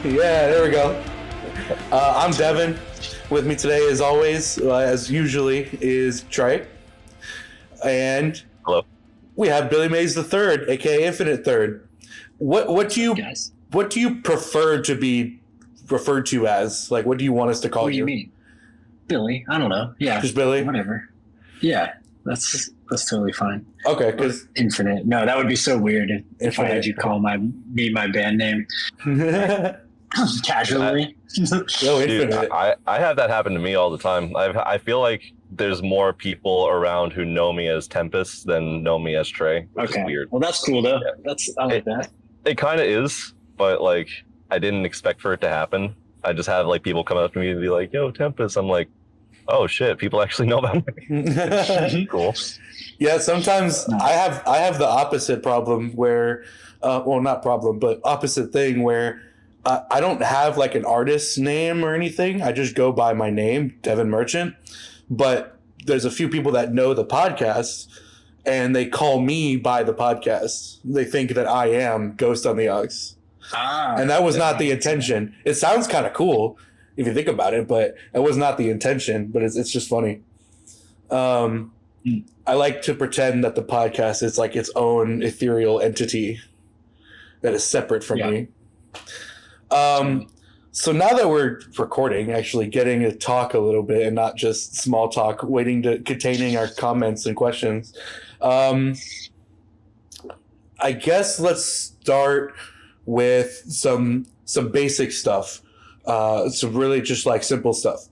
Yeah, there we go. I'm Devin. With me today, as always, as usually, is Trey. And Hello. we have Billy Mays the Third, aka Infinite Third. What do you Guys, what do you prefer to be referred to as? Like, what do you want us to call what do you mean, Billy? I don't know. Yeah, Just Billy? whatever. Yeah, that's totally fine. Okay, because Infinite. No, that would be so weird if I had you call my band name casually. Yo, Dude, Infinite. I have that happen to me all the time. I feel like there's more people around who know me as Tempest than know me as Trey, which Okay. is weird. Well, that's cool though. Yeah. I like that. It kind of is, but like I didn't expect for it to happen. I just have like people come up to me and be like, "Yo, Tempest." I'm like, "Oh shit, people actually know about me." Cool. Yeah, sometimes I have the opposite problem where, well, not problem, but opposite thing where I don't have like an artist's name or anything. I just go by my name, Devin Merchant. But there's a few people that know the podcast, and they call me by the podcast. They think that I am Ghost on the Aux, and that was not the intention. It sounds kind of cool if you think about it, but it was not the intention. But it's just funny. I like to pretend that the podcast is like its own ethereal entity that is separate from me. So now that we're recording, actually getting to talk a little bit and not just small talk, containing our comments and questions. I guess let's start with some basic stuff. So really just like simple stuff.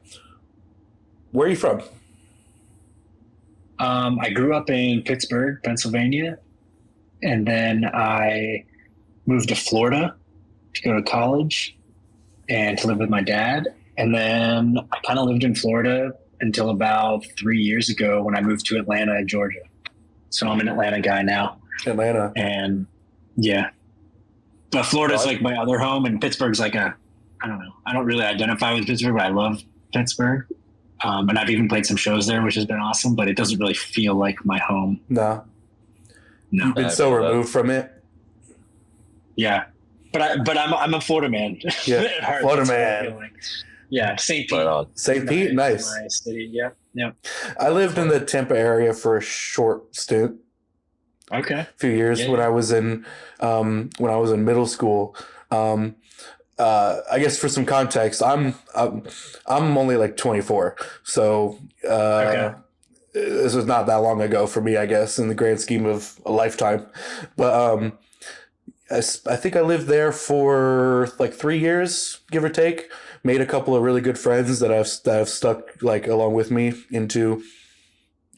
Where are you from? I grew up in Pittsburgh, Pennsylvania, and then I moved to Florida to go to college and to live with my dad. And then I kind of lived in Florida until about 3 years ago when I moved to Atlanta, Georgia. So I'm an Atlanta guy now. Atlanta. And yeah, but Florida's like my other home, and Pittsburgh's like I don't know. I don't really identify with Pittsburgh, but I love Pittsburgh. And I've even played some shows there, which has been awesome, but it doesn't really feel like my home. No. No. You've been so removed from it. Yeah. But I'm a Florida man. Yeah. It hurts. Florida That's what I man. feel like. Yeah, St. Pete. Right on. St. Pete, nice. My city. Yeah. Yeah. I lived in the Tampa area for a short stint, Okay. a few years Yeah, when I was in middle school. I guess for some context, I'm only like 24, so Okay. this was not that long ago for me, I guess, in the grand scheme of a lifetime. But I think I lived there for like 3 years, give or take. Made a couple of really good friends that I've stuck like along with me into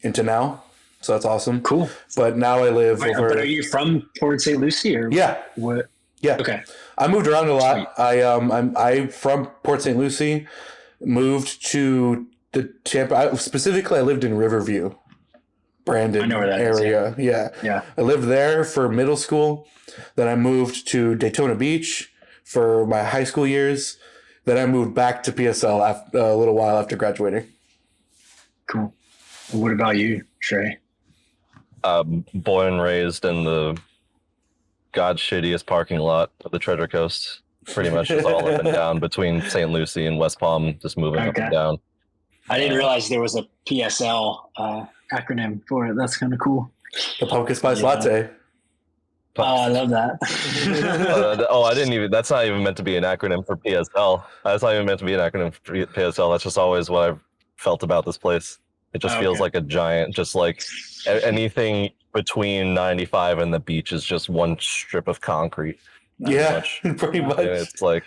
now. So that's awesome. Cool. But now I live Wait, over. but are you from Port St. Lucie or Yeah, what? yeah. Okay. I moved around a lot. Sweet. I'm from Port St. Lucie, moved to the Tampa. Specifically, I lived in Riverview, Brandon I know where that is, area. Yeah, Yeah. I lived there for middle school. Then I moved to Daytona Beach for my high school years. Then I moved back to PSL after, a little while after graduating. Cool. What about you, Trey? Born and raised in the God's shittiest parking lot of the Treasure Coast. Pretty much just all up and down between St. Lucie and West Palm, just moving up Okay. and down. I didn't realize there was a PSL acronym for it. That's kind of cool. The pumpkin spice Yeah. latte. Oh, I love that. I didn't even. That's not even meant to be an acronym for PSL. That's not even meant to be an acronym for PSL. That's just always what I've felt about this place. It just feels Okay. like a giant, just like anything between 95 and the beach is just one strip of concrete. Yeah, much. pretty much. And it's like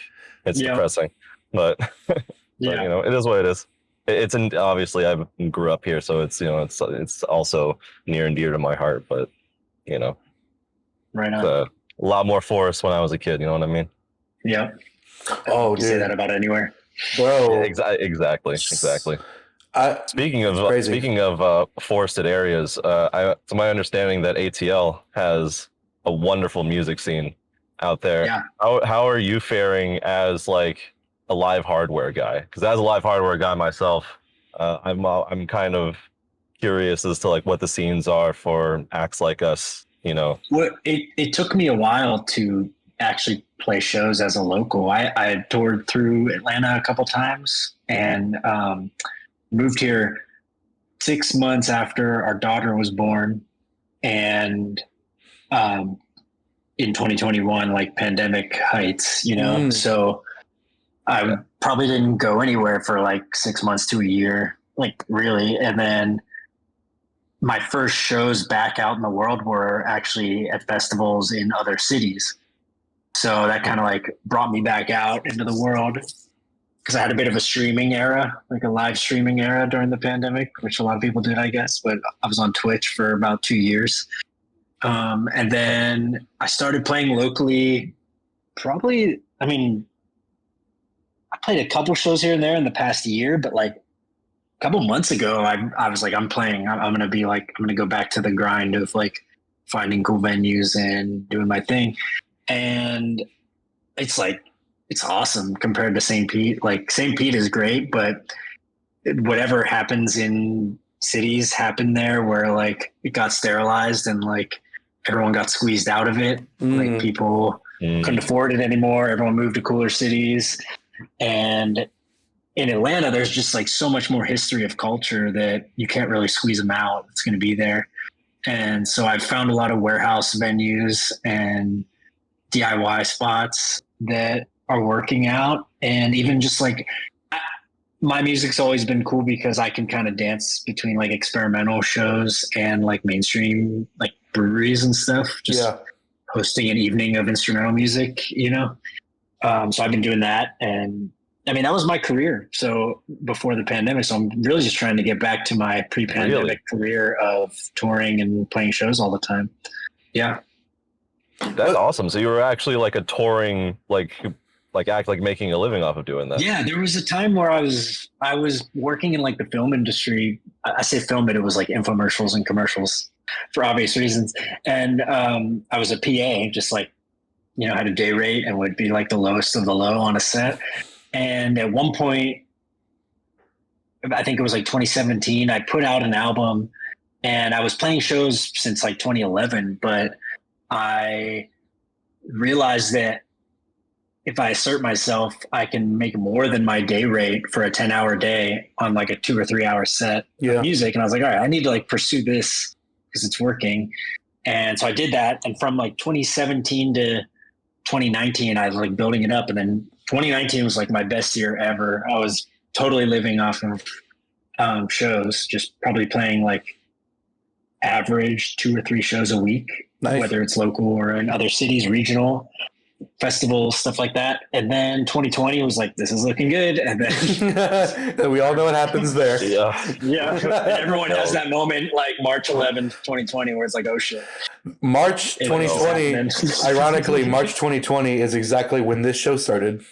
it's Yeah. depressing, but, but Yeah. you know, it is what it is. It's obviously I grew up here, so it's it's also near and dear to my heart. But you know, Right on. a lot more forest when I was a kid. You know what I mean? Yeah. Oh, You say dude, that about anywhere. bro. Exactly. Speaking of forested areas, it's my understanding that ATL has a wonderful music scene out there. Yeah. How are you faring as like a live hardware guy? Because as a live hardware guy myself, I'm kind of curious as to like what the scenes are for acts like us. You know. Well, it took me a while to actually play shows as a local. I toured through Atlanta a couple times and moved here 6 months after our daughter was born. And in 2021, like pandemic heights, you know, so I probably didn't go anywhere for like 6 months to a year, like really. And then my first shows back out in the world were actually at festivals in other cities. So that kind of like brought me back out into the world, because I had a bit of a streaming era, like a live streaming era during the pandemic, which a lot of people did, I guess. But I was on Twitch for about 2 years. And then I started playing locally probably, I mean, I played a couple shows here and there in the past year, but like a couple months ago, I was like, I'm going to go back to the grind of like finding cool venues and doing my thing. And it's like, it's awesome compared to St. Pete. Like St. Pete is great, but whatever happens in cities happened there, where like it got sterilized and like everyone got squeezed out of it. Like people couldn't afford it anymore. Everyone moved to cooler cities. And in Atlanta, there's just like so much more history of culture that you can't really squeeze them out. It's going to be there. And so I've found a lot of warehouse venues and DIY spots that are working out. And even just like my music's always been cool because I can kind of dance between like experimental shows and like mainstream like breweries and stuff, just hosting an evening of instrumental music, you know? So I've been doing that. And I mean, that was my career. So before the pandemic, so I'm really just trying to get back to my pre-pandemic career of touring and playing shows all the time. Yeah. That's awesome. So you were actually like a touring, like making a living off of doing that. Yeah, there was a time where I was working in like the film industry. I say film, but it was like infomercials and commercials for obvious reasons. And I was a PA, just like, you know, had a day rate and would be like the lowest of the low on a set. And at one point, I think it was like 2017, I put out an album, and I was playing shows since like 2011, but I realized that if I assert myself, I can make more than my day rate for a 10-hour day on like a 2 or 3 hour set of music. And I was like, all right, I need to like pursue this because it's working. And so I did that. And from like 2017 to 2019, I was like building it up. And then 2019 was like my best year ever. I was totally living off of shows, just probably playing like average 2 or 3 shows a week, whether it's local or in other cities, regional festivals, stuff like that. And then 2020 was like, this is looking good. And then we all know what happens there. Yeah. And everyone has that moment like March 11th, 2020, where it's like, oh shit. March 2020, ironically, March 2020 is exactly when this show started.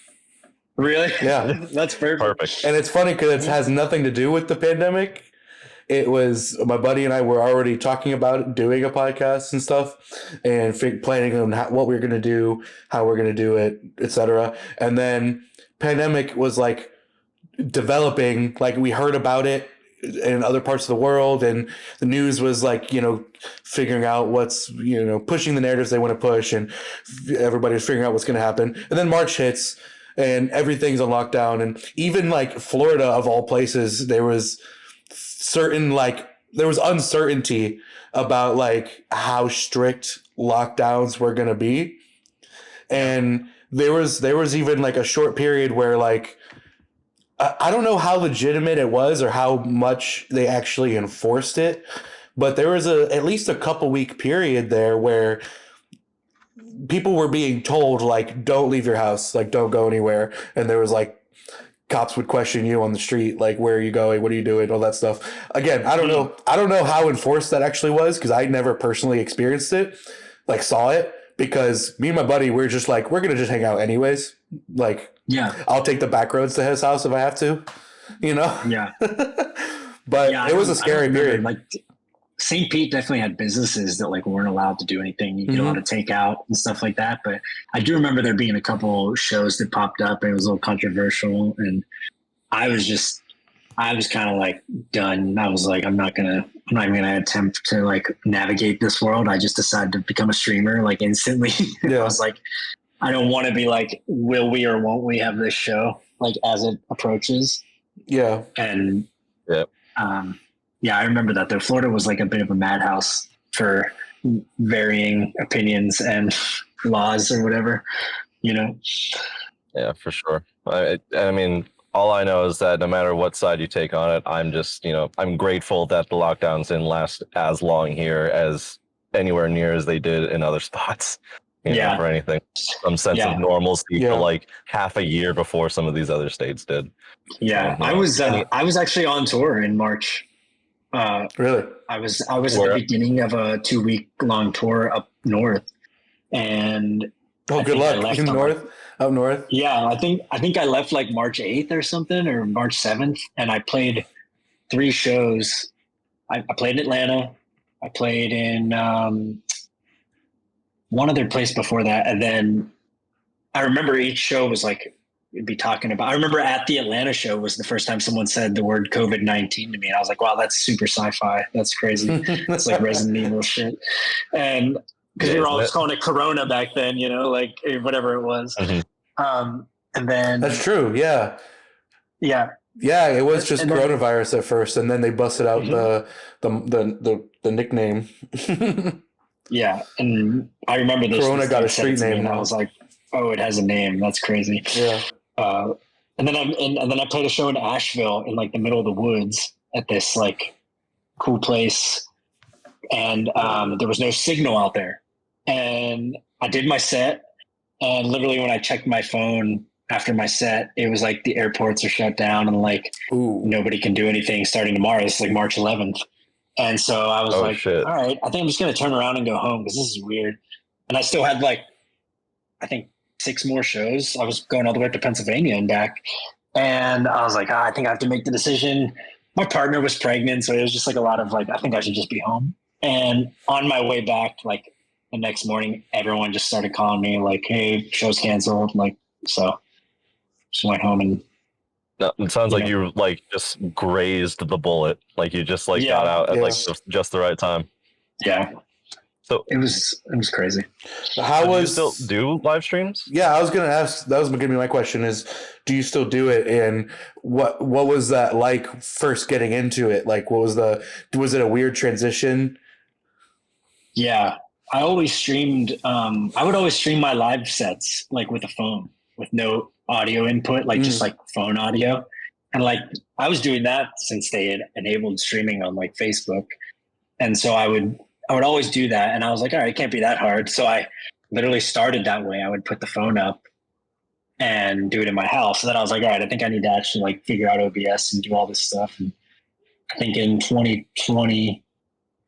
Really? Yeah. That's perfect. And it's funny because it has nothing to do with the pandemic. It was my buddy and I were already talking about doing a podcast and stuff, and planning on what we're going to do, how we're going to do it, etc. And then pandemic was like developing, like we heard about it in other parts of the world, and the news was like, you know, figuring out what's, you know, pushing the narratives they want to push, and everybody's figuring out what's going to happen. And then March hits and everything's on lockdown. And even like Florida, of all places, there was uncertainty about like how strict lockdowns were going to be. And there was even like a short period where like, I don't know how legitimate it was or how much they actually enforced it, but there was at least a couple week period there where people were being told like, don't leave your house, like don't go anywhere. And there was like, cops would question you on the street, like, where are you going? What are you doing? All that stuff. Again, I don't know how enforced that actually was, because I never personally experienced it, like saw it, because me and my buddy, we're just like, we're going to just hang out anyways. Like, yeah, I'll take the back roads to his house if I have to, you know? Yeah. But it was a scary period. Like St. Pete definitely had businesses that like weren't allowed to do anything. You get a lot of takeout and stuff like that. But I do remember there being a couple shows that popped up and it was a little controversial. And I was kind of like done. I was like, I'm not even gonna attempt to like navigate this world. I just decided to become a streamer like instantly. Yeah. I was like, I don't want to be like, will we or won't we have this show like as it approaches? Yeah. And yeah, I remember that though. Florida was like a bit of a madhouse for varying opinions and laws or whatever, you know? Yeah, for sure. I mean, all I know is that no matter what side you take on it, I'm just, I'm grateful that the lockdowns didn't last as long here as anywhere near as they did in other spots. You know, for anything, some sense of normalcy for like half a year before some of these other states did. Yeah, I was actually on tour in March. Really? I was at the beginning of a 2-week long tour up north, and good luck up north. Yeah, I think I left like March 8th or something, or March 7th, and I played 3 shows. I played in Atlanta. I played in one other place before that, and then I remember each show was like, we'd be talking about. I remember at the Atlanta show was the first time someone said the word COVID-19 to me, and I was like, "Wow, that's super sci-fi. That's crazy. It's like Resident Evil shit." And because we were all just calling it Corona back then, like whatever it was. Mm-hmm. And then that's true. Yeah. It was just coronavirus at first, and then they busted out the nickname. Yeah, and I remember this. Corona got a street name, and I was like, "Oh, it has a name. That's crazy." Yeah. And then I played a show in Asheville in like the middle of the woods at this like cool place, and there was no signal out there. And I did my set, and literally when I checked my phone after my set, it was like the airports are shut down and like nobody can do anything starting tomorrow. It's like March 11th. And so I was shit. All right, I think I'm just going to turn around and go home because this is weird. And I still had like, I think 6 more shows. I was going all the way up to Pennsylvania and back. And I was like, I think I have to make the decision. My partner was pregnant. So it was just like a lot of like, I think I should just be home. And on my way back, like the next morning, everyone just started calling me like, hey, show's canceled. Like, so just went home and. No, it sounds like you like just grazed the bullet. Like you just like got out at like just the right time. Yeah. So it was crazy. How do you still do live streams? Yeah, I was gonna ask. That was gonna be my question: is do you still do it? And what was that like first getting into it? Like, was it a weird transition? Yeah, I always streamed. I would always stream my live sets like with a phone with no audio input, like just like phone audio. And like I was doing that since they had enabled streaming on like Facebook. And so I would always do that. And I was like, all right, it can't be that hard. So I literally started that way. I would put the phone up and do it in my house. And then I was like, all right, I think I need to actually like figure out OBS and do all this stuff. And I think in 2020,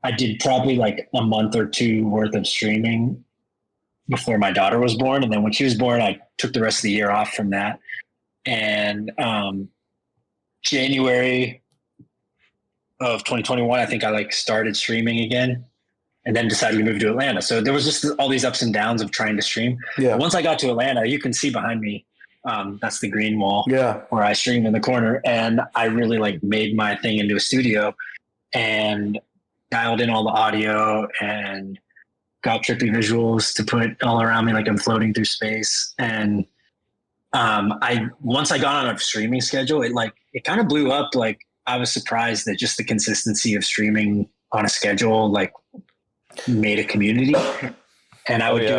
I did probably like a month or 2 worth of streaming before my daughter was born. And then when she was born, I took the rest of the year off from that. And January of 2021, I think I like started streaming again and then decided to move to Atlanta. So there was just all these ups and downs of trying to stream. Yeah. But once I got to Atlanta, you can see behind me, that's the green wall where I stream in the corner. And I really like made my thing into a studio and dialed in all the audio and got trippy visuals to put all around me like I'm floating through space. And once I got on a streaming schedule, it kind of blew up. Like I was surprised that just the consistency of streaming on a schedule like made a community. And I would do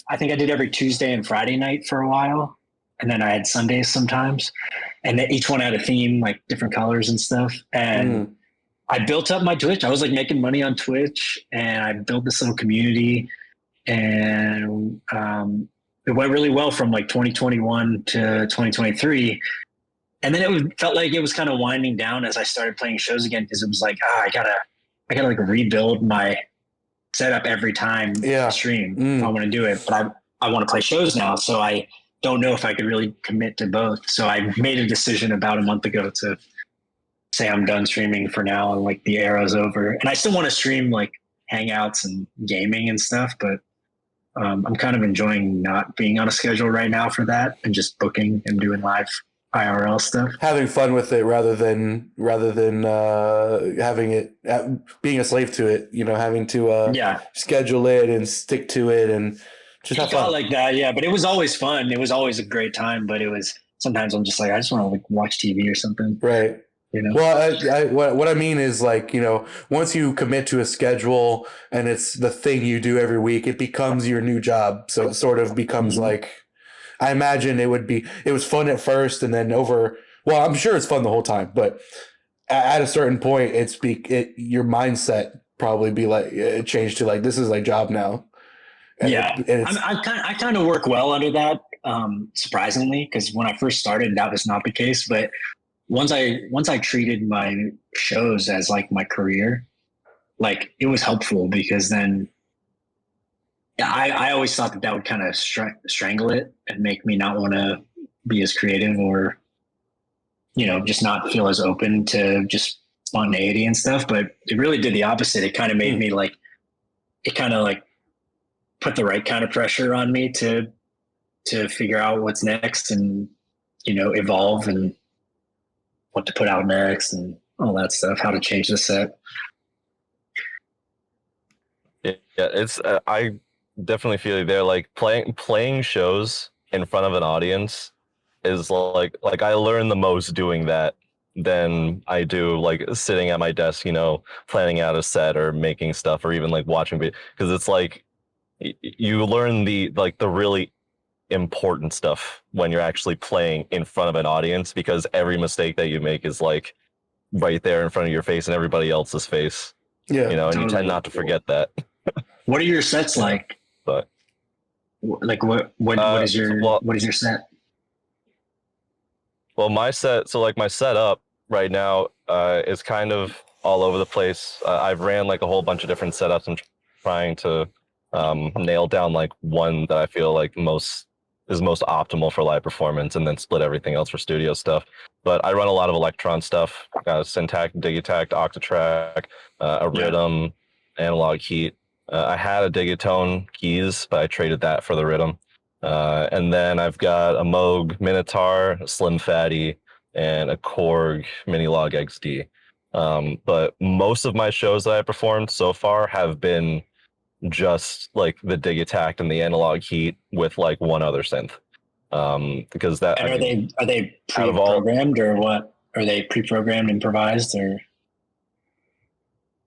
I think I did every Tuesday and Friday night for a while. And then I had Sundays sometimes. And then each one had a theme, like different colors and stuff. And I built up my Twitch. I was like making money on Twitch and I built this little community and it went really well from like 2021 to 2023. And then it felt like it was kind of winding down as I started playing shows again because it was like, I gotta like rebuild my setup every time I stream if I want to do it. But I want to play shows now. So I don't know if I could really commit to both. So I made a decision about a month ago to say I'm done streaming for now and like the era's over. And I still want to stream like hangouts and gaming and stuff, but I'm kind of enjoying not being on a schedule right now for that and just booking and doing live IRL stuff. Having fun with it rather than having it being a slave to it, having to schedule it and stick to it and Just It have got fun. like that, yeah. But it was always fun. It was always a great time. But it was sometimes I'm just like I just want to like watch TV or something. Right. You know. Well, what I mean is like, once you commit to a schedule and it's the thing you do every week, it becomes your new job. So it sort of becomes Mhm. like, I imagine it was fun at first and then well, I'm sure it's fun the whole time, but at a certain point, your mindset probably be like, it changed to like, this is like job now. And Yeah, it's, I kind of work well under that, surprisingly, because when I first started, that was not the case. But once I treated my shows as like my career, like it was helpful because then yeah, I always thought that would kind of strangle it and make me not want to be as creative or just not feel as open to just spontaneity and stuff. But it really did the opposite. It kind of made me like it kind of like put the right kind of pressure on me to figure out what's next and evolve and what to put out next and all that stuff, how to change the set. Yeah, it's I definitely feel you there. Like playing shows in front of an audience is like I learn the most doing that than I do like sitting at my desk, planning out a set or making stuff or even like watching because it's like you learn the really important stuff when you're actually playing in front of an audience because every mistake that you make is like right there in front of your face and everybody else's face. yeah. And you Totally. tend not to forget that. What are your sets like? But like what is your set? Well, my setup right now is kind of all over the place. I've ran like a whole bunch of different setups. I'm trying to nail down like one that I feel like is most optimal for live performance, and then split everything else for studio stuff. But I run a lot of Electron stuff: Syntakt, Digitakt, Octatrack, a Rhythm, Analog Heat. I had a Digitone keys, but I traded that for the Rhythm. And then I've got a Moog Minotaur, a Slim Fatty, and a Korg Minilog XD. But most of my shows that I performed so far have been just like the Digitakt and the Analog Heat with like one other synth. Because that And are they pre-programmed or what? Are they pre-programmed, improvised, or?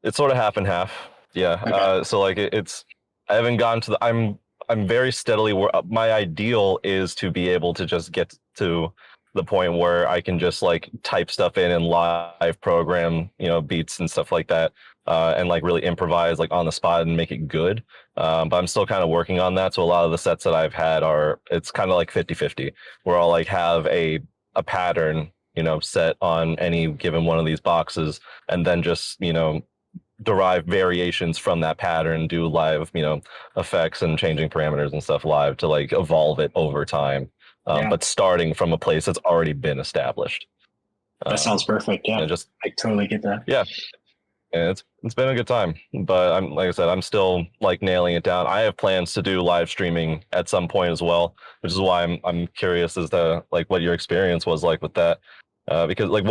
It's sort of half and half. Yeah. Okay. So like I haven't gotten to I'm very steadily my ideal is to be able to just get to the point where I can just like type stuff in and live program, beats and stuff like that. And like really improvise like on the spot and make it good. But I'm still kind of working on that. So a lot of the sets that I've had it's kind of like 50-50 where I'll like have a pattern, set on any given one of these boxes and then just, derive variations from that pattern, do live, effects and changing parameters and stuff live to like evolve it over time. But starting from a place that's already been established. That sounds perfect. Yeah. I totally get that. Yeah. And it's been a good time, but like I said, I'm still like nailing it down. I have plans to do live streaming at some point as well, which is why I'm curious as to like what your experience was like with that. Because like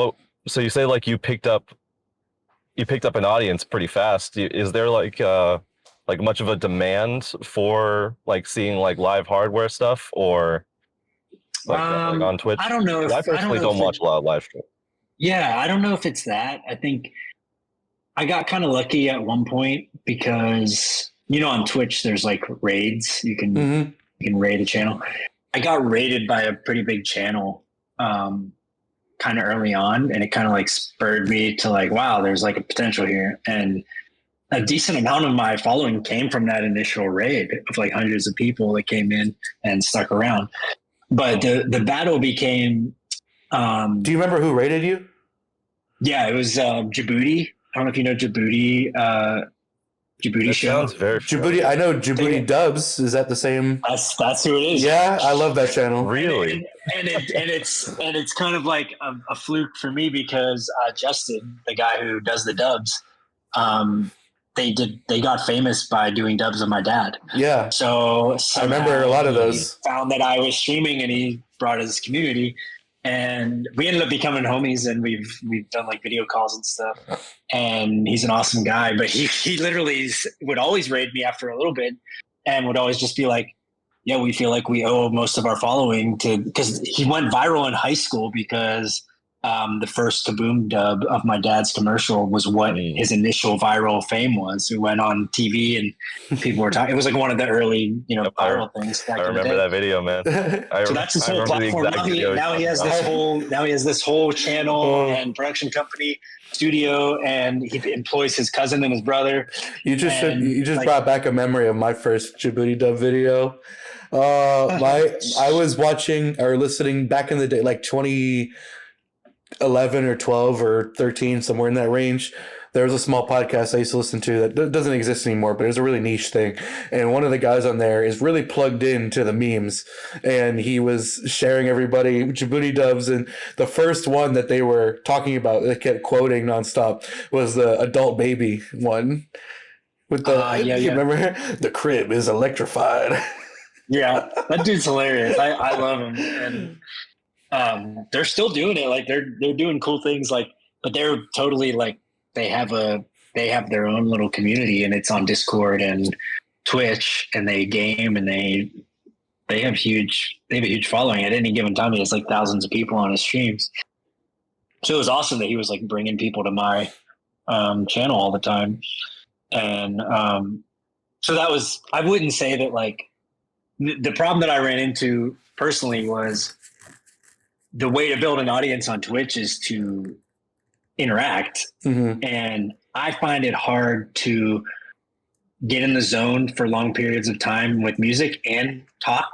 so you say like you picked up an audience pretty fast. Is there like much of a demand for like seeing like live hardware stuff or like on Twitch? I don't know. I personally don't watch a lot of live stream. Yeah, I don't know if it's that. I think I got kind of lucky at one point because on Twitch there's like raids. You can raid a channel. I got raided by a pretty big channel kind of early on, and it kind of like spurred me to like, wow, there's like a potential here. And a decent amount of my following came from that initial raid of like hundreds of people that came in and stuck around. But the battle became. Do you remember who raided you? Yeah, it was Djibouti. I don't know if you know Djibouti. Djibouti show. Sounds very Djibouti. I know Djibouti Dubs. Is that the same? That's who it is. Yeah, I love that channel. Really? And it's kind of like a fluke for me because Justin, the guy who does the dubs, they got famous by doing dubs of my dad. Yeah. So I remember a lot of those. Found that I was streaming and he brought his community. And we ended up becoming homies, and we've done like video calls and stuff. And he's an awesome guy, but he literally would always raid me after a little bit, and would always just be like, yeah, we feel like we owe most of our following to, because he went viral in high school because the first Kaboom dub of my dad's commercial was what his initial viral fame was. We went on TV and people were talking. It was like one of the early, viral things. I remember that video, man. So that's his whole platform. Now he has this whole channel and production company, studio, and he employs his cousin and his brother. You just brought back a memory of my first Djibouti dub video. I was watching or listening back in the day, like 2011 or 12 or 13, somewhere in that range. There was a small podcast I used to listen to that doesn't exist anymore, but it was a really niche thing. And one of the guys on there is really plugged into the memes, and he was sharing everybody Djibouti dubs. And the first one that they were talking about, they kept quoting nonstop, was the adult baby one. With the you remember, the crib is electrified. Yeah, that dude's hilarious. I love him, and they're still doing it. Like they're doing cool things. Like, but they're totally like they have their own little community, and it's on Discord and Twitch, and they game, and they have a huge following. At any given time, he has like thousands of people on his streams. So it was awesome that he was like bringing people to my channel all the time, and so that was. I wouldn't say that like. The problem that I ran into personally was the way to build an audience on Twitch is to interact. Mm-hmm. And I find it hard to get in the zone for long periods of time with music and talk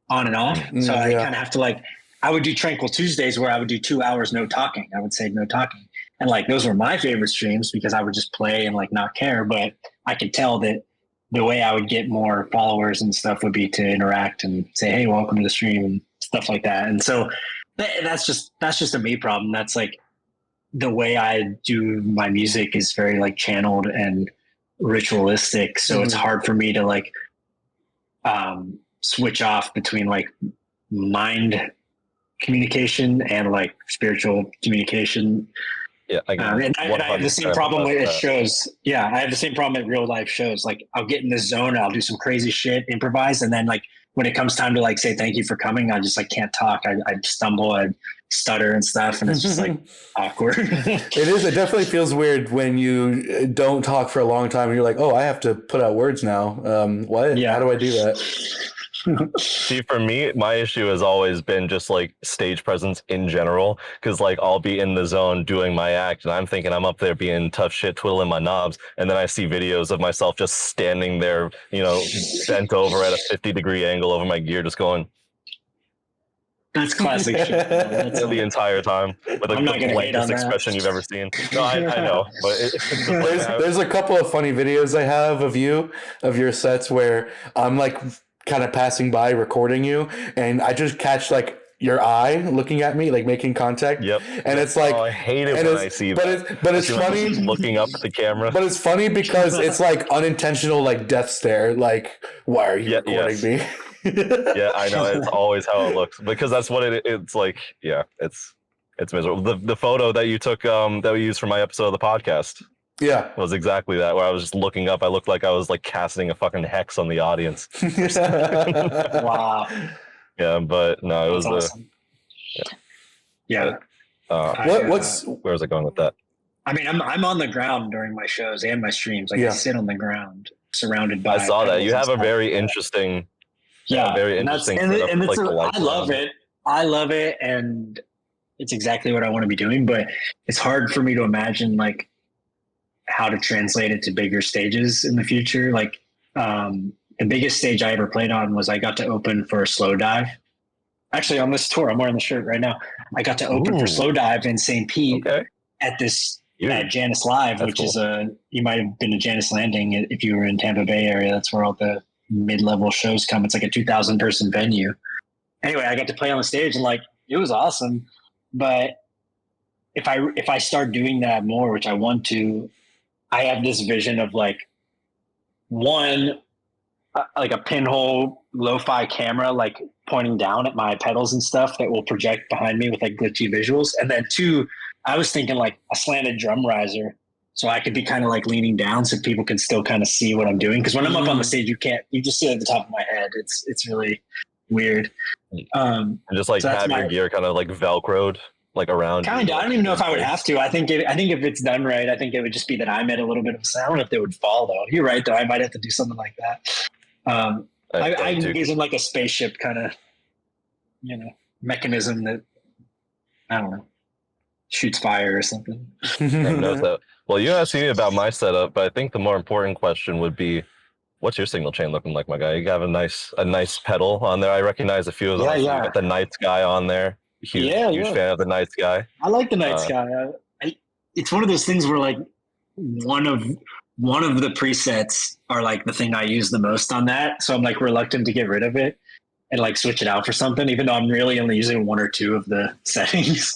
on and off. So I kind of have to I would do Tranquil Tuesdays where I would do 2 hours, no talking. I would say no talking. And like, those were my favorite streams because I would just play and like not care. But I could tell that the way I would get more followers and stuff would be to interact and say, hey, welcome to the stream and stuff like that. And so that's just a me problem. That's like the way I do my music is very like channeled and ritualistic. So it's hard for me to like switch off between like mind communication and like spiritual communication. Yeah, and I have the same problem with shows. Yeah, I have the same problem at real life shows. Like, I'll get in this zone, I'll do some crazy shit, improvise, and then like when it comes time to like say thank you for coming, I just like can't talk. I stumble, I stutter and stuff, and it's just like awkward. It is. It definitely feels weird when you don't talk for a long time and you're like, oh, I have to put out words now. What? Yeah. How do I do that? See, for me, my issue has always been just like stage presence in general, because like I'll be in the zone doing my act and I'm thinking I'm up there being tough shit, twiddling my knobs, and then I see videos of myself just standing there, bent over at a 50-degree angle over my gear, just going. That's classic shit. That's the entire time with like the blankest expression you've ever seen. No, I know, but there's a couple of funny videos I have of your sets where I'm like kind of passing by recording you, and I just catch like your eye looking at me, like making contact. Yep. And it's like, I hate it when I see that. But it's funny looking up at the camera. But it's funny because it's like unintentional, like death stare. Like, why are you recording me? Yeah, I know. It's always how it looks, because that's what it's like. Yeah, it's miserable. The photo that you took, that we used for my episode of the podcast. Yeah, was exactly that, where I was just looking up. I looked like I was like casting a fucking hex on the audience. Wow. Yeah, but no, it was awesome. Yeah. Where was I going with that? I mean, I'm on the ground during my shows and my streams. Like I sit on the ground, surrounded by. I saw that. You have a very interesting. Yeah, very interesting. I love it. I love it, and it's exactly what I want to be doing. But it's hard for me to imagine like how to translate it to bigger stages in the future. Like the biggest stage I ever played on was I got to open for Slow Dive. Actually, on this tour, I'm wearing the shirt right now. I got to open for Slow Dive in St. Pete at Janice Live, which is you might have been to Janice Landing if you were in Tampa Bay area. That's where all the mid-level shows come. It's like a 2,000 person venue. Anyway, I got to play on the stage and like it was awesome. But if I start doing that more, which I want to, I have this vision of like like a pinhole lo-fi camera, like pointing down at my pedals and stuff that will project behind me with like glitchy visuals. And then two, I was thinking like a slanted drum riser So I could be kind of like leaning down so people can still kind of see what I'm doing. Because when I'm up on the stage, you just see it at the top of my head. It's really weird. And just like so that's have your gear kind of like Velcroed like around. Kind of. I don't even know if I would have to. I think if it's done right, I think it would just be that I'm at a little bit of sound. I don't know if they would fall though. You're right though. I might have to do something like that. I envision like a spaceship kind of, mechanism that, I don't know, shoots fire or something. Well, you asked me about my setup, but I think the more important question would be, what's your signal chain looking like, my guy? You have a nice pedal on there. I recognize a few of them. Yeah. You got the Night Sky on there. Huge fan of the Night Sky. I like the Night Sky. It's one of those things where like one of the presets are like the thing I use the most on that. So I'm like reluctant to get rid of it and like switch it out for something, even though I'm really only using one or two of the settings.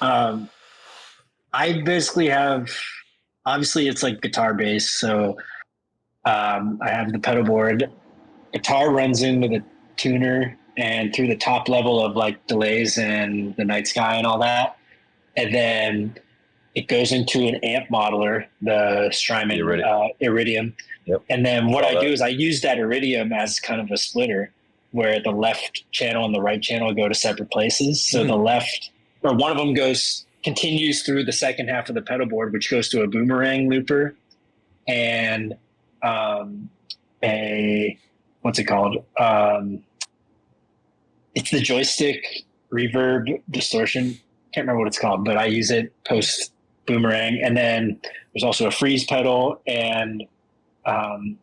I basically have, obviously it's like guitar bass. So I have the pedal board. Guitar runs into the tuner and through the top level of like delays and the Night Sky and all that. And then it goes into an amp modeler, the Strymon Iridium. Yep. And then what I do is I use that Iridium as kind of a splitter where the left channel and the right channel go to separate places. So the left, or one of them continues through the second half of the pedal board, which goes to a boomerang looper and what's it called? It's the joystick reverb distortion. Can't remember what it's called, but I use it post boomerang. And then there's also a freeze pedal and an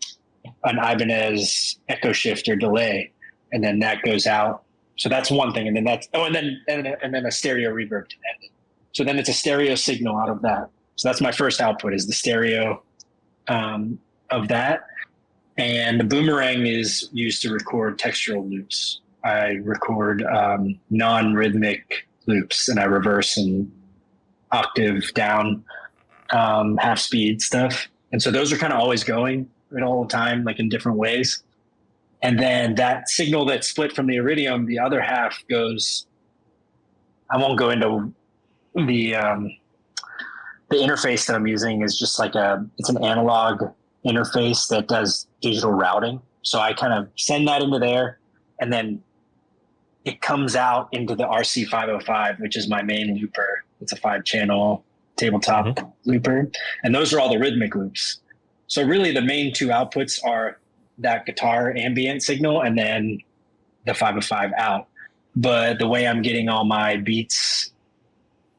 Ibanez echo shifter delay. And then that goes out. So that's one thing. And then and then a stereo reverb to end it. So then it's a stereo signal out of that. So that's my first output is the stereo of that. And the boomerang is used to record textural loops. I record non-rhythmic loops and I reverse and octave down half speed stuff. And so those are kind of always going all the time, like in different ways. And then that signal that's split from the Iridium, the other half goes, I won't go into the interface that I'm using is just like it's an analog interface that does digital routing. So I kind of send that into there and then it comes out into the RC505, which is my main looper. It's a 5-channel tabletop looper. And those are all the rhythmic loops. So really the main two outputs are that guitar ambient signal and then the 505 out. But the way I'm getting all my beats,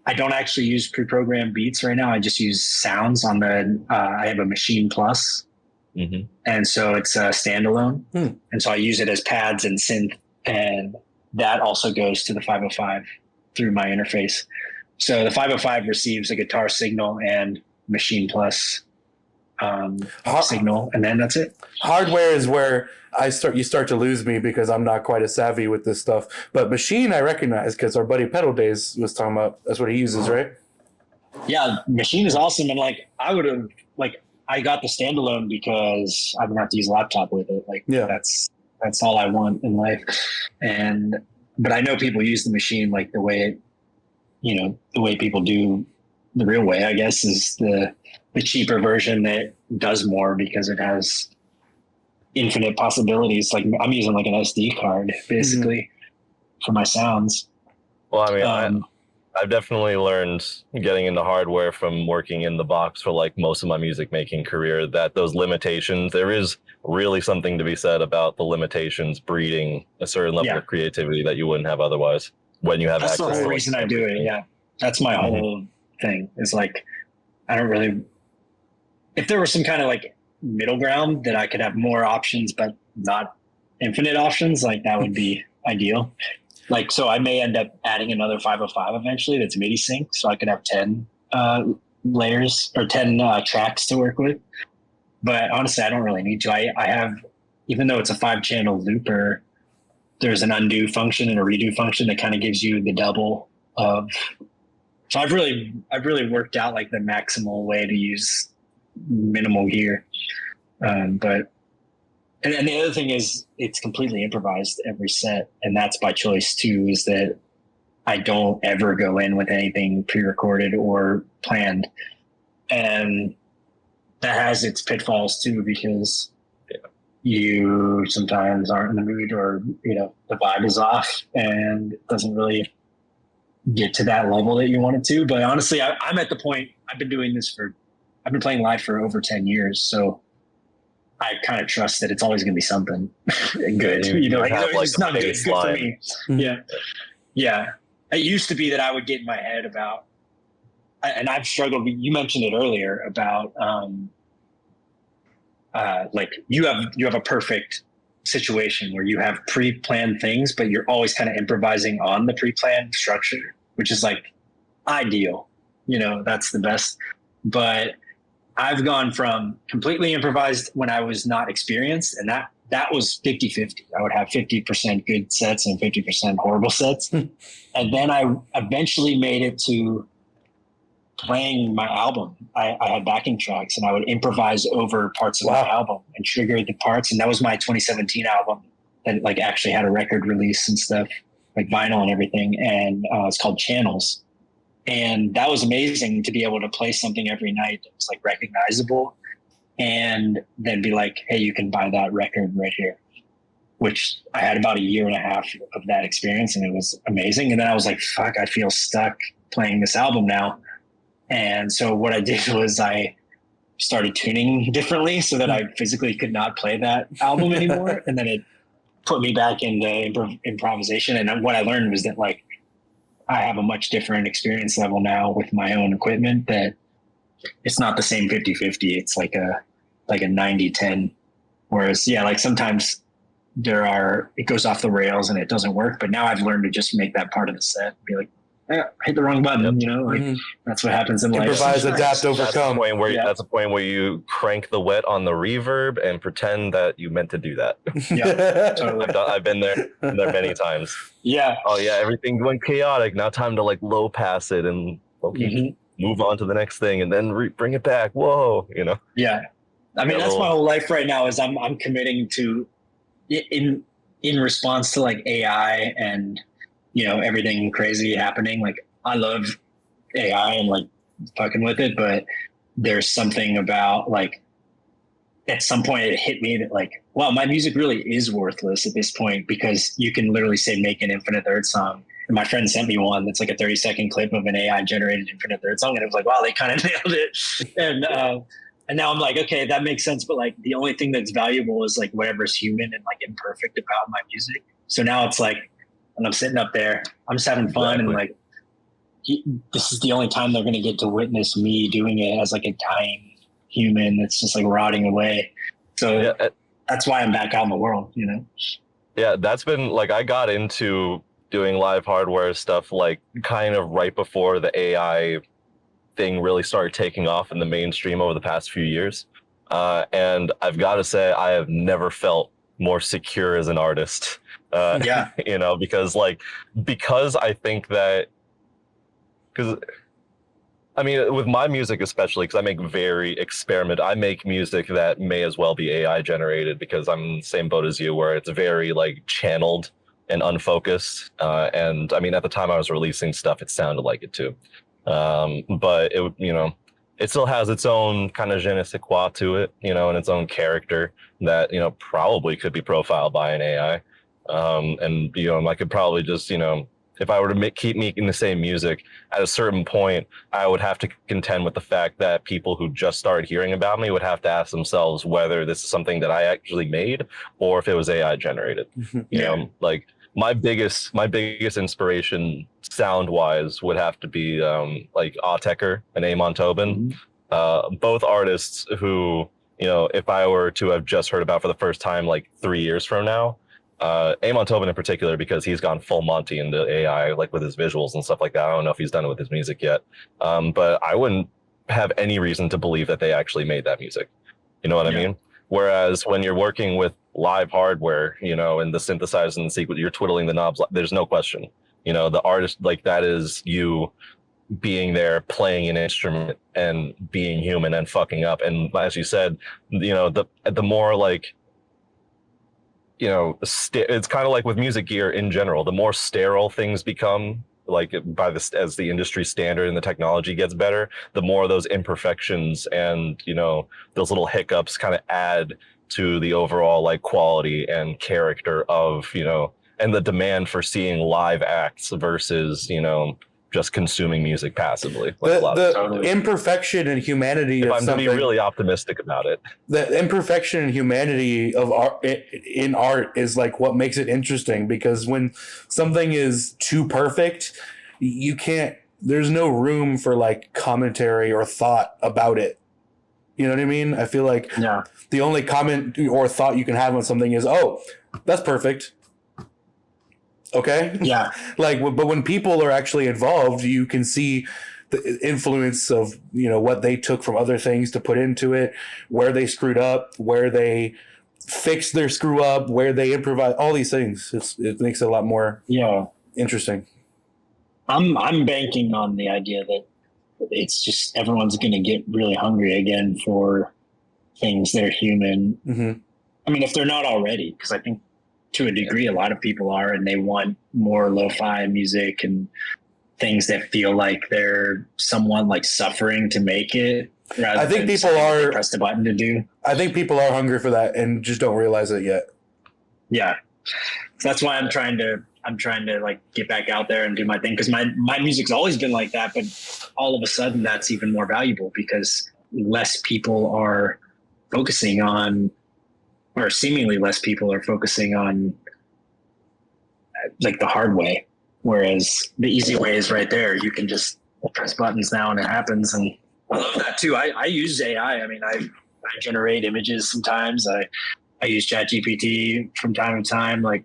I don't actually use pre-programmed beats right now. I just use sounds on I have a Machine Plus. And so it's a standalone. And so I use it as pads and synth. And that also goes to the 505 through my interface. So the 505 receives a guitar signal and Machine Plus signal, and then that's it. Hardware is where you start to lose me because I'm not quite as savvy with this stuff. But Machine I recognize because our buddy Pedal Days was talking about. That's what he uses, right? Yeah, Machine is awesome, and like I got the standalone because I don't have to use a laptop with it. Like that's all I want in life. But I know people use the Machine like the way people do the real way, I guess, is the cheaper version that does more because it has infinite possibilities. Like I'm using like an SD card basically for my sounds. Well, I mean, I've definitely learned getting into hardware from working in the box for like most of my music making career that those limitations, there is really something to be said about the limitations breeding a certain level of creativity that you wouldn't have otherwise when you have access. That's the whole reason I do it. Yeah. That's my whole thing is like, I don't really, if there was some kind of like middle ground that I could have more options, but not infinite options, like that would be ideal. Like, so I may end up adding another 505 eventually that's MIDI sync. So I could have 10 layers or 10 tracks to work with. But honestly, I don't really need to. I have, even though it's a 5-channel looper, there's an undo function and a redo function that kind of gives you the double of. So I've really worked out like the maximal way to use minimal gear. But the other thing is it's completely improvised every set. And that's by choice too, is that I don't ever go in with anything pre-recorded or planned. And that has its pitfalls too, because you sometimes aren't in the mood, or the vibe is off and it doesn't really get to that level that you want it to. But honestly, I'm at the point, I've been playing live for over 10 years, so I kind of trust that it's always going to be something good. It's not good. It's good for me. Yeah. It used to be that I would get in my head about, and I've struggled. You mentioned it earlier about, like you have a perfect situation where you have pre-planned things, but you're always kind of improvising on the pre-planned structure, which is like ideal. That's the best. But I've gone from completely improvised when I was not experienced, and that was 50-50. I would have 50% good sets and 50% horrible sets. And then I eventually made it to playing my album. I had backing tracks, and I would improvise over parts of my album and trigger the parts. And that was my 2017 album that like actually had a record release and stuff, like vinyl and everything. And it's called Channels. And that was amazing to be able to play something every night that was like recognizable, and then be like, hey, you can buy that record right here, which I had about a year and a half of that experience, and it was amazing. And then I was like, fuck, I feel stuck playing this album now. And so what I did was I started tuning differently so that I physically could not play that album anymore. And then it put me back into improvisation. And what I learned was that like, I have a much different experience level now with my own equipment, that it's not the same 50-50. It's like a 90-10. Whereas, like sometimes it goes off the rails and it doesn't work. But now I've learned to just make that part of the set, be like, hit the wrong button, that's what happens in life. Improvise, adapt, overcome. That's a point where you crank the wet on the reverb and pretend that you meant to do that. Yeah, totally. I've been there many times. Yeah. Oh yeah, everything going chaotic. Now time to like low pass it and move on to the next thing, and then bring it back. Whoa, Yeah. I mean, that's my whole life right now. Is I'm committing to, in response to like AI and everything crazy happening. Like I love AI and like fucking with it, but there's something about like, at some point it hit me that like, wow, my music really is worthless at this point, because you can literally say, make an Infinite Third song. And my friend sent me one that's like a 30-second clip of an AI generated Infinite Third song. And it was like, wow, they kind of nailed it. And now I'm like, okay, that makes sense. But like the only thing that's valuable is like whatever's human and like imperfect about my music. So now it's like, when I'm sitting up there, I'm just having fun. And like, this is the only time they're going to get to witness me doing it as like a dying human that's just like rotting away. So that's why I'm back out in the world, Yeah, that's been like, I got into doing live hardware stuff like kind of right before the AI thing really started taking off in the mainstream over the past few years. And I've got to say, I have never felt more secure as an artist. Because I think that, I mean, with my music especially, because I make music that may as well be AI generated, because I'm in the same boat as you, where it's very like channeled and unfocused. And I mean, at the time I was releasing stuff, it sounded like it too. But it still has its own kind of je ne sais quoi to it, and its own character that, probably could be profiled by an AI. And I could probably just, if I were to keep making the same music, at a certain point, I would have to contend with the fact that people who just started hearing about me would have to ask themselves whether this is something that I actually made or if it was AI generated. Like my biggest inspiration sound wise would have to be like Autechre and Amon Tobin, both artists who, if I were to have just heard about for the first time like 3 years from now. Amon Tobin in particular, because he's gone full Monty into AI, like with his visuals and stuff like that. I don't know if he's done it with his music yet, but I wouldn't have any reason to believe that they actually made that music. You know what I mean? Whereas when you're working with live hardware, and the synthesizer and the sequence, you're twiddling the knobs. There's no question. The artist, like that is you being there, playing an instrument and being human and fucking up. And as you said, the more like, it's kind of like with music gear in general, the more sterile things become like by this as the industry standard and the technology gets better, the more of those imperfections and those little hiccups kind of add to the overall like quality and character of and the demand for seeing live acts versus just consuming music passively. Like the imperfection and humanity if of I'm something, to be really optimistic about it, the imperfection and humanity of art in art is like what makes it interesting, because when something is too perfect, you can't, there's no room for like commentary or thought about it. You know what I mean? I feel like the only comment or thought you can have on something is, oh, that's perfect. Okay. Yeah. Like, but when people are actually involved, you can see the influence of, what they took from other things to put into it, where they screwed up, where they fixed their screw up, where they improvise, all these things. It makes it a lot more interesting. I'm banking on the idea that it's just everyone's going to get really hungry again for things that are human. Mm-hmm. I mean, if they're not already, because I think to a degree, a lot of people are, and they want more lo-fi music and things that feel like they're someone like suffering to make it. I think people are press the button to do. I think people are hungry for that and just don't realize it yet. Yeah, so that's why I'm trying to like get back out there and do my thing, because my music's always been like that, but all of a sudden that's even more valuable because less people are focusing on, or seemingly less people are focusing on like the hard way, whereas the easy way is right there. You can just press buttons now and it happens. And I love that too. I use AI. I mean, I generate images sometimes. I use ChatGPT from time to time. Like,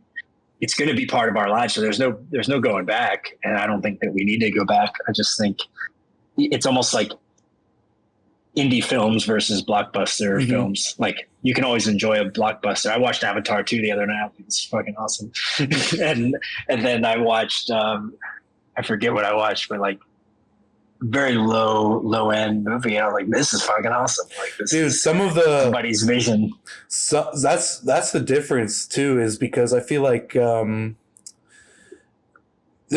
it's going to be part of our lives. So there's no going back. And I don't think that we need to go back. I just think it's almost like indie films versus blockbuster films. Like, you can always enjoy a blockbuster. I watched Avatar 2 the other night. It's fucking awesome. and then I watched, I forget what I watched, but like very low end movie. I was like, this is fucking awesome. Like, this is some of the somebody's vision. So that's the difference too, is because I feel like there's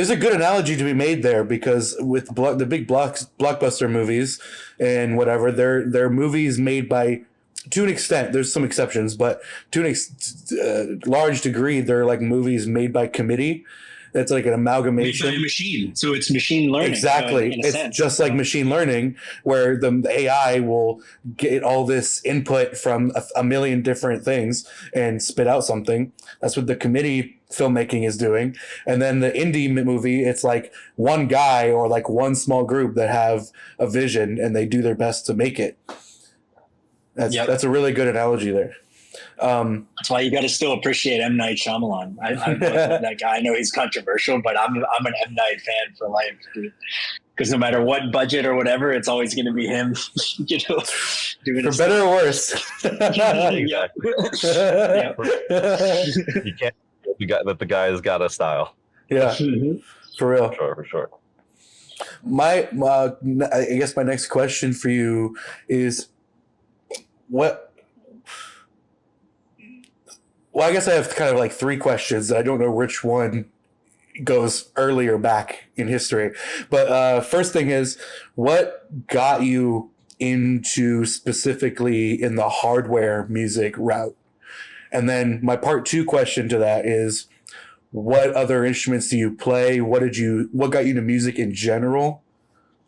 a good analogy to be made there, because with the big blockbuster movies and whatever, they're movies made by, to an extent, there's some exceptions, but to a large degree, they're like movies made by committee. It's like an amalgamation. Made by a machine. So it's machine learning. Exactly. It's just like machine learning, where the AI will get all this input from a million different things and spit out something. That's what the committee filmmaking is doing. And then the indie movie, it's like one guy or like one small group that have a vision and they do their best to make it. That's a really good analogy there. That's why you got to still appreciate M. Night Shyamalan. I love that guy. I know he's controversial, but I'm an M. Night fan for life, dude. Because no matter what budget or whatever, it's always going to be him, doing for better or worse. Exactly. You can't that the guy's got a style. Yeah, for real. For sure. I guess my next question for you is, well, I guess I have kind of like three questions. I don't know which one goes earlier back in history. But first thing is, what got you into specifically in the hardware music route? And then my part two question to that is, what other instruments do you play? What got you into music in general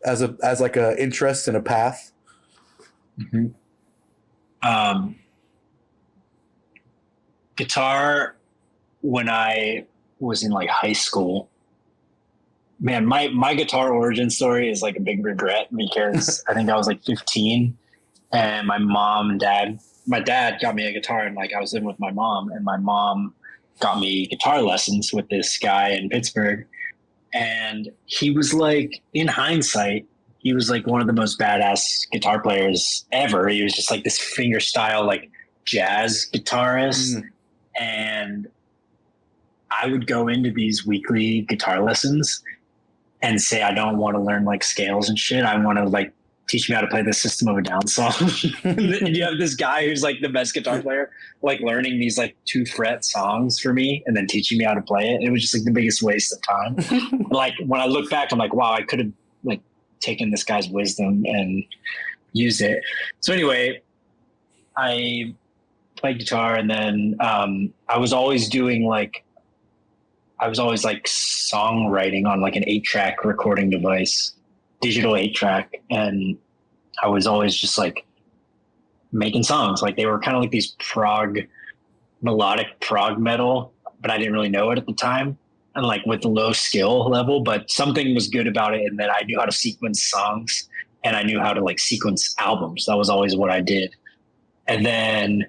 as like a interest and a path? Mm-hmm. Guitar, when I was in like high school, man, my guitar origin story is like a big regret, because I think I was like 15 and my dad got me a guitar, and like I was living with my mom, and my mom got me guitar lessons with this guy in Pittsburgh. And he was like, in hindsight, he was like one of the most badass guitar players ever. He was just like this finger style, like jazz guitarist. And I would go into these weekly guitar lessons and say, I don't want to learn like scales and shit. I want to like teach me how to play the System of a Down song. And you have this guy who's like the best guitar player, like learning these like 2-fret songs for me and then teaching me how to play it. It was just like the biggest waste of time. Like when I look back, I'm like, wow, I could have like taken this guy's wisdom and used it. So anyway, I played guitar, and then I was always songwriting on like an 8-track recording device, digital 8-track, and I was always just like making songs. Like they were kind of like these melodic prog metal, but I didn't really know it at the time, and like with low skill level, but something was good about it, and that I knew how to sequence songs, and I knew how to like sequence albums. That was always what I did. And then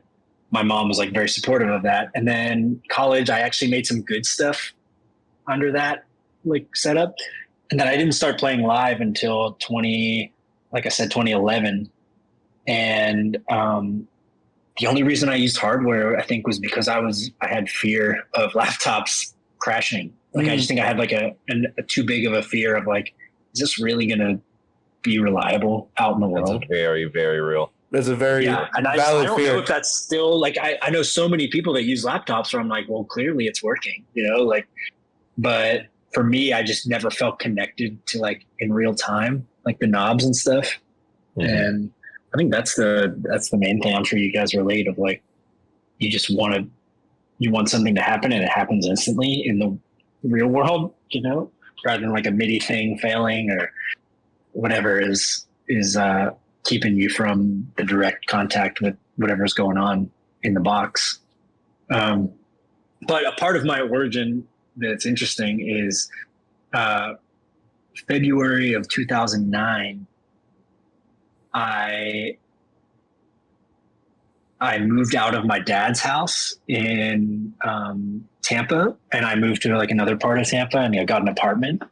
my mom was like very supportive of that. And then college, I actually made some good stuff under that like setup. And then I didn't start playing live until 2011. And the only reason I used hardware, I think, was because I had fear of laptops crashing. Like I just think I had like a too big of a fear of like, is this really going to be reliable out in the world? That's very, very real. That's a very and I valid don't fear. know if that's still like, I know so many people that use laptops where I'm like, well, clearly it's working, like, but for me, I just never felt connected to like in real time, like the knobs and stuff. Mm-hmm. And I think that's the main thing. I'm sure you guys relate of like, you want something to happen and it happens instantly in the real world, rather than like a MIDI thing failing or whatever is keeping you from the direct contact with whatever's going on in the box. But a part of my origin that's interesting is February of 2009, I moved out of my dad's house in Tampa, and I moved to like another part of Tampa, and I got an apartment,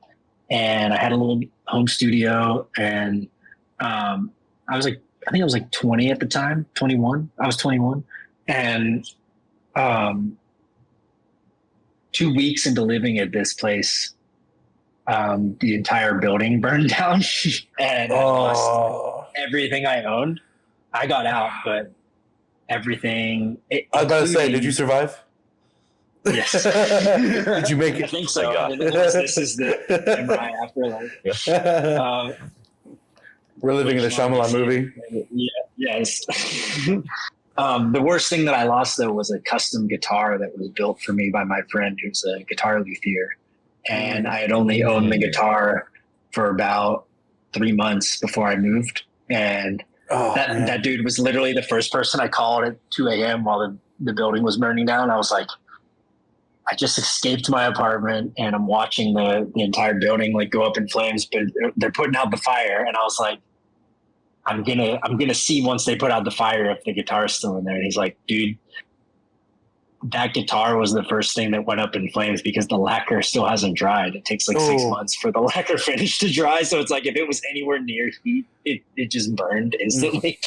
and I had a little home studio, and I think I was like 20 at the time, 21. I was 21. And 2 weeks into living at this place, the entire building burned down and I lost everything I owned. I got out, but everything. I was about to say, did you survive? Yes. Did you make it? I think so. This is the MRI afterlife. We're living in a Shyamalan movie. Yeah, yes. The worst thing that I lost, though, was a custom guitar that was built for me by my friend who's a guitar luthier. And I had only owned the guitar for about 3 months before I moved. And that dude was literally the first person I called at 2 a.m. while the building was burning down. I was like, I just escaped my apartment and I'm watching the entire building like go up in flames, but they're putting out the fire. And I was like, I'm gonna see once they put out the fire if the guitar is still in there. And he's like, dude, that guitar was the first thing that went up in flames because the lacquer still hasn't dried. It takes like 6 months for the lacquer finish to dry. So it's like if it was anywhere near heat, it just burned instantly.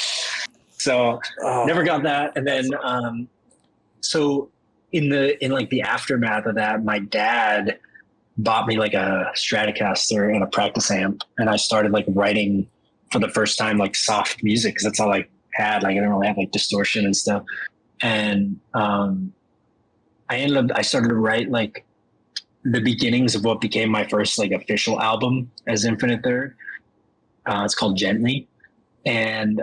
So never got that. And then so in the aftermath of that, my dad bought me like a Stratocaster and a practice amp, and I started like writing for the first time like soft music because that's all I had. Like I didn't really have like distortion and stuff. And I started to write like the beginnings of what became my first like official album as Infinite Third. It's called Gently. And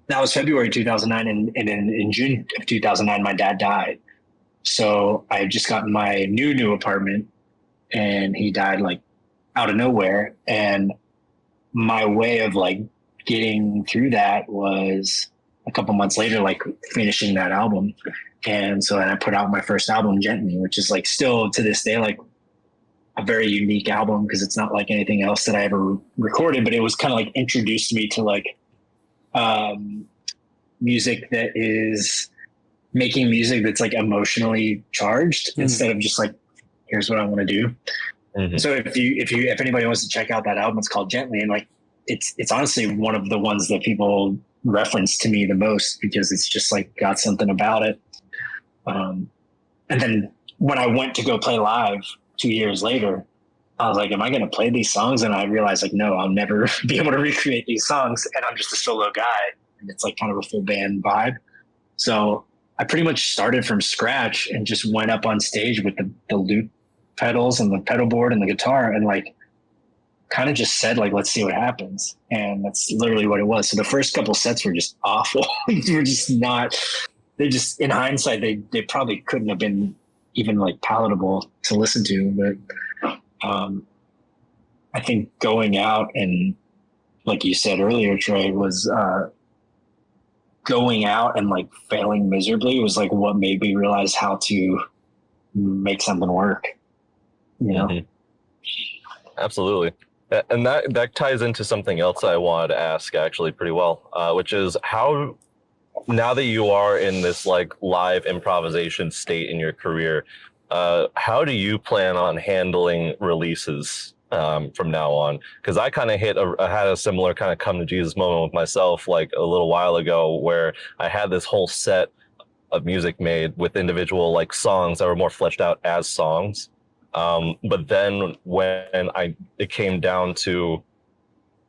that was February 2009. And in June of 2009, my dad died. So I had just gotten my new apartment and he died like out of nowhere. And my way of like getting through that was a couple months later, like finishing that album. And so then I put out my first album, Gently, which is like still to this day, like a very unique album because it's not like anything else that I ever recorded, but it was kind of like introduced me to like music that is making music that's like emotionally charged instead of just like, here's what I want to do. Mm-hmm. So if anybody wants to check out that album, it's called Gently. And like, it's honestly one of the ones that people reference to me the most because it's just like got something about it. And then when I went to go play live 2 years later, I was like, am I going to play these songs? And I realized like, no, I'll never be able to recreate these songs. And I'm just a solo guy. And it's like kind of a full band vibe. So I pretty much started from scratch and just went up on stage with the loop pedals and the pedal board and the guitar and like kind of just said like, let's see what happens. And that's literally what it was. So the first couple sets were just awful. We're just not, they just, in hindsight, they probably couldn't have been even like palatable to listen to. But I think going out and like you said earlier, Trey, was going out and like failing miserably was like what made me realize how to make something work, you know? Absolutely. And that ties into something else I wanted to ask actually pretty well, which is how, now that you are in this like live improvisation state in your career, how do you plan on handling releases from now on? Because I kind of had a similar kind of come to Jesus moment with myself like a little while ago, where I had this whole set of music made with individual like songs that were more fleshed out as songs. But then when it came down to,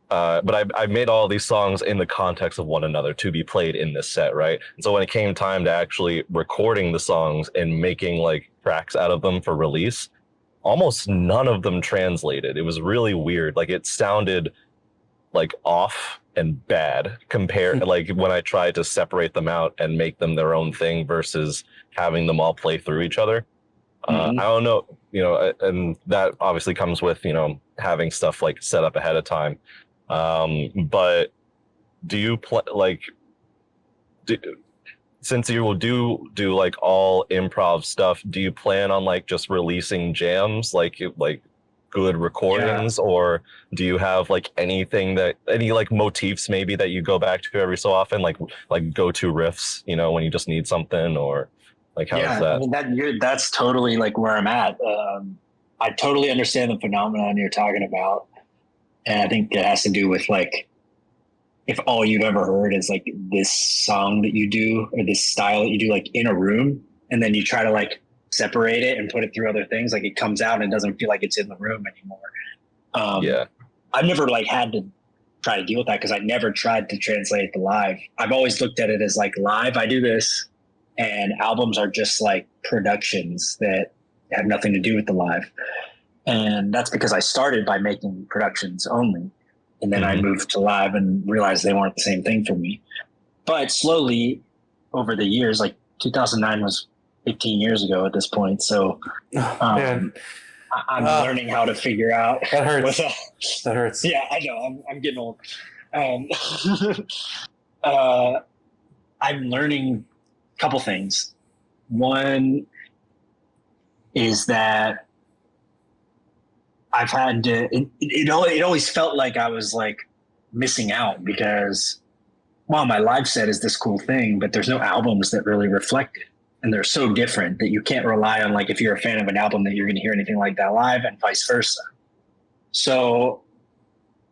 but I made all these songs in the context of one another to be played in this set, right? And so when it came time to actually recording the songs and making like tracks out of them for release, almost none of them translated. It was really weird. Like it sounded like off and bad compared like when I tried to separate them out and make them their own thing versus having them all play through each other. I don't know, you know, and that obviously comes with, you know, having stuff like set up ahead of time. But do you since you will do like all improv stuff, do you plan on like just releasing jams, like good recordings, or do you have like any like motifs maybe that you go back to every so often, like go-to riffs, you know, when you just need something, or like how is that? I mean, that's totally like where I'm at. I totally understand the phenomenon you're talking about. And I think it has to do with like, if all you've ever heard is like this song that you do or this style that you do like in a room, and then you try to like separate it and put it through other things, like it comes out and it doesn't feel like it's in the room anymore. I've never like had to try to deal with that because I never tried to translate the live. I've always looked at it as like live, I do this, and albums are just like productions that have nothing to do with the live. And that's because I started by making productions only. And then I moved to live and realized they weren't the same thing for me. But slowly over the years, like 2009 was 15 years ago at this point. So I'm learning how to figure out. That hurts. That hurts. Yeah, I know. I'm getting old. I'm learning a couple things. One is that I've had to, it always felt like I was like missing out because, well, my live set is this cool thing, but there's no albums that really reflect it. And they're so different that you can't rely on, like, if you're a fan of an album that you're going to hear anything like that live, and vice versa. So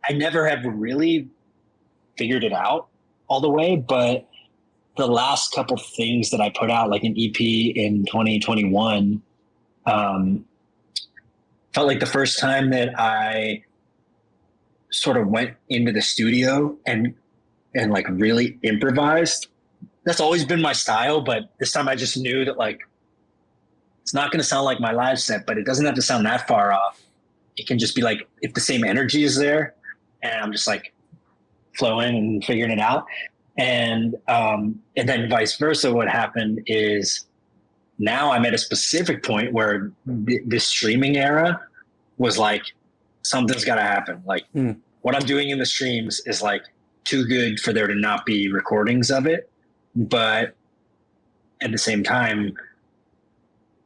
I never have really figured it out all the way, but the last couple things that I put out, like an EP in 2021, felt like the first time that I sort of went into the studio and like really improvised. That's always been my style, but this time I just knew that like it's not going to sound like my live set, but it doesn't have to sound that far off. It can just be like if the same energy is there, and I'm just like flowing and figuring it out. And then vice versa. What happened is now I'm at a specific point where this streaming era was like, something's got to happen. Like what I'm doing in the streams is like too good for there to not be recordings of it. But at the same time,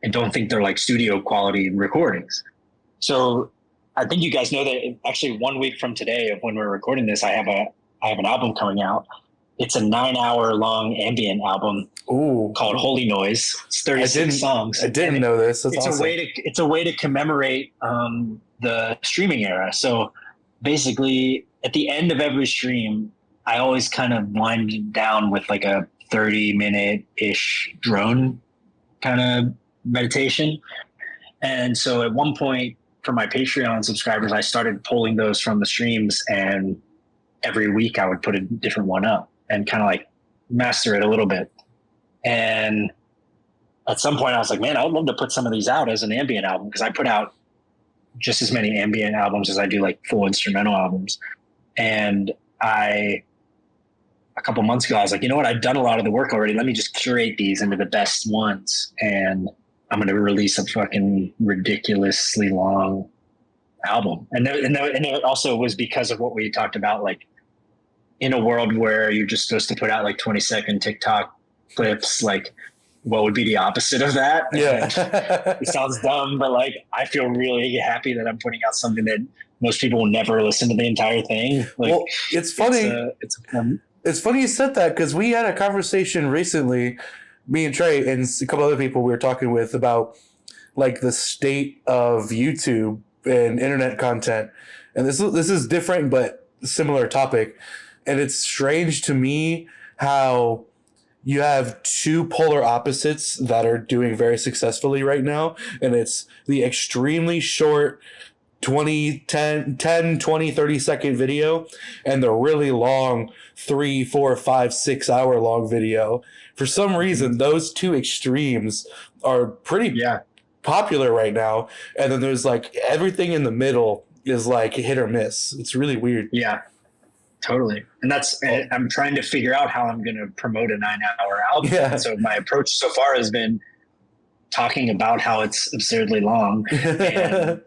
I don't think they're like studio quality recordings. So I think you guys know that actually 1 week from today of when we're recording this, I have an album coming out. It's a 9-hour long ambient album called Holy Noise. It's 36 songs. I didn't know this. That's awesome. It's a way to commemorate the streaming era. So basically, at the end of every stream, I always kind of wind down with like a 30-minute-ish drone kind of meditation. And so at one point, for my Patreon subscribers, I started pulling those from the streams, and every week I would put a different one up and kind of like master it a little bit. And at some point I was like, man, I would love to put some of these out as an ambient album, because I put out just as many ambient albums as I do like full instrumental albums. And a couple months ago, I was like, you know what? I've done a lot of the work already. Let me just curate these into the best ones. And I'm going to release a fucking ridiculously long album. And it also was because of what we talked about, like in a world where you're just supposed to put out like 20-second TikTok clips, like what would be the opposite of that? Yeah. It sounds dumb, but like I feel really happy that I'm putting out something that most people will never listen to the entire thing. Like, well, it's funny. It's funny you said that, because we had a conversation recently, me and Trey and a couple other people we were talking with, about like the state of YouTube and internet content. And this is different but similar topic. And it's strange to me how you have two polar opposites that are doing very successfully right now. And it's the extremely short 10, 20, 30-second video and the really long 3, 4, 5, 6 hour long video. For some reason, those two extremes are pretty popular right now. And then there's like everything in the middle is like hit or miss. It's really weird. Yeah, totally. And I'm trying to figure out how I'm going to promote a 9-hour album. Yeah. So my approach so far has been talking about how it's absurdly long. And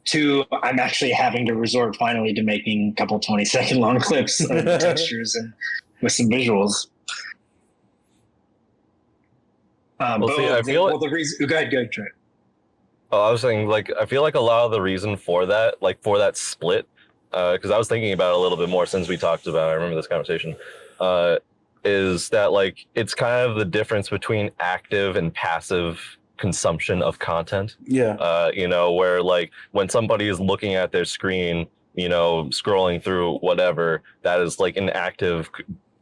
two, I'm actually having to resort finally to making a couple 20-second long clips of the textures and with some visuals. I feel like the reason. Go ahead, Trey. Oh, I was saying, like, I feel like a lot of the reason for that, like for that split, because I was thinking about it a little bit more since we talked about it, I remember this conversation, is that like it's kind of the difference between active and passive consumption of content. Yeah. You know, where like when somebody is looking at their screen, you know, scrolling through whatever, that is like an active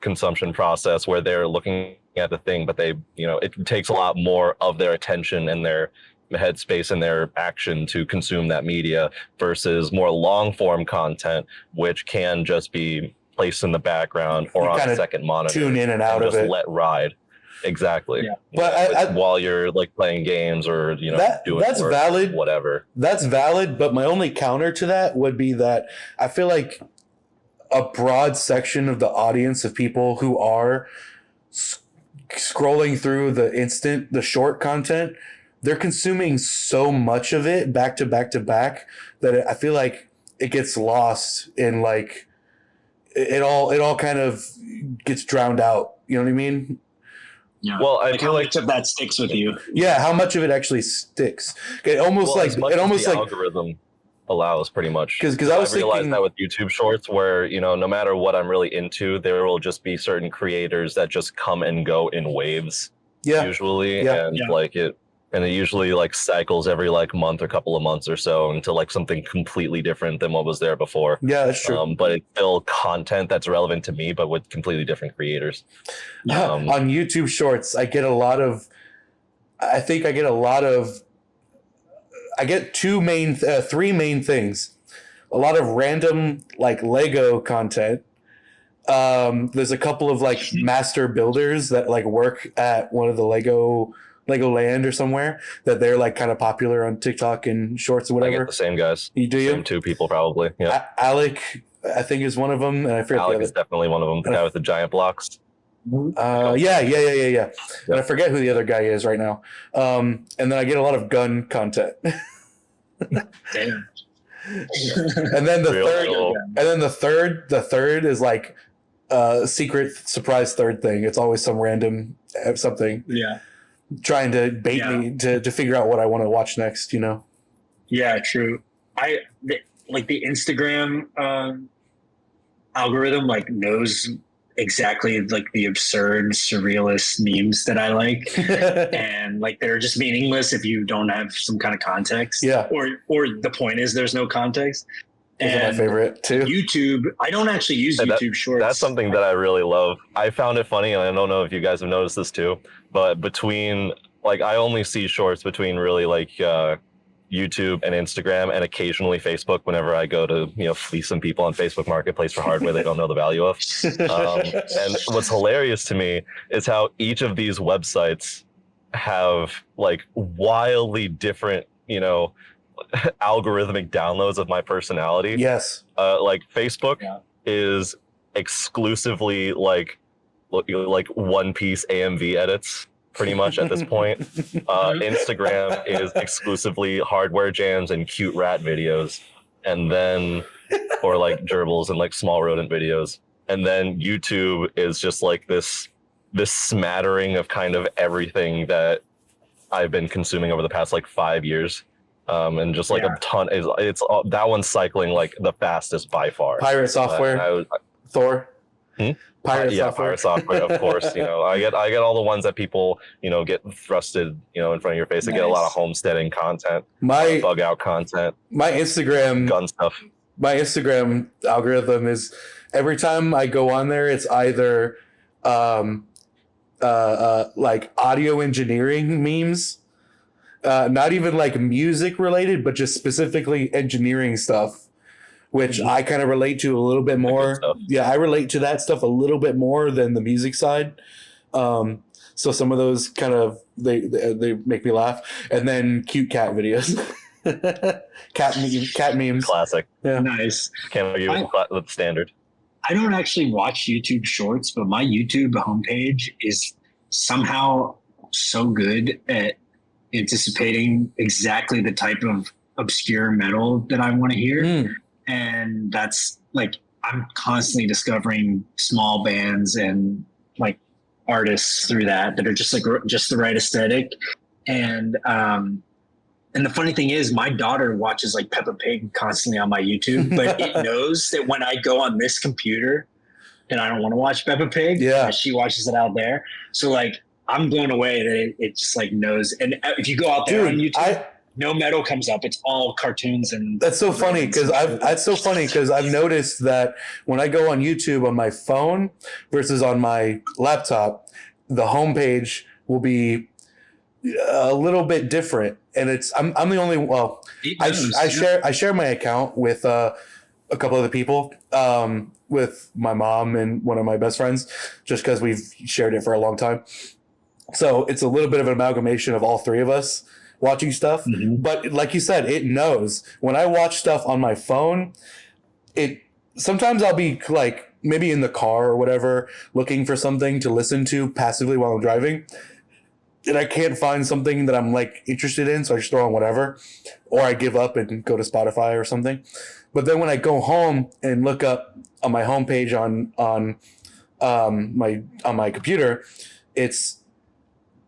consumption process where they're looking at the thing, but they, you know, it takes a lot more of their attention and their headspace and their action to consume that media versus more long form content, which can just be placed in the background or on a second monitor. Tune in and out of just it. Let ride. Exactly. Yeah. But while you're like playing games or, you know, doing that's work, valid. Whatever. That's valid. But my only counter to that would be that I feel like a broad section of the audience of people who are scrolling through the short content, they're consuming so much of it back to back to back that I feel like it gets lost in like it all kind of gets drowned out. You know what I mean? Yeah. Well, I like feel how like much of that sticks with you. Yeah, how much of it actually sticks? It almost like the algorithm allows pretty much. Because I was realized thinking that with YouTube Shorts, where you know, no matter what I'm really into, there will just be certain creators that just come and go in waves. Yeah. Usually, Yeah. and like it usually like cycles every like month or couple of months or so into like something completely different than what was there before. Yeah, that's true. But it's still content that's relevant to me, but with completely different creators. On YouTube Shorts, I get three main things. A lot of random like Lego content. There's a couple of like master builders that like work at one of the Legoland or somewhere that they're like kind of popular on TikTok and Shorts or I whatever. get the same guys. You do? Same two people probably. Yeah. Alec, I think, is one of them, and I forget Alec the is other. definitely one of them. The guy with the giant blocks. Yeah. And I forget who the other guy is right now. And then I get a lot of gun content. Damn. And then the third is like secret surprise third thing. It's always some random something Yeah. trying to bait me to figure out what I want to watch next, you know? Yeah, true. The Instagram algorithm like knows exactly like the absurd surrealist memes that I like. And like they're just meaningless if you don't have some kind of context. Yeah. Or the point is there's no context. Those are my favorite too. YouTube, I don't actually use YouTube Shorts. That's something that I really love. I found it funny, and I don't know if you guys have noticed this too, but between like I only see Shorts between really like YouTube and Instagram, and occasionally Facebook whenever I go to, fleece some people on Facebook Marketplace for hardware they don't know the value of. And what's hilarious to me is how each of these websites have like wildly different, algorithmic downloads of my personality. Yes. Like Facebook is exclusively like One Piece AMV edits pretty much at this point. Instagram is exclusively hardware jams and cute rat videos, and then or like gerbils and like small rodent videos. And then YouTube is just like this smattering of kind of everything that I've been consuming over the past like 5 years. And just like a ton it's that one's cycling like the fastest by far. Pirate Software. Thor. Pirate Software. Pirate Software, of course. I get all the ones that people, get thrusted, in front of your face. I get a lot of homesteading content, bug out content, my Instagram gun stuff. My Instagram algorithm is every time I go on there, it's either like audio engineering memes, not even like music related, but just specifically engineering stuff, which I kind of relate to a little bit more. Yeah, I relate to that stuff a little bit more than the music side. So some of those kind of they make me laugh, and then cute cat videos. cat memes. Classic. Yeah. Nice. Can't argue with the standard. I don't actually watch YouTube Shorts, but my YouTube homepage is somehow so good at anticipating exactly the type of obscure metal that I want to hear. And that's like, I'm constantly discovering small bands and like artists through that are just like just the right aesthetic. And the funny thing is my daughter watches like Peppa Pig constantly on my YouTube, but it knows that when I go on this computer and I don't want to watch Peppa Pig, she watches it out there. So like, I'm blown away that it just like knows. And if you go out there on YouTube, no metal comes up. It's all cartoons and that's so funny because I've noticed that when I go on YouTube on my phone versus on my laptop, the homepage will be a little bit different. And I'm the only I share my account with a couple other people, with my mom and one of my best friends, just because we've shared it for a long time. So it's a little bit of an amalgamation of all three of us watching stuff. But like you said, it knows when I watch stuff on my phone, sometimes I'll be like maybe in the car or whatever, looking for something to listen to passively while I'm driving. And I can't find something that I'm like interested in. So I just throw on whatever, or I give up and go to Spotify or something. But then when I go home and look up on my homepage on my computer,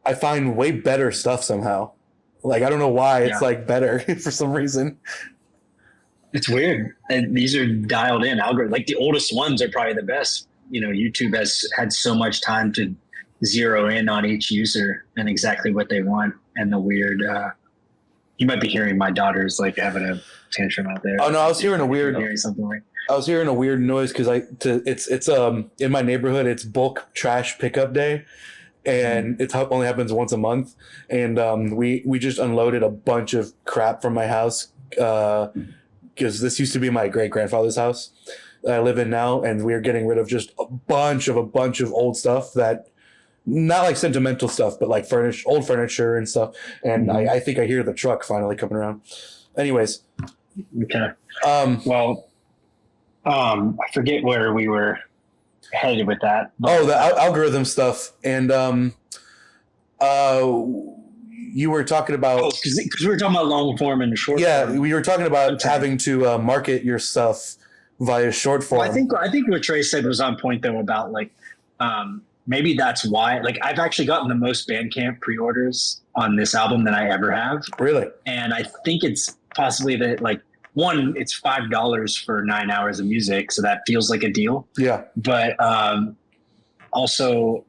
I find way better stuff somehow. Like, I don't know why it's like better for some reason. It's weird. And these are dialed in algorithms. Like the oldest ones are probably the best. YouTube has had so much time to zero in on each user and exactly what they want. And the weird, you might be hearing my daughter's like having a tantrum out there. Oh no, I was hearing a weird, I was hearing a weird noise because it's in my neighborhood, it's bulk trash pickup day. And it only happens once a month. And we just unloaded a bunch of crap from my house because this used to be my great-grandfather's house that I live in now. And we're getting rid of just a bunch of old stuff that, not like sentimental stuff, but like old furniture and stuff. And I think I hear the truck finally coming around. Anyways. Okay. I forget where we were headed with that. The algorithm stuff. And you were talking about because we were talking about long form and short form. We were talking about having to market your stuff via short form. Well, I think what Trey said was on point though about like maybe that's why, like, I've actually gotten the most Bandcamp pre-orders on this album than I ever have. Really? And I think it's possibly that like, one, it's $5 for 9 hours of music, so that feels like a deal. Yeah. But also,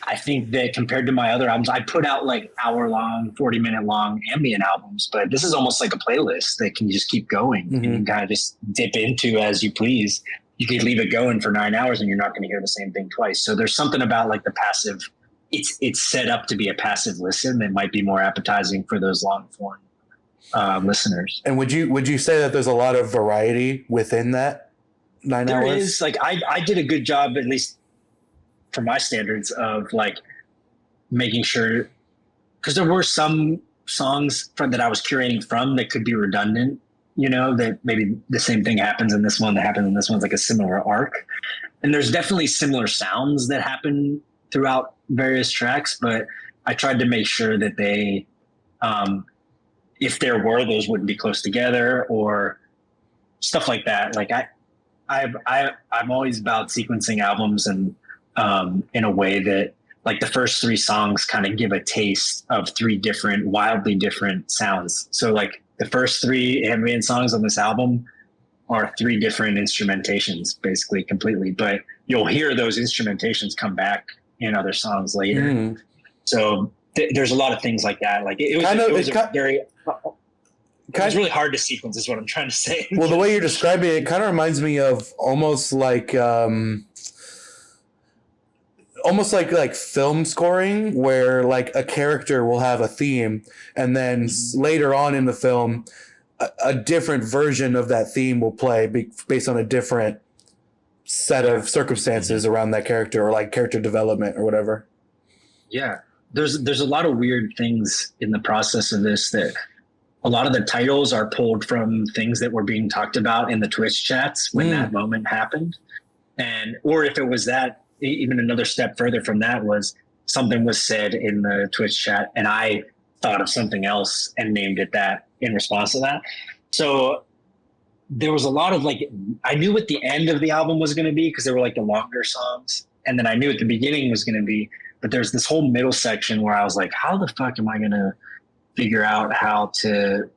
I think that compared to my other albums, I put out like hour-long, 40-minute long ambient albums, but this is almost like a playlist that can just keep going and you can kind of just dip into as you please. You could leave it going for 9 hours and you're not going to hear the same thing twice. So there's something about like the passive. It's set up to be a passive listen that might be more appetizing for those long form listeners. And would you say that there's a lot of variety within that 9 There hours? is, like, I did a good job, at least for my standards, of like making sure, because there were some songs that I was curating from that could be redundant, that maybe the same thing happens in this one that happened in this one's like a similar arc. And there's definitely similar sounds that happen throughout various tracks, but I tried to make sure that they, if there were, those wouldn't be close together or stuff like that. Like I'm always about sequencing albums and in a way that, like, the first 3 songs kind of give a taste of 3 different, wildly different sounds. So like the first 3 ambient songs on this album are 3 different instrumentations, basically completely, but you'll hear those instrumentations come back in other songs later. Mm. So there's a lot of things like that. Like it was really hard to sequence is what I'm trying to say. Well, the way you're describing it kind of reminds me of almost like film scoring, where like a character will have a theme and then later on in the film a different version of that theme will play based on a different set of circumstances around that character, or like character development or whatever. Yeah. There's a lot of weird things in the process of this, that a lot of the titles are pulled from things that were being talked about in the Twitch chats when that moment happened. Or if it was that, even another step further from that was something was said in the Twitch chat and I thought of something else and named it that in response to that. So there was a lot of like, I knew what the end of the album was going to be because they were like the longer songs. And then I knew what the beginning was going to be, but there's this whole middle section where I was like, how the fuck am I going to figure out how to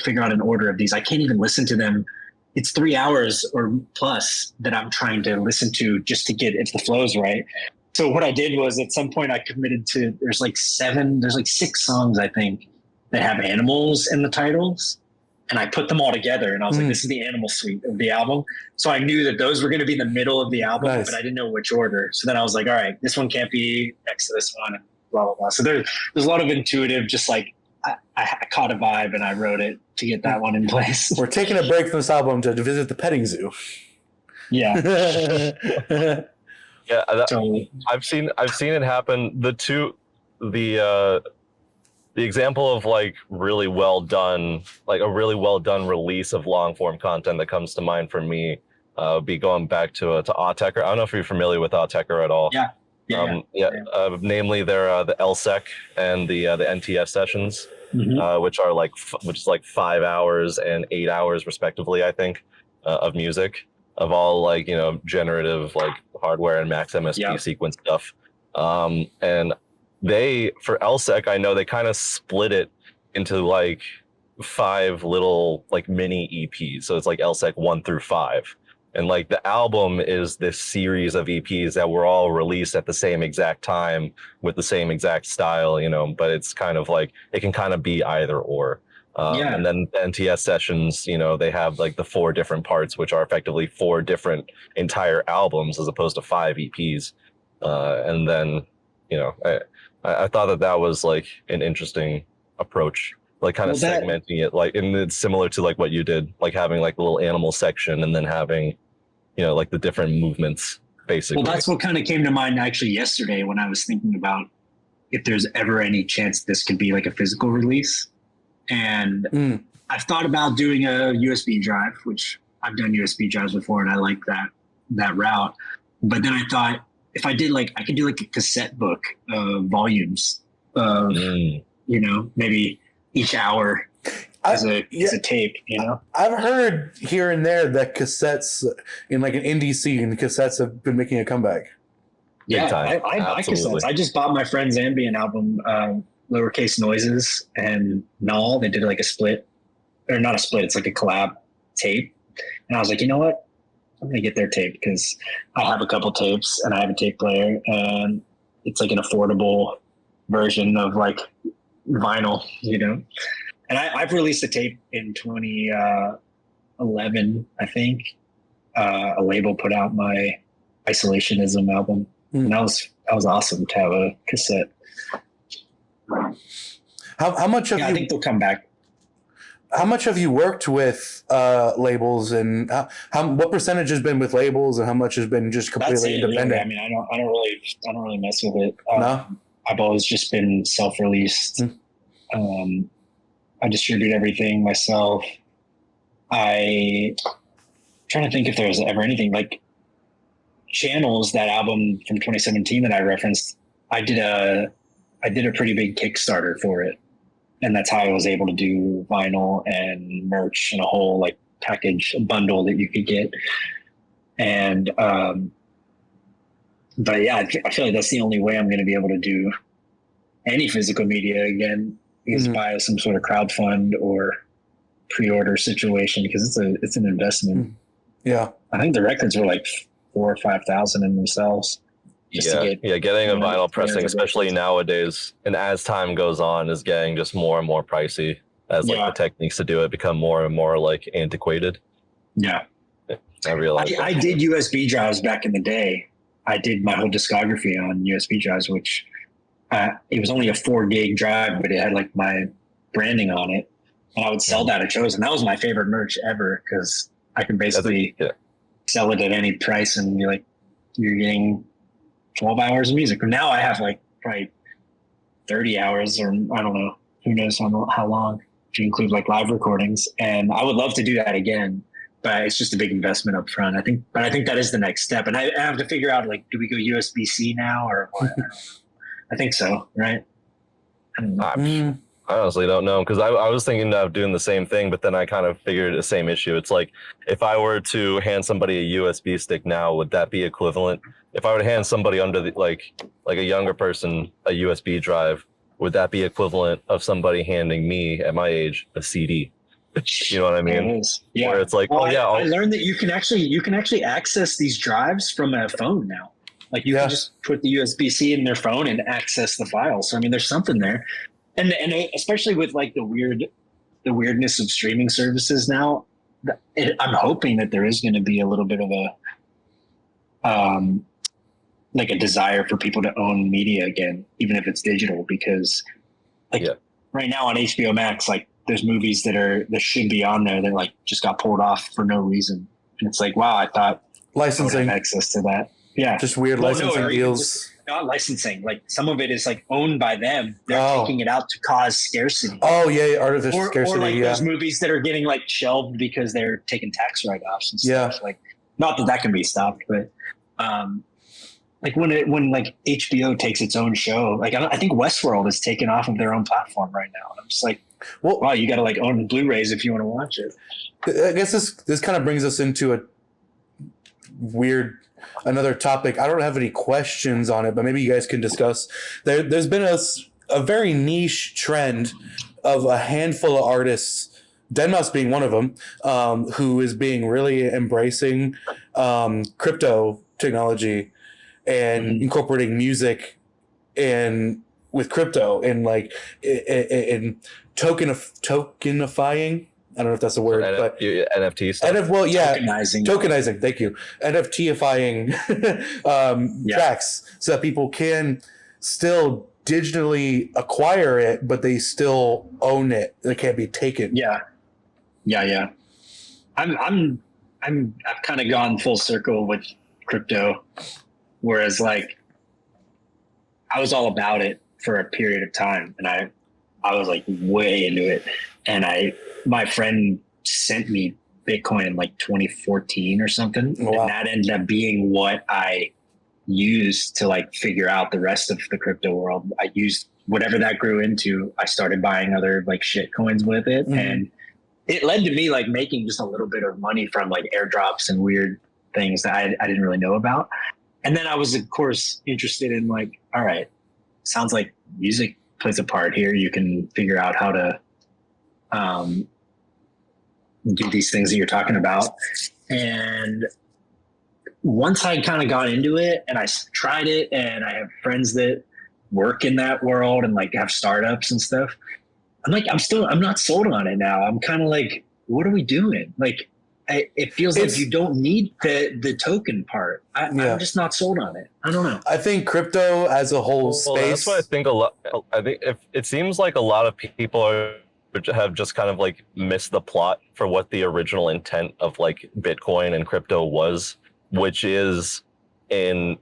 figure out an order of these? I can't even listen to them. It's 3 hours or plus that I'm trying to listen to just to get if the flow's right. So what I did was, at some point I committed to, there's like 6 songs, I think, that have animals in the titles. And I put them all together and I was like, this is the animal suite of the album. So I knew that those were going to be in the middle of the album, but I didn't know which order. So then I was like, all right, this one can't be next to this one, and blah, blah, blah. So there's a lot of intuitive, just like, I caught a vibe and I wrote it to get that one in place. We're taking a break from this album to visit the petting zoo. Yeah. Yeah, Totally. I've seen it happen. The example of like really well done, like a really well done release of long form content that comes to mind for me would be going back to Autechre. I don't know if you're familiar with Autechre at all. Yeah. Namely the LSEC and the NTS sessions, which is like 5 hours and 8 hours respectively, I think, of music, of all like, generative like hardware and max MSP sequence stuff. And for LSEC, I know they kind of split it into like 5 little like mini EPs. So it's like LSEC 1 through 5. And like the album is this series of EPs that were all released at the same exact time with the same exact style, but it's kind of like, it can kind of be either or. And then the NTS sessions, they have like the 4 different parts, which are effectively 4 different entire albums as opposed to 5 EPs. And then, I thought that was like an interesting approach, like kind of segmenting it, like, and it's similar to like what you did, like having like the little animal section and then having, like the different movements, basically. Well, that's what kind of came to mind actually yesterday when I was thinking about if there's ever any chance this could be like a physical release. And I've thought about doing a USB drive, which I've done USB drives before and I like that route. But then I thought, if I did I could do like a cassette book of volumes of, maybe each hour as a tape, I've heard here and there that cassettes in like an indie scene, cassettes have been making a comeback. Yeah, I buy cassettes. I just bought my friend's ambient album, Lowercase Noises and Null. They did like a split, or not a split, it's like a collab tape. And I was like, you know what? I'm going to get their tape because I have a couple tapes and I have a tape player and it's like an affordable version of like vinyl, And I've released a tape in 2011, I think. A label put out my Isolationism album. And that was awesome to have a cassette. How much of I think they'll come back. how much have you worked with labels, and what percentage has been with labels, and how much has been just That's completely it, really. independent? I mean, I don't really mess with it. No? I've always just been self-released. I distribute everything myself. I'm trying to think if there was ever anything like Channels, that album from 2017 that I referenced. I did a pretty big Kickstarter for it, and that's how I was able to do vinyl and merch and a whole like package, a bundle that you could get. And but yeah, I feel like that's the only way I'm going to be able to do any physical media again, is via some sort of crowdfund or pre-order situation, because it's an investment. Yeah, I think the records were like 4,000 or 5,000 in themselves. Getting a vinyl pressing, especially nowadays, and as time goes on, is getting just more and more pricey as like the techniques to do it become more and more like antiquated. Yeah, I realized. I did USB drives back in the day. I did my whole discography on USB drives, which it was only a 4 gig drive, but it had like my branding on it, and I would sell that at shows, and that was my favorite merch ever, because I could basically sell it at any price and be like, you're getting 12 hours of music. Now I have like probably 30 hours, or I don't know, who knows how long, if you include like live recordings. And I would love to do that again, but it's just a big investment up front. I think that is the next step. And I have to figure out, like, do we go USB-C now or what? I think so, right? I don't know. I honestly don't know, because I was thinking of doing the same thing, but then I kind of figured the same issue. It's like, if I were to hand somebody a USB stick now, would that be equivalent? If I were to hand somebody under the, like a younger person a USB drive, would that be equivalent of somebody handing me at my age a CD? You know what I mean? It is. Yeah. Where it's like, I learned that you can actually access these drives from a phone now. Like you can just put the USB-C in their phone and access the file. So I mean, there's something there. And especially with like the weirdness of streaming services now, I'm hoping that there is going to be a little bit of a like a desire for people to own media again, even if it's digital, because like right now on HBO Max, like there's movies that should be on there that like just got pulled off for no reason, and it's like, wow, I thought licensing, I would have access to that. Yeah, just weird licensing deals. Not licensing, like some of it is like owned by them. They're taking it out to cause scarcity. Oh yeah, artificial scarcity. Or like those movies that are getting like shelved because they're taking tax write-offs and stuff. Like, not that can be stopped, but like when like HBO takes its own show, like I think Westworld is taken off of their own platform right now. And I'm just like, well, wow, you got to like own Blu-rays if you want to watch it. I guess this kind of brings us into another topic. I don't have any questions on it, but maybe you guys can discuss. There's been a very niche trend of a handful of artists, deadmau5 being one of them, who is being really embracing crypto technology and incorporating music and with crypto and like in tokenifying. I don't know if that's a word, but NFT stuff. Tokenizing. Thank you. NFTifying tracks, so that people can still digitally acquire it, but they still own it. It can't be taken. Yeah. I've kind of gone full circle with crypto, whereas like I was all about it for a period of time, and I was like way into it, and my friend sent me Bitcoin in like 2014 or something. Oh, wow. And that ended up being what I used to like figure out the rest of the crypto world. I used whatever that grew into. I started buying other like shit coins with it. And it led to me like making just a little bit of money from like airdrops and weird things that I didn't really know about. And then I was of course interested in like, all right, sounds like music plays a part here. You can figure out how to, do these things that you're talking about. And once I kind of got into it and I tried it, and I have friends that work in that world and like have startups and stuff, I'm not sold on it now. I'm kind of like, what are we doing? Like, it feels like you don't need the token part. I'm just not sold on it. I don't know. I think crypto as a whole space. That's what I think a lot. I think if it seems like a lot of people are have just kind of like missed the plot for what the original intent of like Bitcoin and crypto was, which is in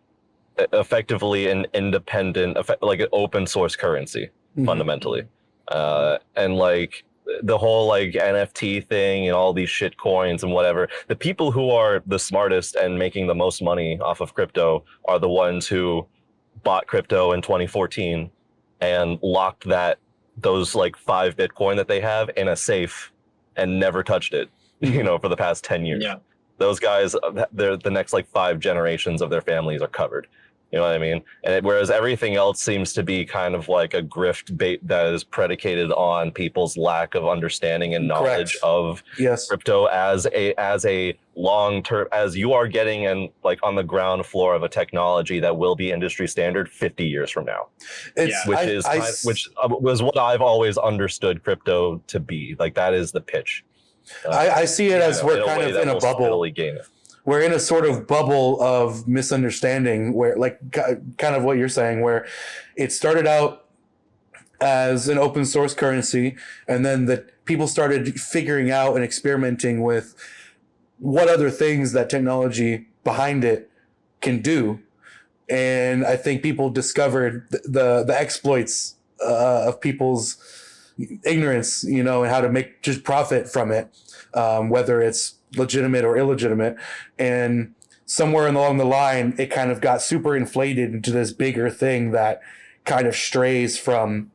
effectively an independent, like an open source currency fundamentally. And like the whole like NFT thing and all these shit coins and whatever, the people who are the smartest and making the most money off of crypto are the ones who bought crypto in 2014 and locked those like 5 Bitcoin that they have in a safe and never touched it, you know, for the past 10 years. Yeah. Those guys, they're the next like 5 generations of their families are covered. You know what I mean? And whereas everything else seems to be kind of like a grift bait that is predicated on people's lack of understanding and knowledge of crypto as a long term, as you are getting and like on the ground floor of a technology that will be industry standard 50 years from now. Which was what I've always understood crypto to be. Like that is the pitch. I see it as we're kind of in a bubble. We're in a sort of bubble of misunderstanding where, like, kind of what you're saying, where it started out as an open source currency, and then the people started figuring out and experimenting with what other things that technology behind it can do. And I think people discovered the exploits of people's ignorance, you know, and how to make just profit from it, whether it's legitimate or illegitimate. And somewhere along the line, it kind of got super inflated into this bigger thing that kind of strays from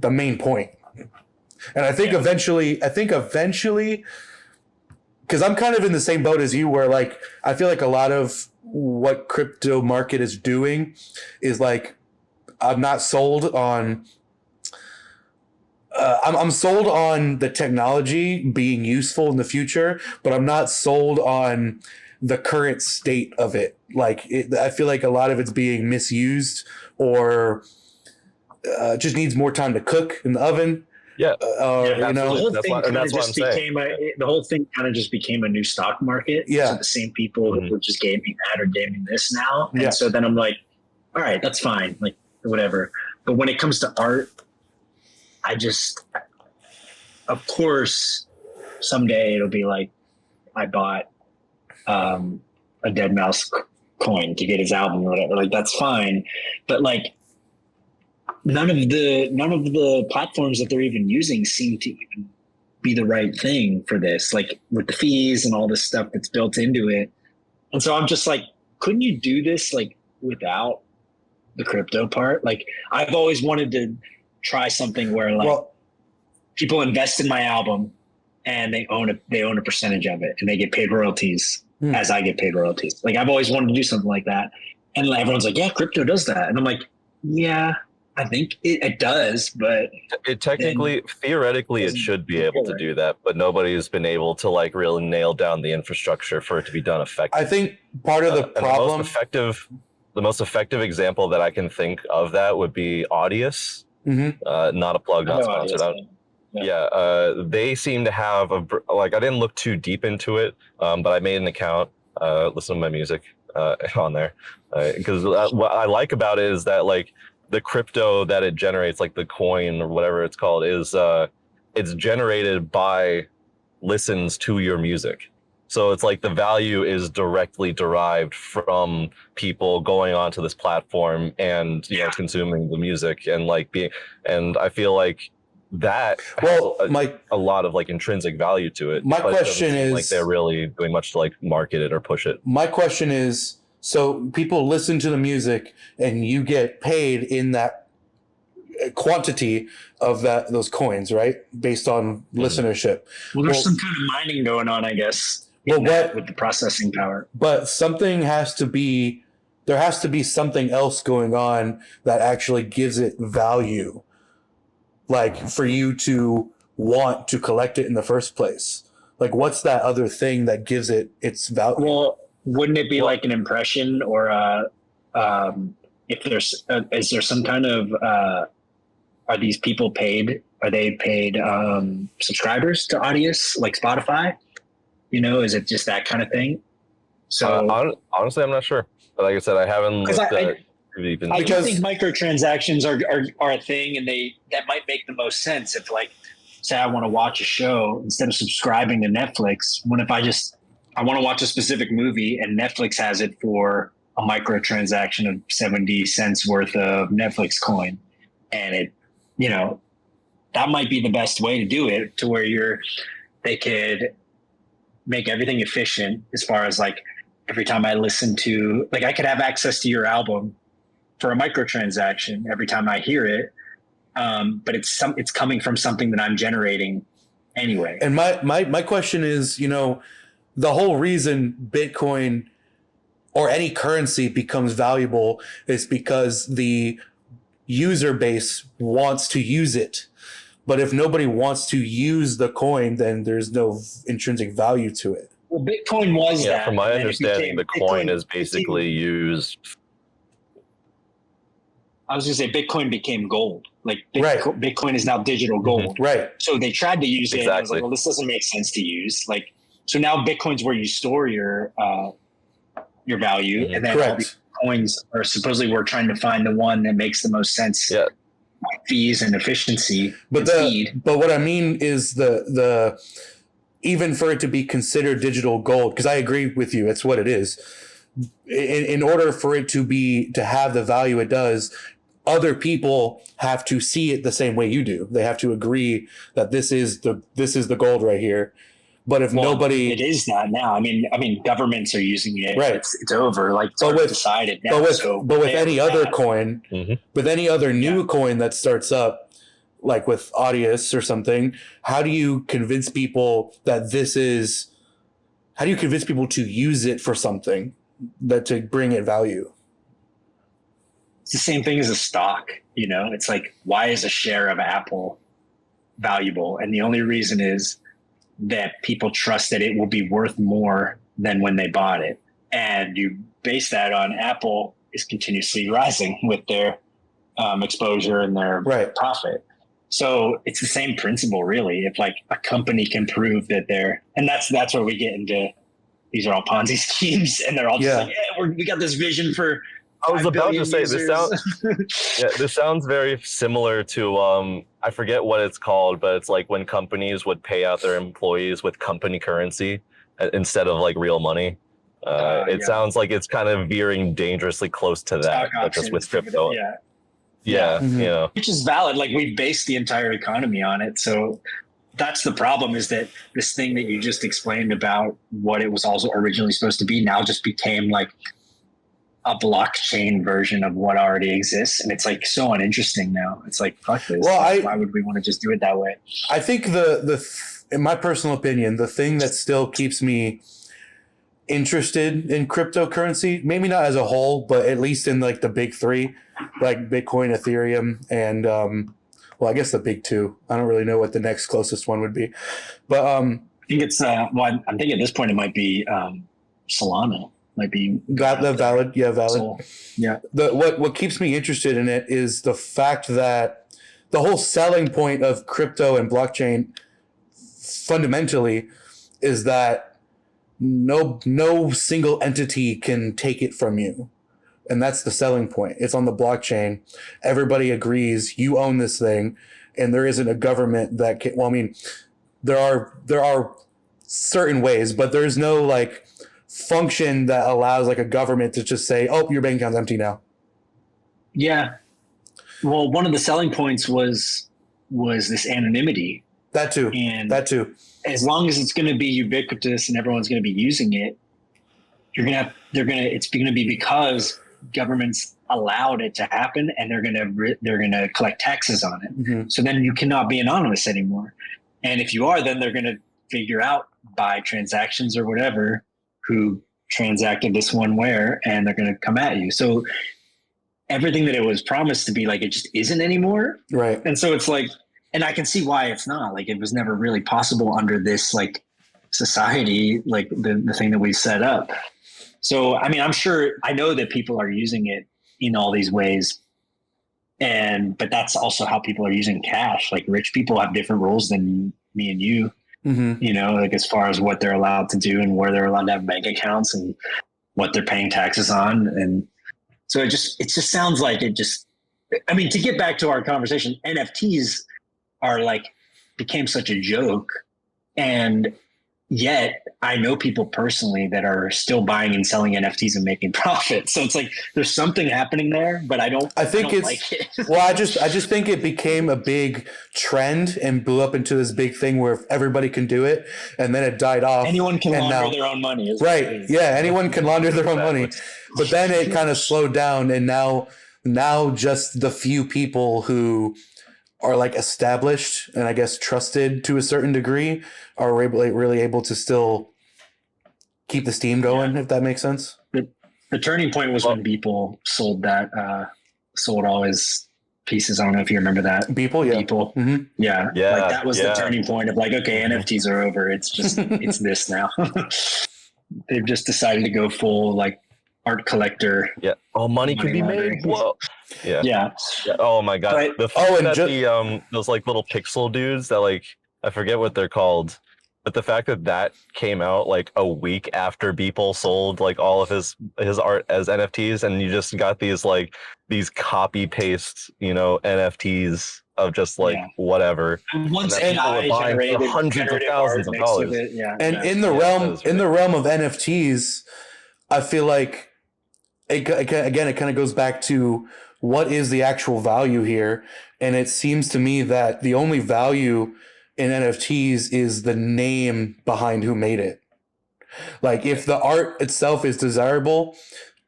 the main point. And I think eventually, because I'm kind of in the same boat as you, where like, I feel like a lot of what crypto market is doing is like, I'm not sold on I'm sold on the technology being useful in the future, but I'm not sold on the current state of it. Like, I feel like a lot of it's being misused or just needs more time to cook in the oven. Yeah, you know, the whole thing kind of just became a new stock market. Yeah, so the same people who were just gaming that are gaming this now, and so then I'm like, all right, that's fine, like whatever. But when it comes to art, I just, of course, someday it'll be like, I bought a Deadmau5 coin to get his album or whatever. Like, that's fine, but like, none of the platforms that they're even using seem to even be the right thing for this. Like with the fees and all this stuff that's built into it, and so I'm just like, couldn't you do this like without the crypto part? Like, I've always wanted to try something where like people invest in my album and they own a percentage of it and they get paid royalties as I get paid royalties. Like, I've always wanted to do something like that. And everyone's like, yeah, crypto does that. And I'm like, yeah, I think it does, but it technically, theoretically, it should be able to do that, but nobody's been able to like really nail down the infrastructure for it to be done effectively. I think part of the problem, the most effective example that I can think of that would be Audius. Not a plug, not sponsored. They seem to have I didn't look too deep into it, but I made an account, listen to my music on there, because what I like about it is that like the crypto that it generates, like the coin or whatever it's called, is it's generated by listens to your music. So it's like the value is directly derived from people going onto this platform and consuming the music and like and I feel like that has a lot of like intrinsic value to it. My question is like they're really doing much to like market it or push it. My question is, so people listen to the music and you get paid in that quantity of those coins, right? Based on listenership. Well, there's some kind of mining going on, I guess. With the processing power. But there has to be something else going on that actually gives it value. Like for you to want to collect it in the first place. Like, what's that other thing that gives it its value? Well, wouldn't it be like an impression or is there some kind of, are these people paid? Are they paid subscribers to Audius like Spotify? You know, is it just that kind of thing? So honestly, I'm not sure. But like I said, I haven't looked at it. I think microtransactions are a thing, and that might make the most sense if like say I want to watch a show, instead of subscribing to Netflix, what if I want to watch a specific movie and Netflix has it for a microtransaction of 70 cents worth of Netflix coin. And it, that might be the best way to do it, to where they could make everything efficient as far as like every time I listen to, like, I could have access to your album for a microtransaction every time I hear it. But it's coming from something that I'm generating anyway. And my question is, the whole reason Bitcoin or any currency becomes valuable is because the user base wants to use it. But if nobody wants to use the coin, then there's no intrinsic value to it. Well, Bitcoin was that. From my understanding, the coin is basically used. I was going to say Bitcoin became gold. Like Right. Bitcoin is now digital gold. Right. So they tried to use it. And I was Exactly. like, well, this doesn't make sense to use. Like, so now Bitcoin's where you store your value, Mhm. and then all Correct. these coins are supposedly we're trying to find the one that makes the most sense. Yeah. Fees and efficiency. But and speed. but what I mean is the even for it to be considered digital gold, because I agree with you, it's what it is. In order for it to have the value it does, other people have to see it the same way you do. They have to agree that this is the gold right here. But if nobody, it is that now. I mean, governments are using it. Right. It's over. Like, it's But already with- decided now. but with any other coin, Mhm. with any other new coin that starts up, like with Audius or something, how do you convince people that how do you convince people to use it for something to bring it value? It's the same thing as a stock. It's like, why is a share of Apple valuable? And the only reason is that people trust that it will be worth more than when they bought it. And you base that on Apple is continuously rising with their exposure and their Right. profit. So it's the same principle, really. If like a company can prove that and that's where we get into, these are all Ponzi schemes, and they're all just Yeah. like, we got this vision for. I was 5 about billion to say users. this sounds very similar to I forget what it's called, but it's like when companies would pay out their employees with company currency instead of like real money. It Yeah. sounds like it's kind of veering dangerously close to that, Stock but just with options, crypto. Yeah. Yeah, Mhm. Which is valid. Like, we've based the entire economy on it. So that's the problem, is that this thing that you just explained about what it was also originally supposed to be now just became like a blockchain version of what already exists. And it's like so uninteresting now. It's like, fuck this. Well, why would we want to just do it that way? I think in my personal opinion, the thing that still keeps me interested in cryptocurrency, maybe not as a whole, but at least in like the big three, like Bitcoin, Ethereum, and I guess the big two. I don't really know what the next closest one would be, but I think it's I think at this point it might be Solana. Might be valid. Yeah, valid. So, yeah. What keeps me interested in it is the fact that the whole selling point of crypto and blockchain fundamentally is that no single entity can take it from you. And that's the selling point. It's on the blockchain. Everybody agrees you own this thing, and there isn't a government that can, well, I mean, there are certain ways, but there's no like function that allows like a government to just say, oh, your bank account's empty now. Yeah. Well, one of the selling points was this anonymity. That too. And That too. as long as it's going to be ubiquitous and everyone's going to be using it, it's going to be because governments allowed it to happen, and they're going to collect taxes on it. Mm-hmm. So then you cannot be anonymous anymore. And if you are, then they're going to figure out by transactions or whatever who transacted this one where, and they're going to come at you. So everything that it was promised to be, like, it just isn't anymore. Right. And so it's like, and I can see why it's not. Like, it was never really possible under this like society, like the thing that we set up. So, I mean, I know that people are using it in all these ways, but that's also how people are using cash. Like, rich people have different rules than me and you, Mm-hmm. like as far as what they're allowed to do and where they're allowed to have bank accounts and what they're paying taxes on. And so it just sounds like to get back to our conversation, NFTs are like became such a joke. And yet I know people personally that are still buying and selling NFTs and making profits. So it's like there's something happening there, but I don't it's like it. well, I just think it became a big trend and blew up into this big thing where everybody can do it, and then it died off. Anyone can and launder their own money. Right. Yeah, anyone can launder their own money. But then it kind of slowed down, and now just the few people who are like established and I guess trusted to a certain degree are really able to still keep the steam going, if that makes sense. The turning point was when Beeple sold all his pieces. I don't know if you remember that. Beeple, yeah. Beeple. Mm-hmm. Yeah. Yeah, Like that was the turning point of like, okay, Mm-hmm. NFTs are over. It's just, it's this now. They've just decided to go full like art collector. Yeah. Oh, money can be made. Whoa. Yeah. Yeah. Oh my god. But- The fact and that those like little pixel dudes that like I forget what they're called, but the fact that came out like a week after Beeple sold like all of his art as NFTs, and you just got these copy paste, NFTs of just like whatever. Once And that people AI were buying for generated hundreds of generative thousands art of mixed with dollars. it, yeah. And yeah. in the realm of NFTs, I feel like it kind of goes back to what is the actual value here, and it seems to me that the only value in NFTs is the name behind who made it. Like if the art itself is desirable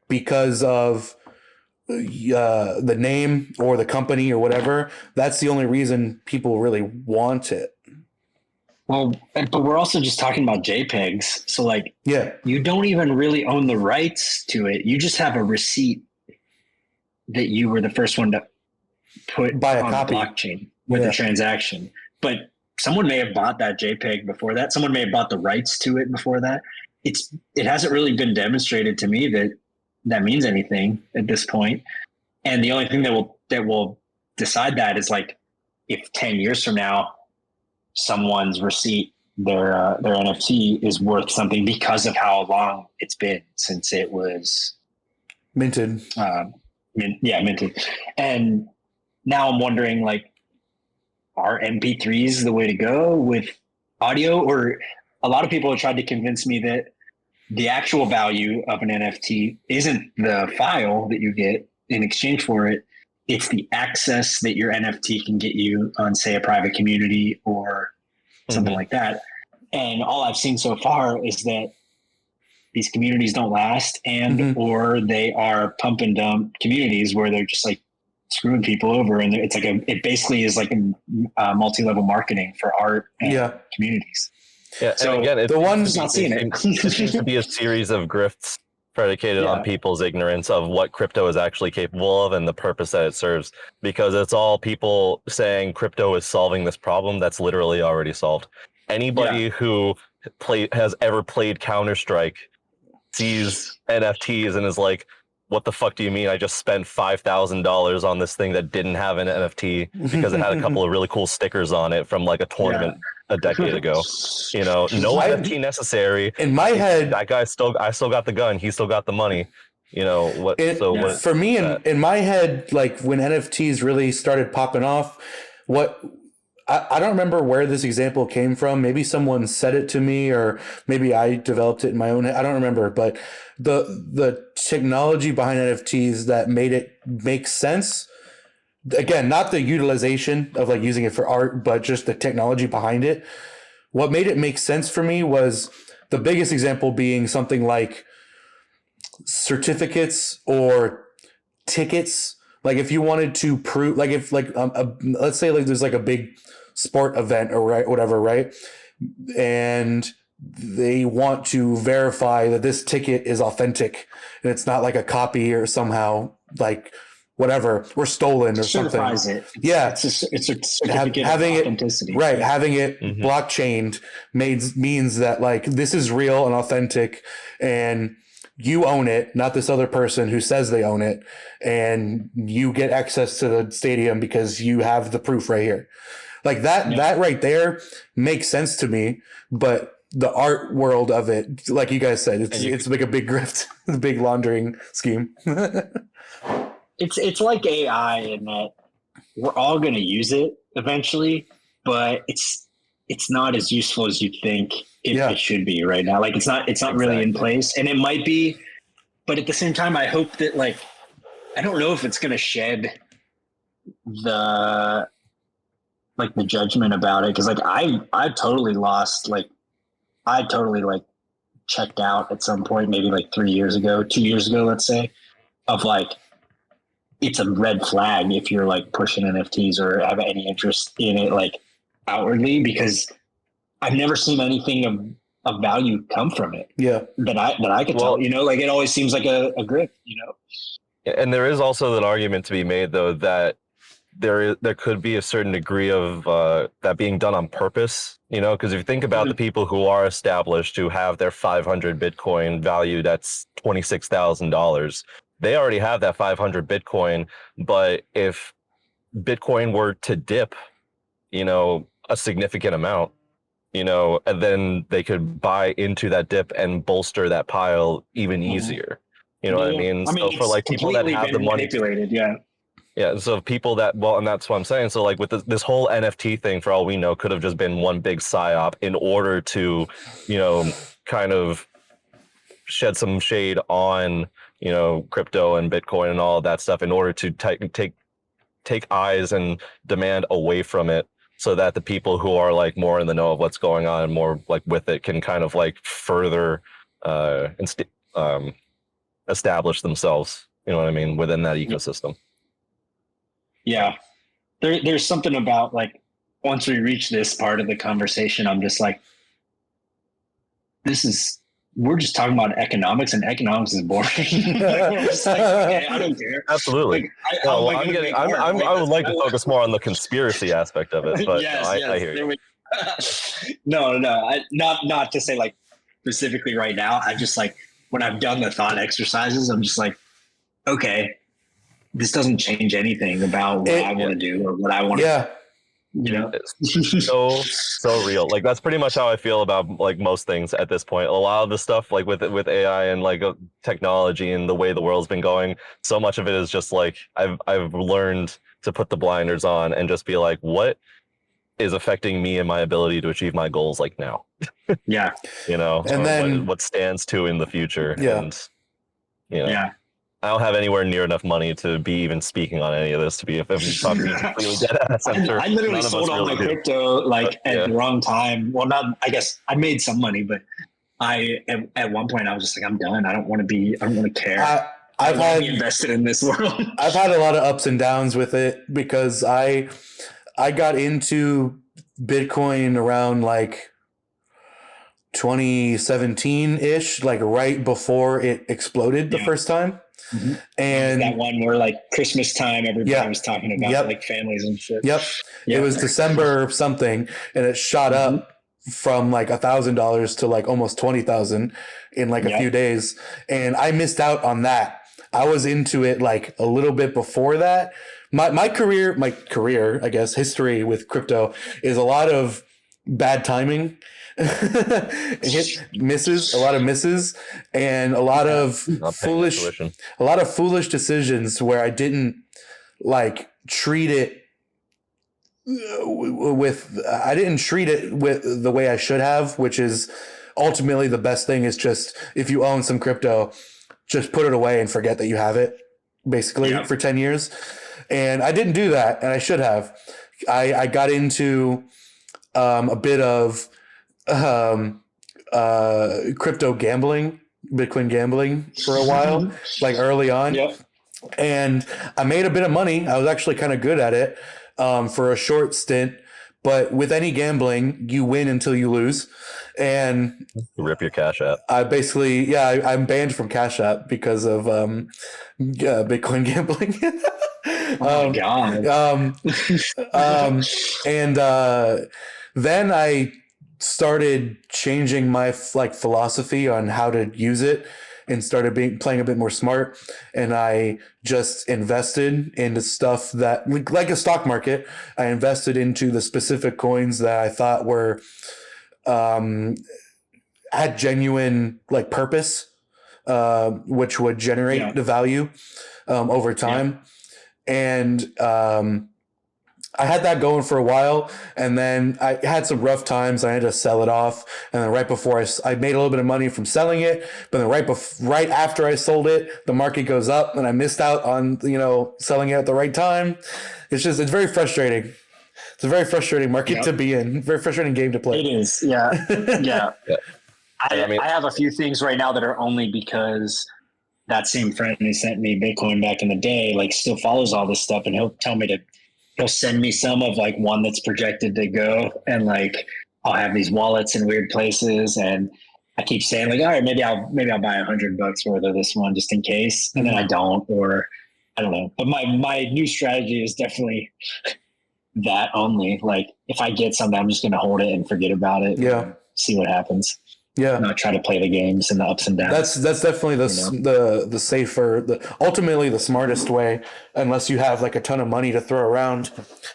because of the name or the company or whatever, that's the only reason people really want it. Well, but we're also just talking about JPEGs. So like, Yeah. you don't even really own the rights to it. You just have a receipt that you were the first one to put Buy a on copy. the blockchain with Yeah. the transaction. But someone may have bought that JPEG before that. Someone may have bought the rights to it before that. It hasn't really been demonstrated to me that means anything at this point. And the only thing that will decide that is like if 10 years from now someone's receipt, their NFT is worth something because of how long it's been since it was Minted. minted. And now I'm wondering, like, are MP3s the way to go with audio? Or a lot of people have tried to convince me that the actual value of an NFT isn't the file that you get in exchange for it. It's the access that your NFT can get you on, say, a private community or something like that. And all I've seen so far is that these communities don't last, and or they are pump and dump communities where they're just like screwing people over, and it's like it basically is like a multi-level marketing for art and communities. Yeah, so and again, just not seeing it. It seems to be a series of grifts predicated on people's ignorance of what crypto is actually capable of and the purpose that it serves, because it's all people saying crypto is solving this problem that's literally already solved. Anybody who has ever played Counter-Strike sees NFTs and is like, what the fuck do you mean I just spent $5,000 on this thing that didn't have an NFT because it had a couple of really cool stickers on it from like a tournament a decade ago? No NFT necessary. In my head, that guy I still got the gun. He still got the money. For me, in my head, like when NFTs really started popping off, I don't remember where this example came from. Maybe someone said it to me, or maybe I developed it in my own head. I don't remember, but the technology behind NFTs that made it make sense. Again, not the utilization of like using it for art, but just the technology behind it. What made it make sense for me was the biggest example being something like certificates or tickets. Like if you wanted to prove, like if like let's say like there's like a big sport event or whatever, right? And they want to verify that this ticket is authentic and it's not like a copy or somehow like whatever or stolen or something. It's a certificate having of authenticity. Having it blockchained means that like this is real and authentic, and you own it, not this other person who says they own it, and you get access to the stadium because you have the proof right here. Like that right there makes sense to me, but the art world of it, like you guys said, it's like a big grift, a big laundering scheme. It's like AI in that we're all going to use it eventually, but it's not as useful as you think Yeah. it should be right now. Like it's not really in Exactly. place, and it might be, but at the same time, I hope that like I don't know if it's going to shed the the judgment about it, because like I totally lost I totally like checked out at some point, maybe like 2 years ago, let's say, of like it's a red flag if you're like pushing NFTs or have any interest in it like outwardly, because I've never seen anything of value come from it Yeah. that I could Well- tell. You know, like it always seems like a grip. You know. And there is also an argument to be made, though, that there could be a certain degree of that being done on purpose, you know, because if you think about the people who are established, who have their 500 Bitcoin valued at $26,000, they already have that 500 Bitcoin. But if Bitcoin were to dip, you know, a significant amount, you know, and then they could buy into that dip and bolster that pile even easier. You know what I mean? So for like people that have the money, manipulated, yeah. yeah. So people that, well, and that's what I'm saying. So like with this whole NFT thing, for all we know, could have just been one big psyop in order to, you know, kind of shed some shade on, you know, crypto and Bitcoin and all of that stuff, in order to take eyes and demand away from it, so that the people who are like more in the know of what's going on and more like with it can kind of like further establish themselves, you know what I mean, within that ecosystem. Yeah. There's something about like once we reach this part of the conversation, I'm just like, we're just talking about economics, and economics is boring. We're just like, okay, I don't care. Absolutely. Like, Well, how am I gonna make art? I would like to that's- focus more on the conspiracy aspect of it, but yes, I hear there you. no, not to say like specifically right now. I just like when I've done the thought exercises, I'm just like, okay, this doesn't change anything about what I want to do or what I want to, Yeah. you know. It's so real. Like that's pretty much how I feel about like most things at this point. A lot of the stuff like with AI and like technology and the way the world's been going, so much of it is just like I've learned to put the blinders on and just be like, what is affecting me and my ability to achieve my goals like now? Yeah. You know, And or then- what stands to in the future. Yeah. And you know, Yeah. I don't have anywhere near enough money to be even speaking on any of this. To be, if I'm talking completely dead ass, I'm sure I literally none of sold us all really my do. crypto like But, at yeah. the wrong time. Well, not, I guess I made some money, but at one point I was just like, I'm done. I don't want to care. I've I wanna be had invested in this world. I've had a lot of ups and downs with it, because I got into Bitcoin around like 2017 ish, like right before it exploded the Yeah. first time. Mhm. And that one where like Christmas time, everybody Yeah. was talking about Yep. like families and shit. yep, Yeah. it was December something, and it shot up from like $1,000 to like almost 20,000 in like a Yeah. few days. And I missed out on that. I was into it like a little bit before that. My career, I guess, history with crypto is a lot of bad timing. Misses, a lot of misses, and a lot of Not paying foolish tuition. a lot of foolish decisions where I didn't like treat it with the way I should have, which is ultimately the best thing is just, if you own some crypto, just put it away and forget that you have it, basically, Yeah. for 10 years. And I didn't do that, and I should have. I got into a bit of crypto gambling, Bitcoin gambling for a while, like early on. Yep. And I made a bit of money. I was actually kind of good at it for a short stint. But with any gambling, you win until you lose. And Rip your cash app. I basically, I'm banned from Cash App because of Bitcoin gambling. Oh my god. And then I started changing my philosophy on how to use it, and started playing a bit more smart. And I just invested into stuff that, like a stock market, I invested into the specific coins that I thought were had genuine purpose, which would generate the value over time. And I had that going for a while, and then I had some rough times. I had to sell it off, and then right before I made a little bit of money from selling it, but then right after I sold it, the market goes up, and I missed out on selling it at the right time. It's very frustrating. It's a very frustrating market to be in. Very frustrating game to play. It is, yeah, yeah. Yeah. I have a few things right now that are only because that same friend who sent me Bitcoin back in the day, like, still follows all this stuff, and he'll send me some of like one that's projected to go, and like I'll have these wallets in weird places, and I keep saying like, all right, maybe I'll buy $100 worth of this one just in case, and then I don't, or I don't know. But my new strategy is definitely that only. Like, if I get something, I'm just going to hold it and forget about it. Yeah. See what happens. Yeah. Not try to play the games and the ups and downs. That's definitely the safer, ultimately the smartest way, unless you have like a ton of money to throw around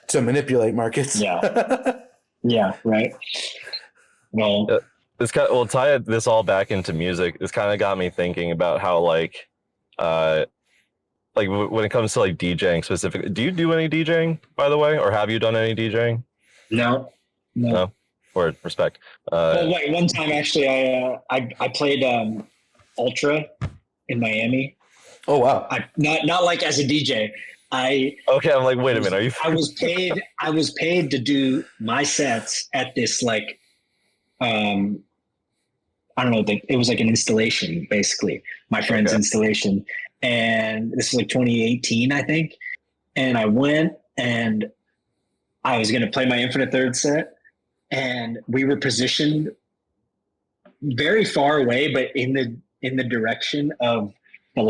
to manipulate markets. Yeah. Yeah. Right. Well, tie this all back into music. This kind of got me thinking about how when it comes to like DJing specifically, do you do any DJing, by the way, or have you done any DJing? No. Word, respect. Well, wait, one time actually, I played Ultra in Miami. Oh wow! Not like as a DJ. Okay, I'm like, wait a minute, are you? I was paid to do my sets at this like, I don't know. It was like an installation, basically. My friend's installation, and this was like 2018, I think. And I went, and I was going to play my Infinite Third set. And we were positioned very far away, but in the direction of the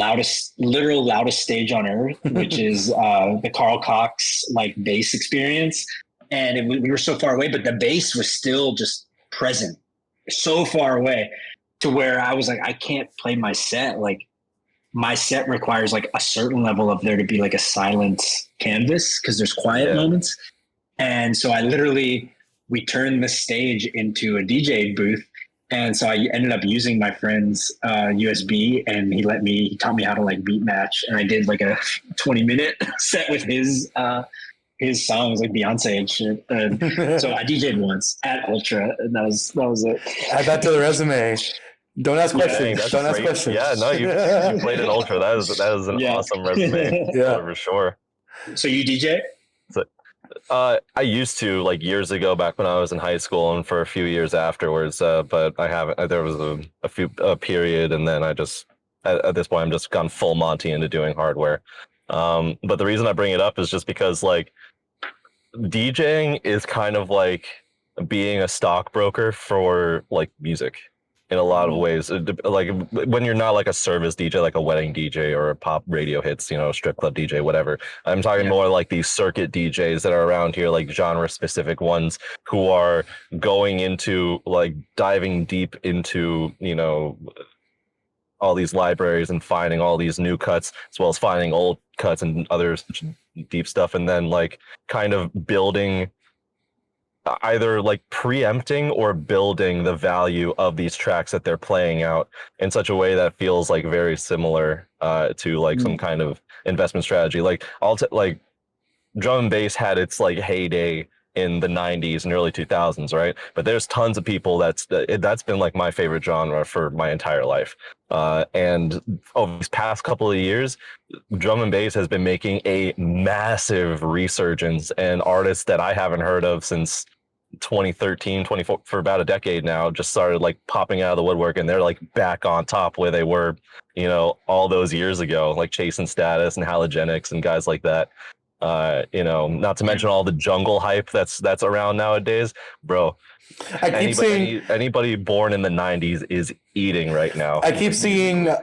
literal loudest stage on earth, which is the Carl Cox like bass experience. And we were so far away, but the bass was still just present, so far away, to where I was like, I can't play my set. Like, my set requires like a certain level of there to be like a silent canvas, because there's quiet moments. And so we turned the stage into a DJ booth. And so I ended up using my friend's USB, and he taught me how to like beat match. And I did like a 20-minute set with his songs, like Beyonce and shit. And so I DJ'd once at Ultra, and that was it. Add that to the resume. Don't ask questions. Don't ask questions. Yeah, no, you played an Ultra. That is an awesome resume. Yeah, for sure. So you DJ? I used to, like, years ago, back when I was in high school, and for a few years afterwards. But I haven't. There was a period, and then I just at this point I'm just gone full Monty into doing hardware. But the reason I bring it up is just because like DJing is kind of like being a stockbroker for like music in a lot of ways. Like when you're not like a service DJ, like a wedding DJ or a pop radio hits, strip club DJ, whatever. I'm talking more like these circuit DJs that are around here, like genre specific ones who are going into like diving deep into, all these libraries and finding all these new cuts, as well as finding old cuts and other deep stuff. And then like kind of building, either like preempting or building the value of these tracks that they're playing out in such a way that feels like very similar to like some kind of investment strategy. Like like drum and bass had its like heyday in the 90s and early 2000s, right? But there's tons of people that's been like my favorite genre for my entire life. And over these past couple of years, drum and bass has been making a massive resurgence, and artists that I haven't heard of since 2013, 24, for about a decade now, just started like popping out of the woodwork, and they're like back on top where they were, all those years ago, like Chase and Status and Halogenics and guys like that. Not to mention all the jungle hype that's around nowadays, bro. Anybody born in the 90s is eating right now. I keep seeing on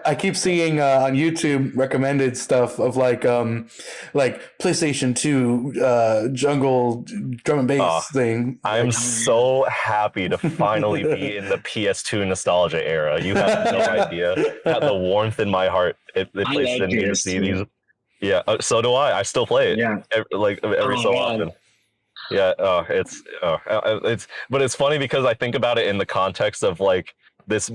YouTube recommended stuff of like PlayStation 2 jungle drum and bass thing. I'm so happy to finally be in the PS2 nostalgia era. You have no idea the warmth in my heart it places in me to see these. Yeah, so do I. I still play it. Yeah, every so often. Yeah, but it's funny because I think about it in the context of like this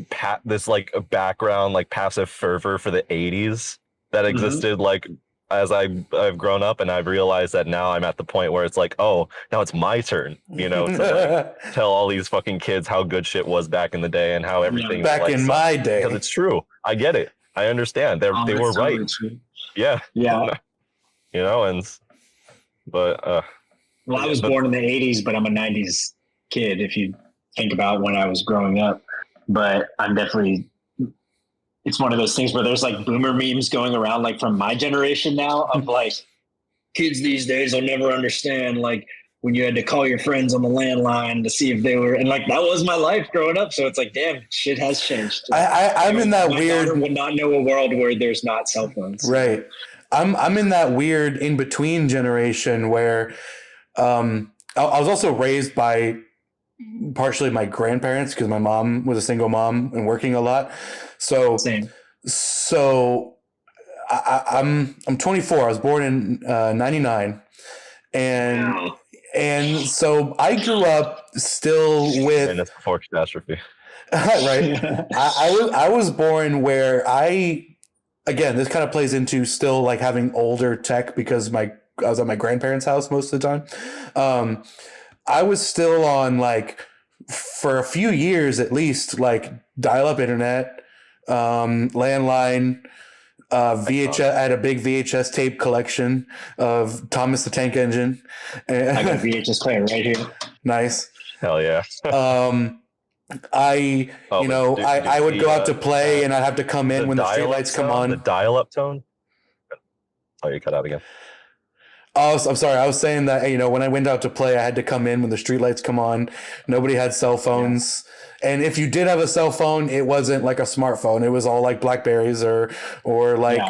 like background like passive fervor for the 80s that existed like I've grown up and I've realized that now I'm at the point where it's like, oh, now it's my turn, to like, tell all these fucking kids how good shit was back in the day and how everything back like, in my day. because it's true. I get it. I understand. They were right. True. Yeah. Yeah. But Well, I was born in the 80s, but I'm a 90s kid if you think about when I was growing up. But I'm definitely, it's one of those things where there's like boomer memes going around like from my generation now of like kids these days will never understand like when you had to call your friends on the landline to see if they were, and like that was my life growing up. So it's like, damn, shit has changed. I'm in that weird. My daughter will not know a world where there's not cell phones. Right. I'm in that weird in between generation where I was also raised by partially my grandparents because my mom was a single mom and working a lot. So Same. So I'm 24. I was born in 99, and Wow. and so I grew up still with and it's before catastrophe. right. I was born where again, this kind of plays into still like having older tech because I was at my grandparents' house most of the time. I was still on like for a few years at least like dial-up internet, landline, VHS. I had a big VHS tape collection of Thomas the Tank Engine. I got a VHS player right here. Nice. Hell yeah. I would go out to play and I'd have to come in when the streetlights come on. The dial-up tone. Oh, you cut out again. Oh, I'm sorry. I was saying that, when I went out to play, I had to come in when the streetlights come on. Nobody had cell phones. Yeah. And if you did have a cell phone, it wasn't like a smartphone. It was all like Blackberries or like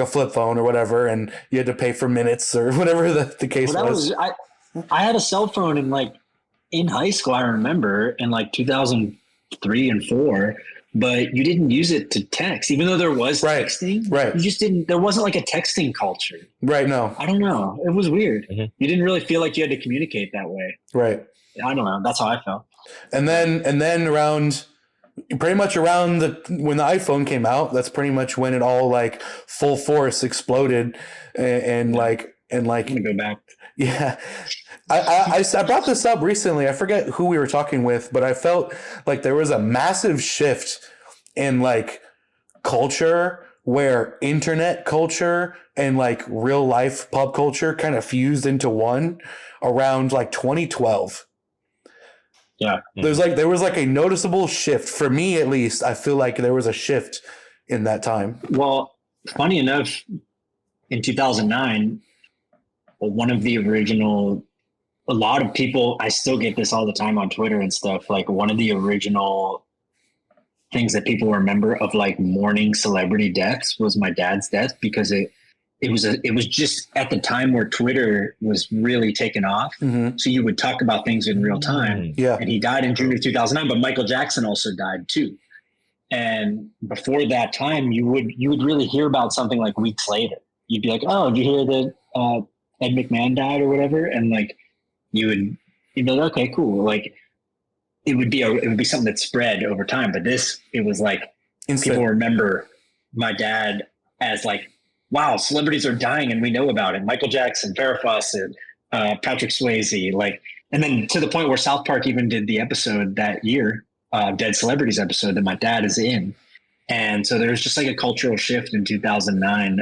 a flip phone or whatever. And you had to pay for minutes or whatever the case was. I had a cell phone in high school, I remember, in like 2003 and 4. But you didn't use it to text, even though there was texting. Right. You just didn't. There wasn't like a texting culture. Right. No. I don't know. It was weird. Mm-hmm. You didn't really feel like you had to communicate that way. Right. I don't know. That's how I felt. And then pretty much around when the iPhone came out, that's pretty much when it all like full force exploded, and like I'm gonna go back. Yeah. I brought this up recently. I forget who we were talking with, but I felt like there was a massive shift in like culture where internet culture and like real life pub culture kind of fused into one around like 2012. Yeah. There was like a noticeable shift for me, at least. I feel like there was a shift in that time. Well, funny enough, in 2009, one of the original, a lot of people, I still get this all the time on Twitter and stuff. Like one of the original things that people remember of like mourning celebrity deaths was my dad's death, because it was just at the time where Twitter was really taking off. Mm-hmm. So you would talk about things in real time. Yeah. And he died in June of 2009, but Michael Jackson also died too. And before that time, you would really hear about something like weeks later. You'd be like, oh, did you hear that Ed McMahon died or whatever? And like, you'd be like, okay, cool. Like it would be something that spread over time. But it was like people remember my dad as like, wow, celebrities are dying and we know about it. Michael Jackson, Farrah Fawcett, Patrick Swayze, like, and then to the point where South Park even did the episode that year, Dead Celebrities episode that my dad is in. And so there's just like a cultural shift in 2009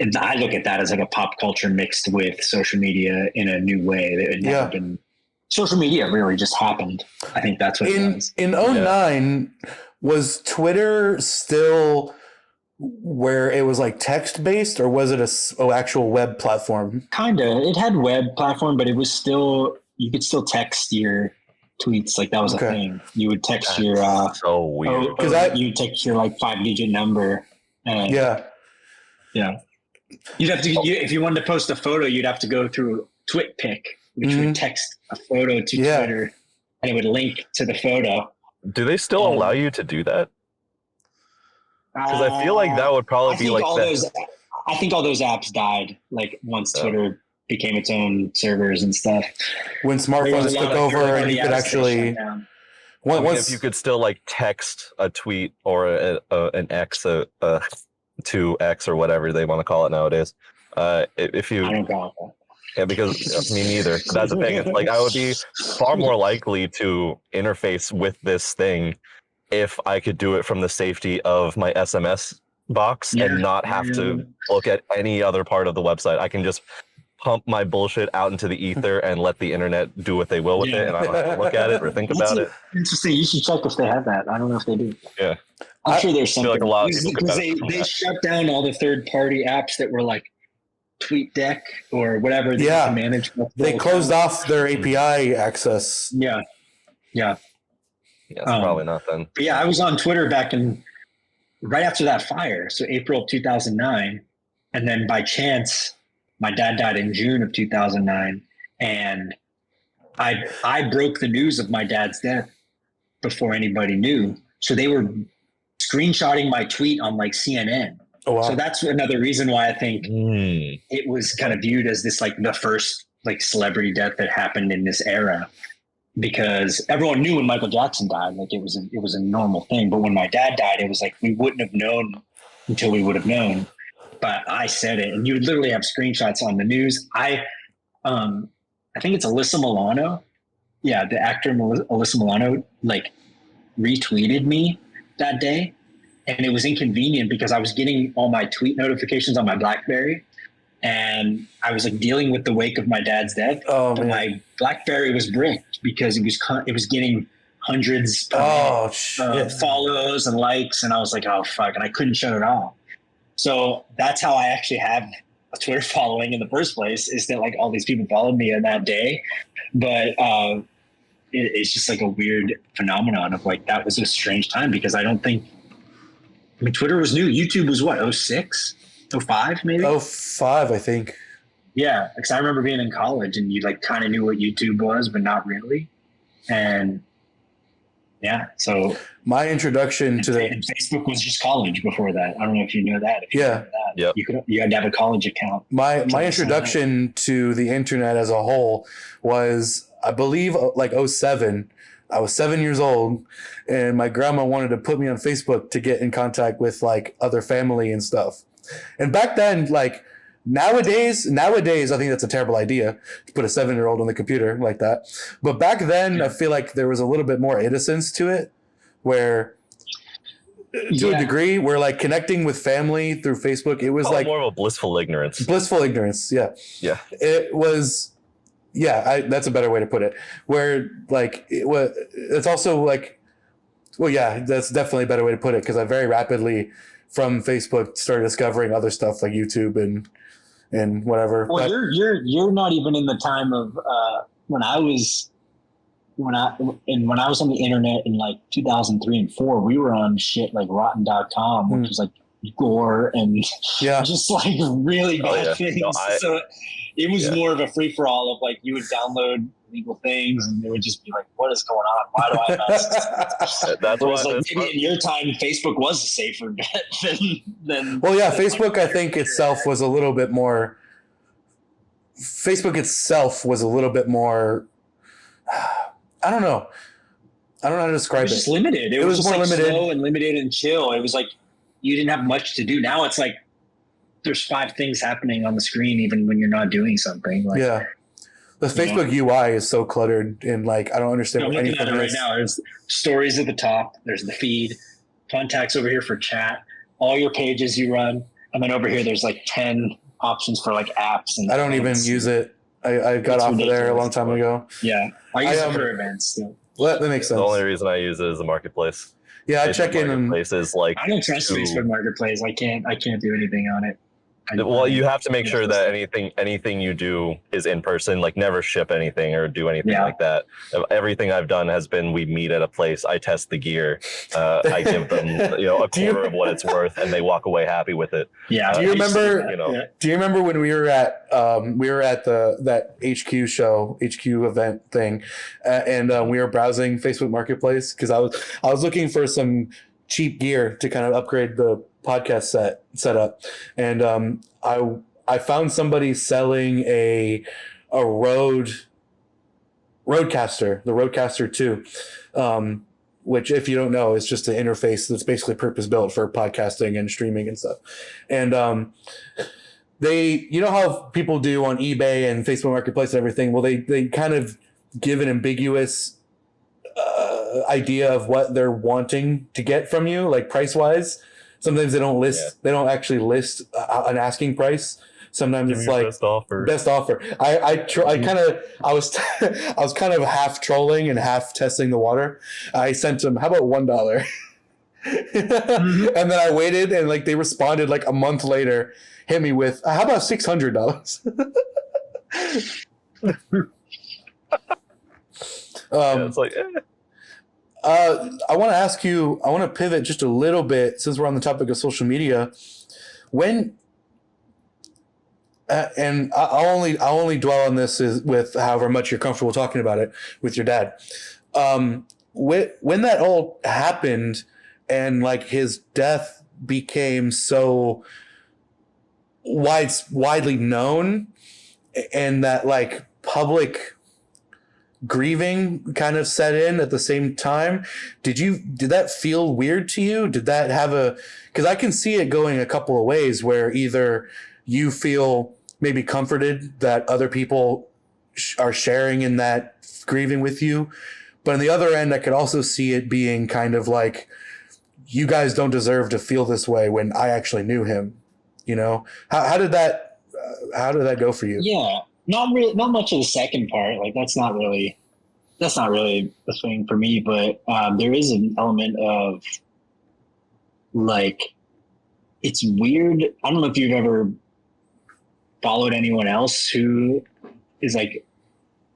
and I look at that as like a pop culture mixed with social media in a new way that had never been. Social media really just happened. I think that's what it was. In 2009, was Twitter still where it was like text based, or was it an actual web platform? Kinda. It had web platform, but it was still, you could still text your tweets. Like that was a thing. You would text your so weird, because you text your like 5-digit number. And yeah. You'd have to, if you wanted to post a photo, you'd have to go through TwitPic, which would text a photo to Twitter, and it would link to the photo. Do they still allow you to do that? Because I feel like that would probably be like that. I think all those apps died like once Twitter became its own servers and stuff. When smartphones took over and you could actually... If you could still like text a tweet or an X, to X or whatever they want to call it nowadays. If I you, don't call it that. yeah, because me neither. That's the thing. It's like I would be far more likely to interface with this thing if I could do it from the safety of my SMS box and not have to look at any other part of the website. I can just pump my bullshit out into the ether and let the internet do what they will with it, and I don't have to look at it or think about it. Interesting. You should check if they have that. I don't know if they do. Yeah. I'm sure there's I feel something. like a lot of people could Because benefit they from shut down all the third-party apps that were like TweetDeck or whatever. That Yeah. you can manage. They closed off their API access. Yeah. Yeah, it's probably not then. But yeah, I was on Twitter back in right after that fire, so April of 2009, and then by chance, my dad died in June of 2009, and I broke the news of my dad's death before anybody knew. So they were screenshotting my tweet on like CNN. Oh wow. So that's another reason why I think Mm. it was kind of viewed as this like the first like celebrity death that happened in this era, because everyone knew when Michael Jackson died, like it was a normal thing. But when my dad died, it was like we wouldn't have known until we would have known. But I said it, and you would literally have screenshots on the news. I think it's Alyssa Milano. Yeah, the actor Alyssa Milano like retweeted me that day, and it was inconvenient because I was getting all my tweet notifications on my BlackBerry, and I was like dealing with the wake of my dad's death. Oh But man. my BlackBerry was bricked because it was getting hundreds per Oh minute, shit. follows and likes, and I was like, oh fuck, and I couldn't shut it off. So that's how I actually have a Twitter following in the first place, is that like all these people followed me on that day. But it's just like a weird phenomenon of like, that was a strange time because I don't think, I mean, Twitter was new. YouTube was what, 06, 05 maybe? Oh 05, I think. Yeah, because I remember being in college and you like kind of knew what YouTube was, but not really. And yeah, so My introduction to the and Facebook was just college before that. I don't know if you know that. If you Yeah. know that. Yep. You had to have a college account. my Can I introduction to the internet as a whole was, I believe, like 07. I was 7 years old, and my grandma wanted to put me on Facebook to get in contact with like other family and stuff. And back then, like nowadays, I think that's a terrible idea to put a 7-year-old on the computer like that. But back then, I feel like there was a little bit more innocence to it, where to a degree, where like connecting with family through Facebook, it was like more of a blissful ignorance. blissful ignorance. Yeah. Yeah. It was, yeah, that's a better way to put it. Where like it was, it's also like, well, yeah, that's definitely a better way to put it, because I very rapidly from Facebook started discovering other stuff like YouTube and whatever. Well, you're not even in the time of when I was on the internet in like 2003 and 4. We were on shit like Rotten.com, which was like gore and Yeah. just like really bad yeah. things. No, So it was Yeah. more of a free for all of like, you would download illegal things and it would just be like, what is going on? Why do I have access? That's why. Whereas like maybe in your time, Facebook was a safer bet than Well, yeah, Facebook, I think itself was a little bit more. Facebook itself was a little bit more. I don't know. I don't know how to it describe was it. just limited. It was was just more like limited. slow and limited and chill. It was like you didn't have much to do. Now it's like there's 5 things happening on the screen even when you're not doing something. Like, Yeah. The Facebook UI is so cluttered, and like I don't understand I'm what looking anything at it right is. now. There's stories at the top. There's the feed, contacts over here for chat, all your pages you run, and then over here there's like 10 options for like apps. And I don't even events. use it. I got It's off of there a ridiculous. long time ago. Yeah, I use I, it for events. So. Well, that makes sense. The only reason I use it is the marketplace. Yeah, I Facebook check in and Marketplace is like. I don't trust to- Facebook Marketplace. I can't do anything on it. Well, you have to make sure that anything you do is in person. Like, never ship anything or do anything Yeah. like that. Everything I've done has been we meet at a place, I test the gear, I give them a Do you- quarter of what it's worth, and they walk away happy with it. Yeah. Do you I used to do remember- that, you know, yeah. Do you remember when we were at that HQ show, HQ event thing, and we were browsing Facebook Marketplace, because I was looking for some cheap gear to kind of upgrade the podcast setup, and I found somebody selling a Rodecaster, the Rodecaster 2. which if you don't know, is just an interface that's basically purpose built for podcasting and streaming and stuff. And they, you know how people do on eBay and Facebook Marketplace and everything. Well, they kind of give an ambiguous idea of what they're wanting to get from you, like price wise. Sometimes they don't list, they don't actually list an asking price. Sometimes it's like best offer. I was I was kind of half trolling and half testing the water. I sent them, how about $1? And then I waited, and like they responded like a month later, hit me with, how about $600? It's like, I want to ask you, I want to pivot just a little bit since we're on the topic of social media. When, and I'll only dwell on this with however much you're comfortable talking about it with your dad. When that all happened and like his death became so widely known, and that like public grieving kind of set in at the same time, did that feel weird to you? Did that have because I can see it going a couple of ways, where either you feel maybe comforted that other people are sharing in that grieving with you, but on the other end, I could also see it being kind of like, you guys don't deserve to feel this way when I actually knew him. You know, how did that go for you? Yeah, not much of the second part. Like that's not really the thing for me. But there is an element of like, it's weird. I don't know if you've ever followed anyone else who is like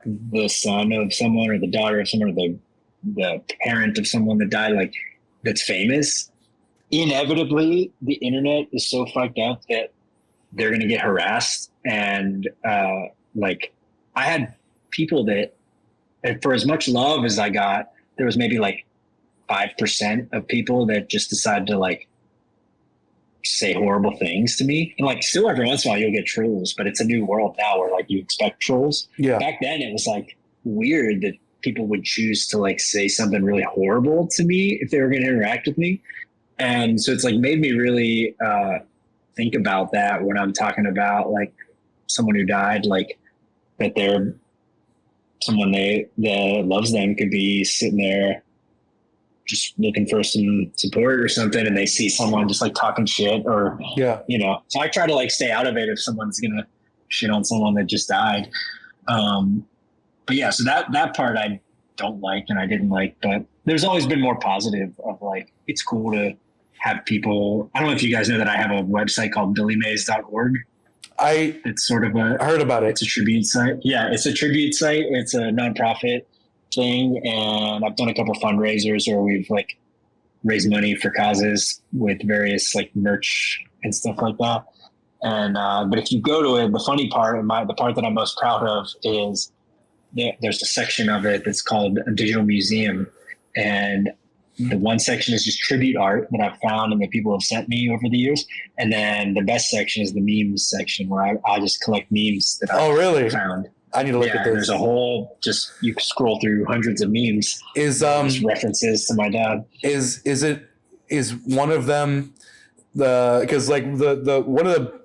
the son of someone or the daughter of someone or the parent of someone that died, like that's famous. Inevitably, the internet is so fucked up that they're going to get harassed. And like I had people that, and for as much love as I got, there was maybe like 5% of people that just decided to like say horrible things to me. And like still every once in a while you'll get trolls, but it's a new world now where like you expect trolls. Yeah. Back then it was like weird that people would choose to like say something really horrible to me if they were going to interact with me. And so it's like made me really think about that when I'm talking about like someone who died, like that they're someone that loves them could be sitting there just looking for some support or something, and they see someone just like talking shit or, you know, so I try to like stay out of it if someone's going to shit on someone that just died. But yeah, so that part I don't like and I didn't like, but there's always been more positive of like, it's cool to have people. I don't know if you guys know that I have a website called billymays.org. It's sort of I heard about it. It's a tribute site. Yeah, it's a tribute site. It's a nonprofit thing, and I've done a couple fundraisers where we've like raised money for causes with various like merch and stuff like that. And but if you go to it, the funny part, the part that I'm most proud of is there's a section of it that's called a digital museum, and the one section is just tribute art that I've found and that people have sent me over the years. And then the best section is the memes section where I just collect memes that I've found. I need to look at this. There's a whole, just you can scroll through hundreds of memes. Is just references to my dad. Is one of them because like the one of the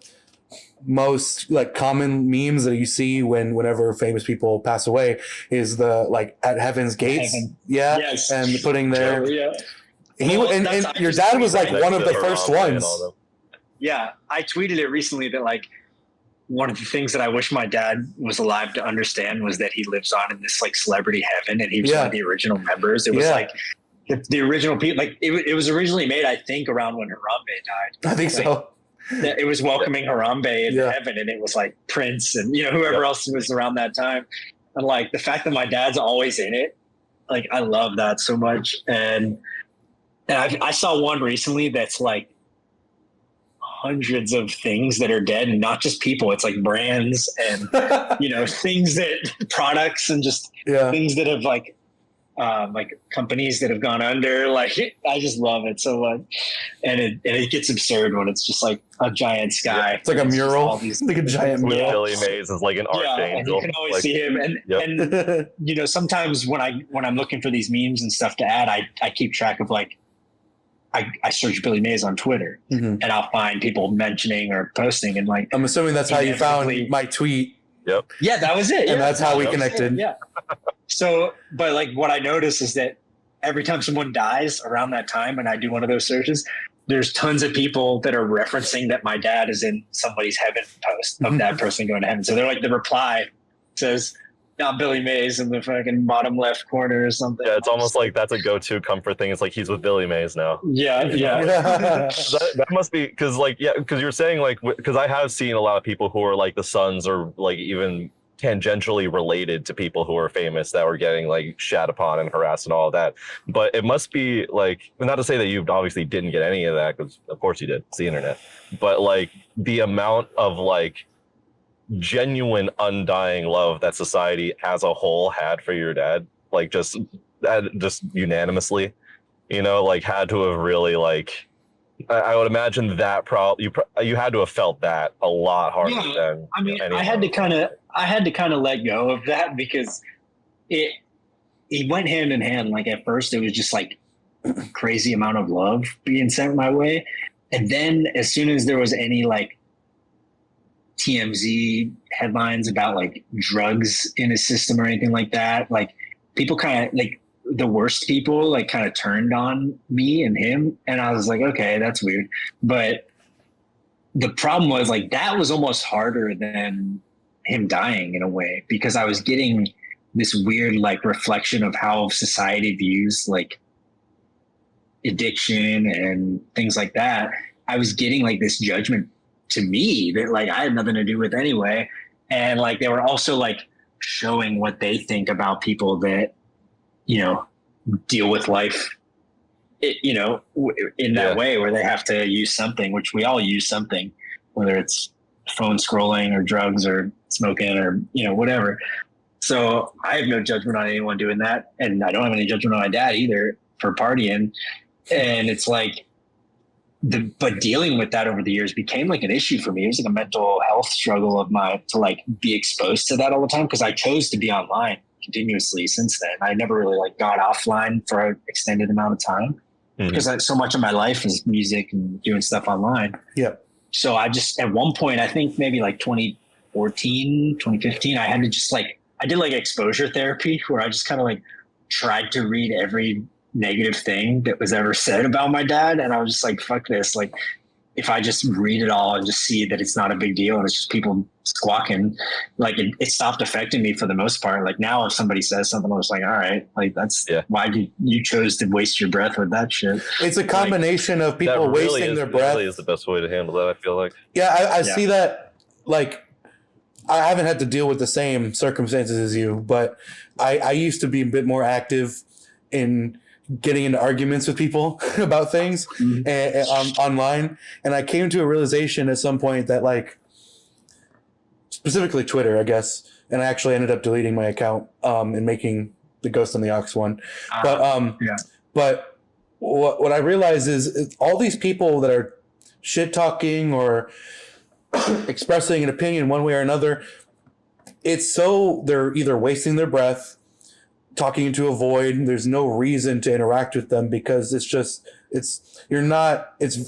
most like common memes that you see whenever famous people pass away is the like at Heaven's Gates. Yes. And putting their and your dad was like one of the first ones. Yeah, I tweeted it recently that like one of the things that I wish my dad was alive to understand was that he lives on in this like celebrity heaven, and he was one of the original members. It was like the original people. Like it was originally made, I think, around when Harambe died. I think so. It was welcoming Harambe in heaven, and it was like Prince and whoever else was around that time. And like the fact that my dad's always in it, like I love that so much. And I saw one recently that's like hundreds of things that are dead, and not just people. It's like brands and things, that products, and just things that have like like companies that have gone under. Like I just love it so much, and it gets absurd when it's just like a giant sky. It's like a just mural, all these- like a giant With mural. Billy Mays as like an yeah, archangel. and you can always like, see him. And Yep. and you know, sometimes when I'm looking for these memes and stuff to add, I keep track of like I search Billy Mays on Twitter, Mhm. and I'll find people mentioning or posting, and like I'm assuming that's how you found Inevitably- my tweet. yeah, that was it. And yeah. that's how we That was it, connected. Yeah. So, but like what I notice is that every time someone dies around that time, and I do one of those searches, there's tons of people that are referencing that my dad is in somebody's heaven post of that person going to heaven. So they're like, the reply says, not Billy Mays in the fucking bottom left corner or something. Yeah, it's almost like that's a go-to comfort thing. It's like he's with Billy Mays now. Yeah, yeah. That must be because you're saying like because I have seen a lot of people who are like the sons or like even tangentially related to people who are famous that were getting like shat upon and harassed and all of that. But it must be like, not to say that you obviously didn't get any of that, because of course you did, it's the internet, but like the amount of like genuine undying love that society as a whole had for your dad, like just unanimously, you know, like had to have really like I would imagine that you had to have felt that a lot harder Yeah, than I mean, anyone. I had to kind of let go of that because it went hand in hand. Like at first it was just like crazy amount of love being sent my way. And then as soon as there was any like TMZ headlines about like drugs in his system or anything like that, like people kind of like the worst people like kind of turned on me and him. And I was like, okay, that's weird. But the problem was like, that was almost harder than him dying in a way, because I was getting this weird like reflection of how society views like addiction and things like that. I was getting like this judgment to me that like I had nothing to do with anyway. And like they were also like showing what they think about people that, you know, deal with life, you know, in that way where they have to use something, which we all use something, whether it's phone scrolling or drugs or smoking or, you know, whatever. So I have no judgment on anyone doing that. And I don't have any judgment on my dad either for partying. And it's like, but dealing with that over the years became like an issue for me. It was like a mental health struggle of mine to like be exposed to that all the time, because I chose to be online continuously since then. I never really like got offline for an extended amount of time because so much of my life is music and doing stuff online. Yeah. So I just, at one point, I think maybe like 2014, 2015, I had to just like, I did like exposure therapy where I just kind of like tried to read every negative thing that was ever said about my dad. And I was just like, fuck this. Like, if I just read it all and just see that it's not a big deal and it's just people squawking, like it stopped affecting me for the most part. Like now if somebody says something, I was like, all right, like that's why you chose to waste your breath with that shit. It's a combination of people wasting their breath. That really is the best way to handle that, I feel like. Yeah, I see that. Like, I haven't had to deal with the same circumstances as you, but I used to be a bit more active in getting into arguments with people about things online. And I came to a realization at some point that like, specifically Twitter, I guess. And I actually ended up deleting my account and making the Ghost on the Ox one. But what I realized is all these people that are shit talking or expressing an opinion one way or another, it's so they're either wasting their breath, talking into a void. There's no reason to interact with them because it's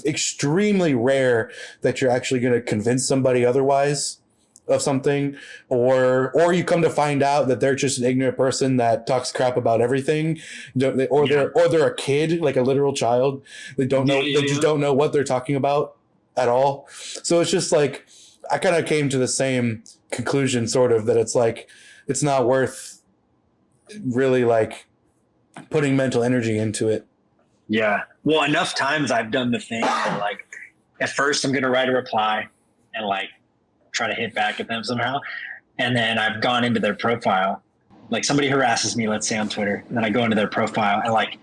extremely rare that you're actually going to convince somebody otherwise of something, or you come to find out that they're just an ignorant person that talks crap about everything, or they're a kid, like a literal child. They don't know, they just don't know what they're talking about at all. So it's just like, I kind of came to the same conclusion, sort of, that it's like, it's not worth really like putting mental energy into it. Yeah. Well, enough times I've done the thing where like at first I'm going to write a reply and like try to hit back at them somehow. And then I've gone into their profile, like somebody harasses me, let's say on Twitter, and then I go into their profile and like,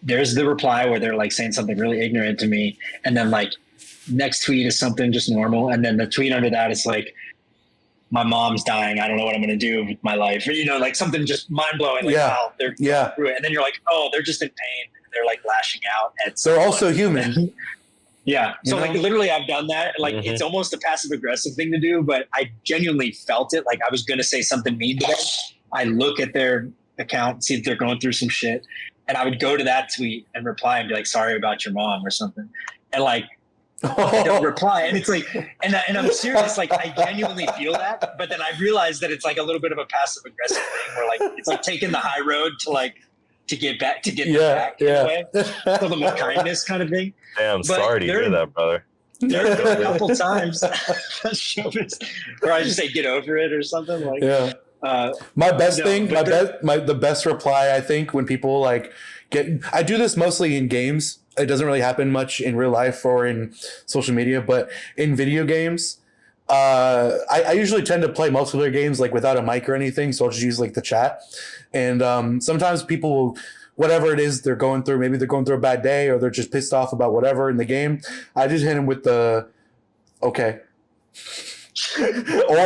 there's the reply where they're like saying something really ignorant to me. And then like next tweet is something just normal. And then the tweet under that is like, my mom's dying. I don't know what I'm going to do with my life. Or, like something just mind blowing. Like, Yeah. wow, they're Yeah. through it. And then you're like, oh, they're just in pain. They're like lashing out at They're someone. also human. Yeah. So You know? like literally I've done that. Like Mhm. it's almost a passive aggressive thing to do, but I genuinely felt it. Like I was going to say something mean to them. I look at their account, see if they're going through some shit. And I would go to that tweet and reply and be like, sorry about your mom or something. And like, they'll reply. And it's like, and I'm serious. Like I genuinely feel that, but then I realize that it's like a little bit of a passive aggressive thing where like, it's like taking the high road to get back, to get them back in a way. Fill them with kindness kind of thing. Damn, But sorry to hear that, brother. There have been a couple times where I just say get over it or something like. Yeah. My best No, thing, but the best reply, I think, when people like I do this mostly in games. It doesn't really happen much in real life or in social media, but in video games, I usually tend to play multiplayer games like without a mic or anything. So I'll just use like the chat. And sometimes people will, whatever it is they're going through, maybe they're going through a bad day or they're just pissed off about whatever in the game. I just hit them with the, okay. or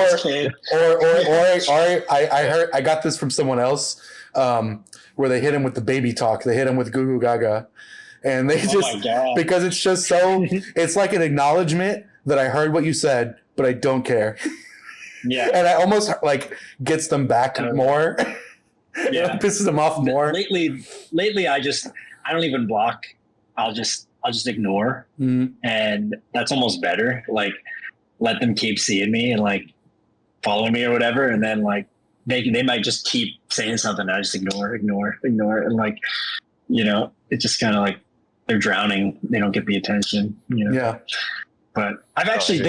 I heard, I got this from someone else, where they hit him with the baby talk. They hit him with goo goo gaga, and they because it's just so, it's like an acknowledgement that I heard what you said, but I don't care. Yeah. And I almost like gets them back more. Yeah. It pisses them off more. Lately I don't even block. I'll just ignore. Mm. And that's almost better. Like let them keep seeing me and like following me or whatever. And then like they might just keep saying something. And I just ignore. And like, it's just kind of like they're drowning. They don't get the attention, Yeah. But I've actually,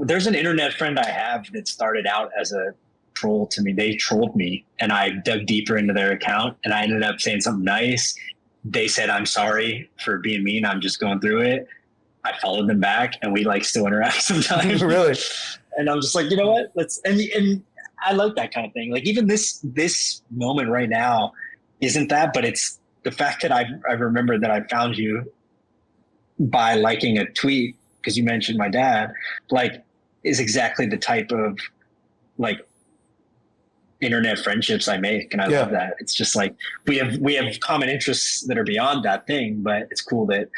there's an internet friend I have that started out as a troll to me. They trolled me and I dug deeper into their account and I ended up saying something nice. They said, I'm sorry for being mean. I'm just going through it. I followed them back and we like still interact sometimes. Really? And I'm just like, you know what? And I like that kind of thing. Like even this moment right now isn't that, but it's the fact that I remember that I found you by liking a tweet because you mentioned my dad, like is exactly the type of like internet friendships I make. And I love that. It's just like, we have common interests that are beyond that thing, but it's cool that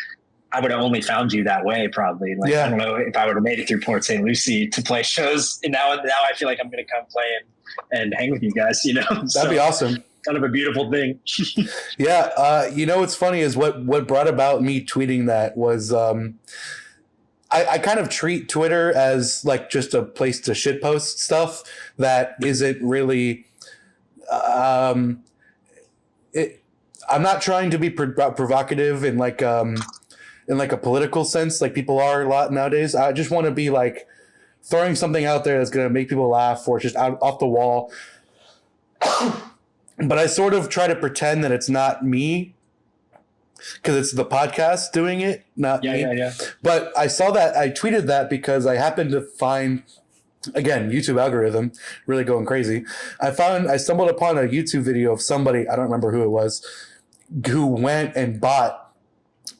I would have only found you that way probably. Like, I don't know if I would have made it through Port St. Lucie to play shows. And now I feel like I'm going to come play and hang with you guys, That'd be awesome. Kind of a beautiful thing. Yeah. What's funny is what brought about me tweeting that was, I kind of treat Twitter as like just a place to shitpost stuff that isn't really, I'm not trying to be provocative in like a political sense, like people are a lot nowadays. I just want to be like throwing something out there that's going to make people laugh or just off the wall. But I sort of try to pretend that it's not me because it's the podcast doing it, not me. Yeah. But I saw that, I tweeted that because I happened to find, again, YouTube algorithm really going crazy. I stumbled upon a YouTube video of somebody, I don't remember who it was, who went and bought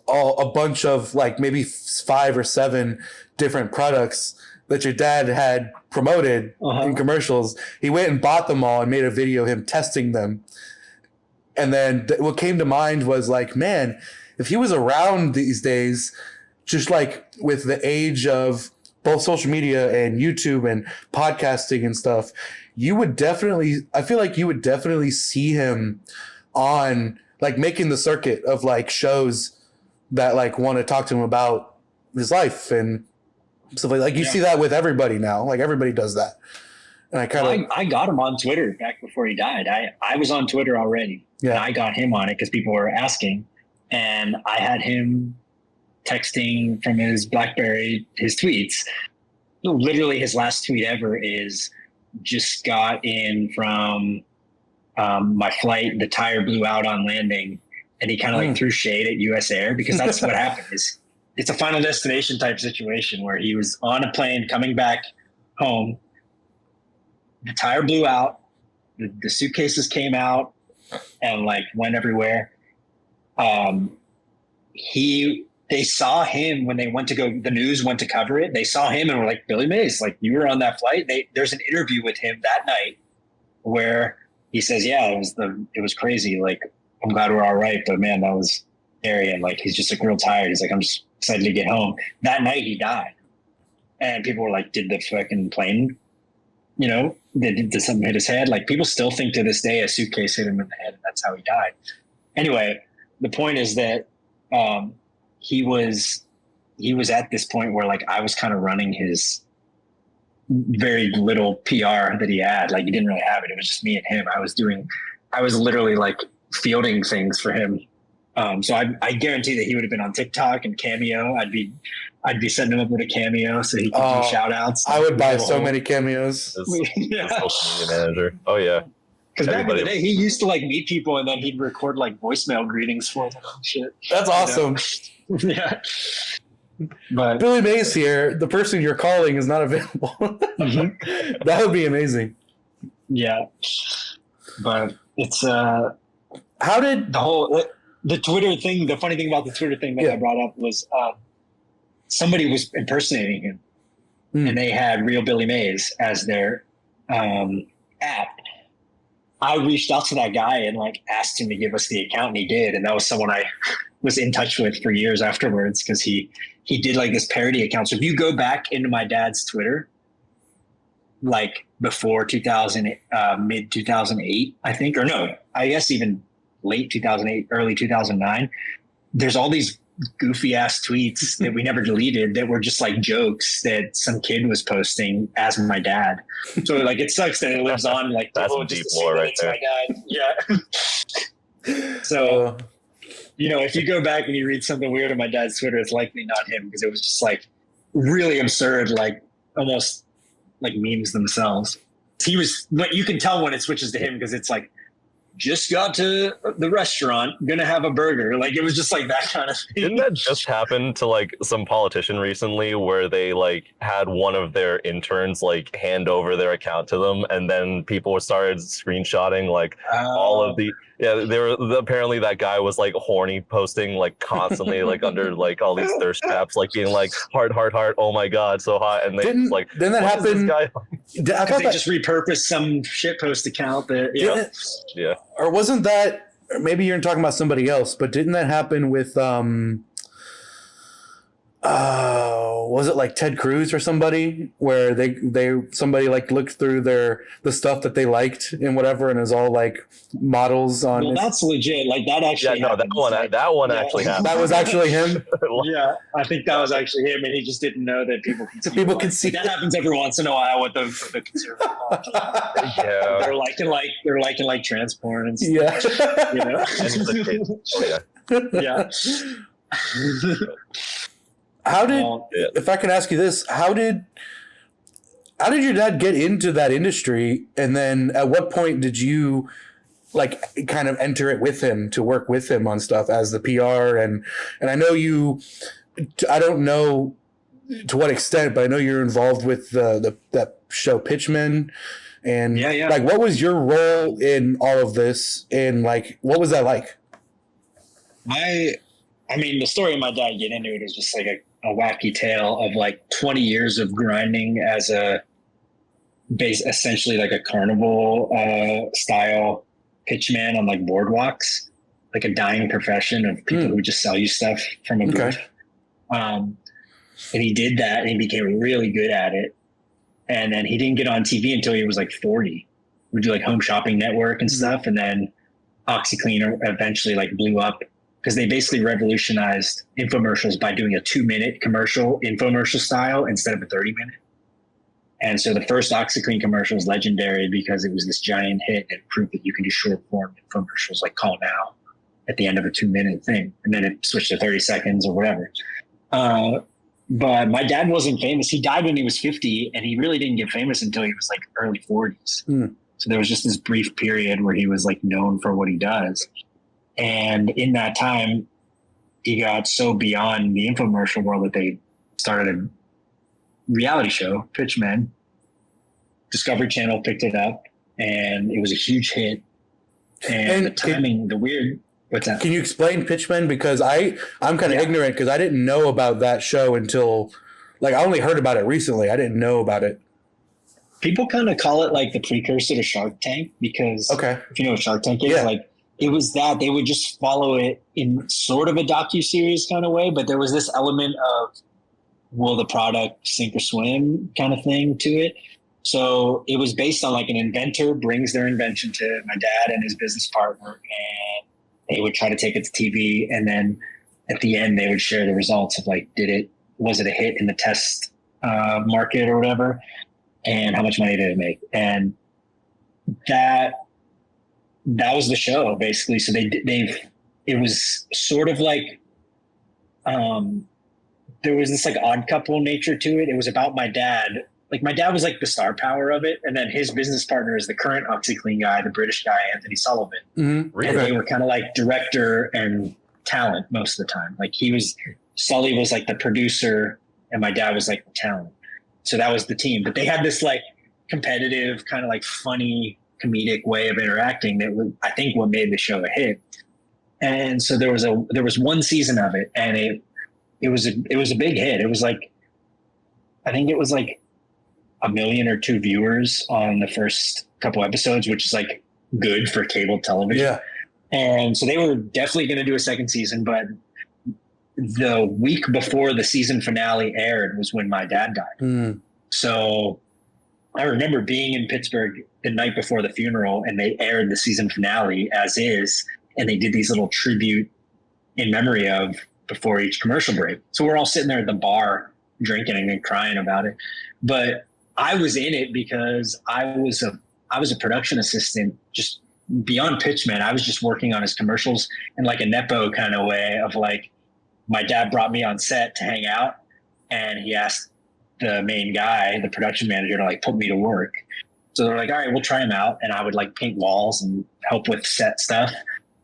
a bunch of like maybe 5 or 7 different products that your dad had promoted in commercials. He went and bought them all and made a video of him testing them. And then what came to mind was like, man, if he was around these days, just like with the age of both social media and YouTube and podcasting and stuff, I feel like you would definitely see him on like making the circuit of like shows that like want to talk to him about his life and stuff like you see that with everybody now. Like everybody does that. And I got him on Twitter back before he died. I was on Twitter already. Yeah. And I got him on it because people were asking. And I had him texting from his BlackBerry, his tweets. Literally his last tweet ever is just got in from my flight. The tire blew out on landing. And he kind of like threw shade at US Air because that's what happened. It's a Final Destination type situation where he was on a plane coming back home. The tire blew out. The suitcases came out and like went everywhere. He they saw him when they went to go. The news went to cover it. They saw him and were like, Billy Mays, like you were on that flight. There's an interview with him that night where he says, "Yeah, it was crazy. Like I'm glad we're all right, but man, that was scary." And like he's just like real tired. He's like, "I'm just excited to get home." That night he died, and people were like, "Did the fucking plane?" Did something hit his head? Like people still think to this day a suitcase hit him in the head and that's how he died. Anyway, the point is that he was at this point where like I was kind of running his very little PR that he had. Like he didn't really have it. It was just me and him. I was literally like fielding things for him. So I guarantee that he would have been on TikTok and Cameo. I'd be setting him up with a Cameo so he could do shout outs. I would buy so many cameos. Yeah. Social media manager. Oh yeah. Because back in the day, he used to like meet people and then he'd record like voicemail greetings for them and shit. That's awesome. Yeah. But Billy Mays here. The person you're calling is not available. Mm-hmm. That would be amazing. Yeah. But it's how did the Twitter thing, the funny thing about the Twitter thing that I brought up was somebody was impersonating him and they had Real Billy Mays as their app. I reached out to that guy and like asked him to give us the account and he did. And that was someone I was in touch with for years afterwards because he did like this parody account. So if you go back into my dad's Twitter, like before 2000, mid 2008, I think, or no, I guess even late 2008, early 2009, there's all these goofy ass tweets that we never deleted that were just like jokes that some kid was posting as my dad. So like it sucks that it lives on. Like that's some deep lore right there. My dad. Yeah. So if you go back and you read something weird on my dad's Twitter, it's likely not him because it was just like really absurd, like almost like memes themselves. You can tell when it switches to him because it's like, just got to the restaurant, gonna have a burger. Like it was just like that kind of thing. Didn't that just happen to like some politician recently where they like had one of their interns like hand over their account to them and then people started screenshotting like all of the apparently that guy was like horny posting like constantly like under like all these thirst traps like being like heart, oh my god, so hot. And they didn't that happen? I thought they just repurposed some shitpost account that yeah. Or wasn't that, or maybe you're talking about somebody else, but didn't that happen with was it like Ted Cruz or somebody where somebody like looked through the stuff that they liked and whatever and is all like models on. Well, that's legit. Like that actually. Yeah, no, that one actually happened. That was actually him. Yeah, I think that was actually him, and he just didn't know that people can see. People can see. That happens every once in a while with the conservative. Yeah, they're liking like trans porn and stuff. Yeah, Yeah. How did, if I can ask you this, how did your dad get into that industry? And then at what point did you like kind of enter it with him to work with him on stuff as the PR? And I know I don't know to what extent, but I know you're involved with that show Pitchmen. And like, what was your role in all of this? And like, what was that like? I mean, the story of my dad getting into it is just like a wacky tale of like 20 years of grinding as essentially like a carnival style pitchman on like boardwalks, like a dying profession of people who just sell you stuff from a booth. And he did that and he became really good at it. And then he didn't get on TV until he was like 40. We do like Home Shopping Network and stuff. And then OxyClean eventually like blew up because they basically revolutionized infomercials by doing a 2-minute infomercial style instead of a 30-minute. And so the first OxyClean commercial is legendary because it was this giant hit and proved that you can do short form infomercials like Call Now at the end of a 2-minute thing. And then it switched to 30 seconds or whatever. But my dad wasn't famous. He died when he was 50 and he really didn't get famous until he was like early 40s. So there was just this brief period where he was like known for what he does. And in that time, he got so beyond the infomercial world that they started a reality show, Pitchmen. Discovery Channel picked it up, and it was a huge hit. And the timing, What's that? Can you explain Pitchmen? Because I'm kind of Yeah. ignorant because I didn't know about that show until, like, I only heard about it recently. I didn't know about it. People kind of call it like the precursor to Shark Tank because Okay. if you know what Shark Tank is, Yeah. like it was that they would just follow it in sort of a docuseries kind of way, but there was this element of will the product sink or swim kind of thing to it. So it was based on like an inventor brings their invention to my dad and his business partner, and they would try to take it to TV, and then at the end they would share the results of like was it a hit in the test market or whatever, and how much money did it make, and that was the show basically. So it was sort of like there was this like odd couple nature to it. It was about my dad. Like my dad was like the star power of it, and then his business partner is the current OxyClean guy, the British guy, Anthony Sullivan. Mm-hmm. And they were kind of like director and talent most of the time. Like Sully was like the producer, and my dad was like the talent. So that was the team. But they had this like competitive, kind of like funny, comedic way of interacting that was, I think, what made the show a hit. And so there was one season of it, and it was a big hit. It was like, I think it was like 1 million or 2 viewers on the first couple episodes, which is like good for cable television. Yeah. And so they were definitely going to do a second season, but the week before the season finale aired was when my dad died. Mm. So I remember being in Pittsburgh the night before the funeral, and they aired the season finale as is, and they did these little tribute in memory of before each commercial break. So we're all sitting there at the bar drinking and crying about it. But I was in it because I was a production assistant just beyond Pitchman. I was just working on his commercials in like a Nepo kind of way of like, my dad brought me on set to hang out, and he asked the main guy, the production manager, to like put me to work. So they're like, all right, we'll try him out. And I would like paint walls and help with set stuff.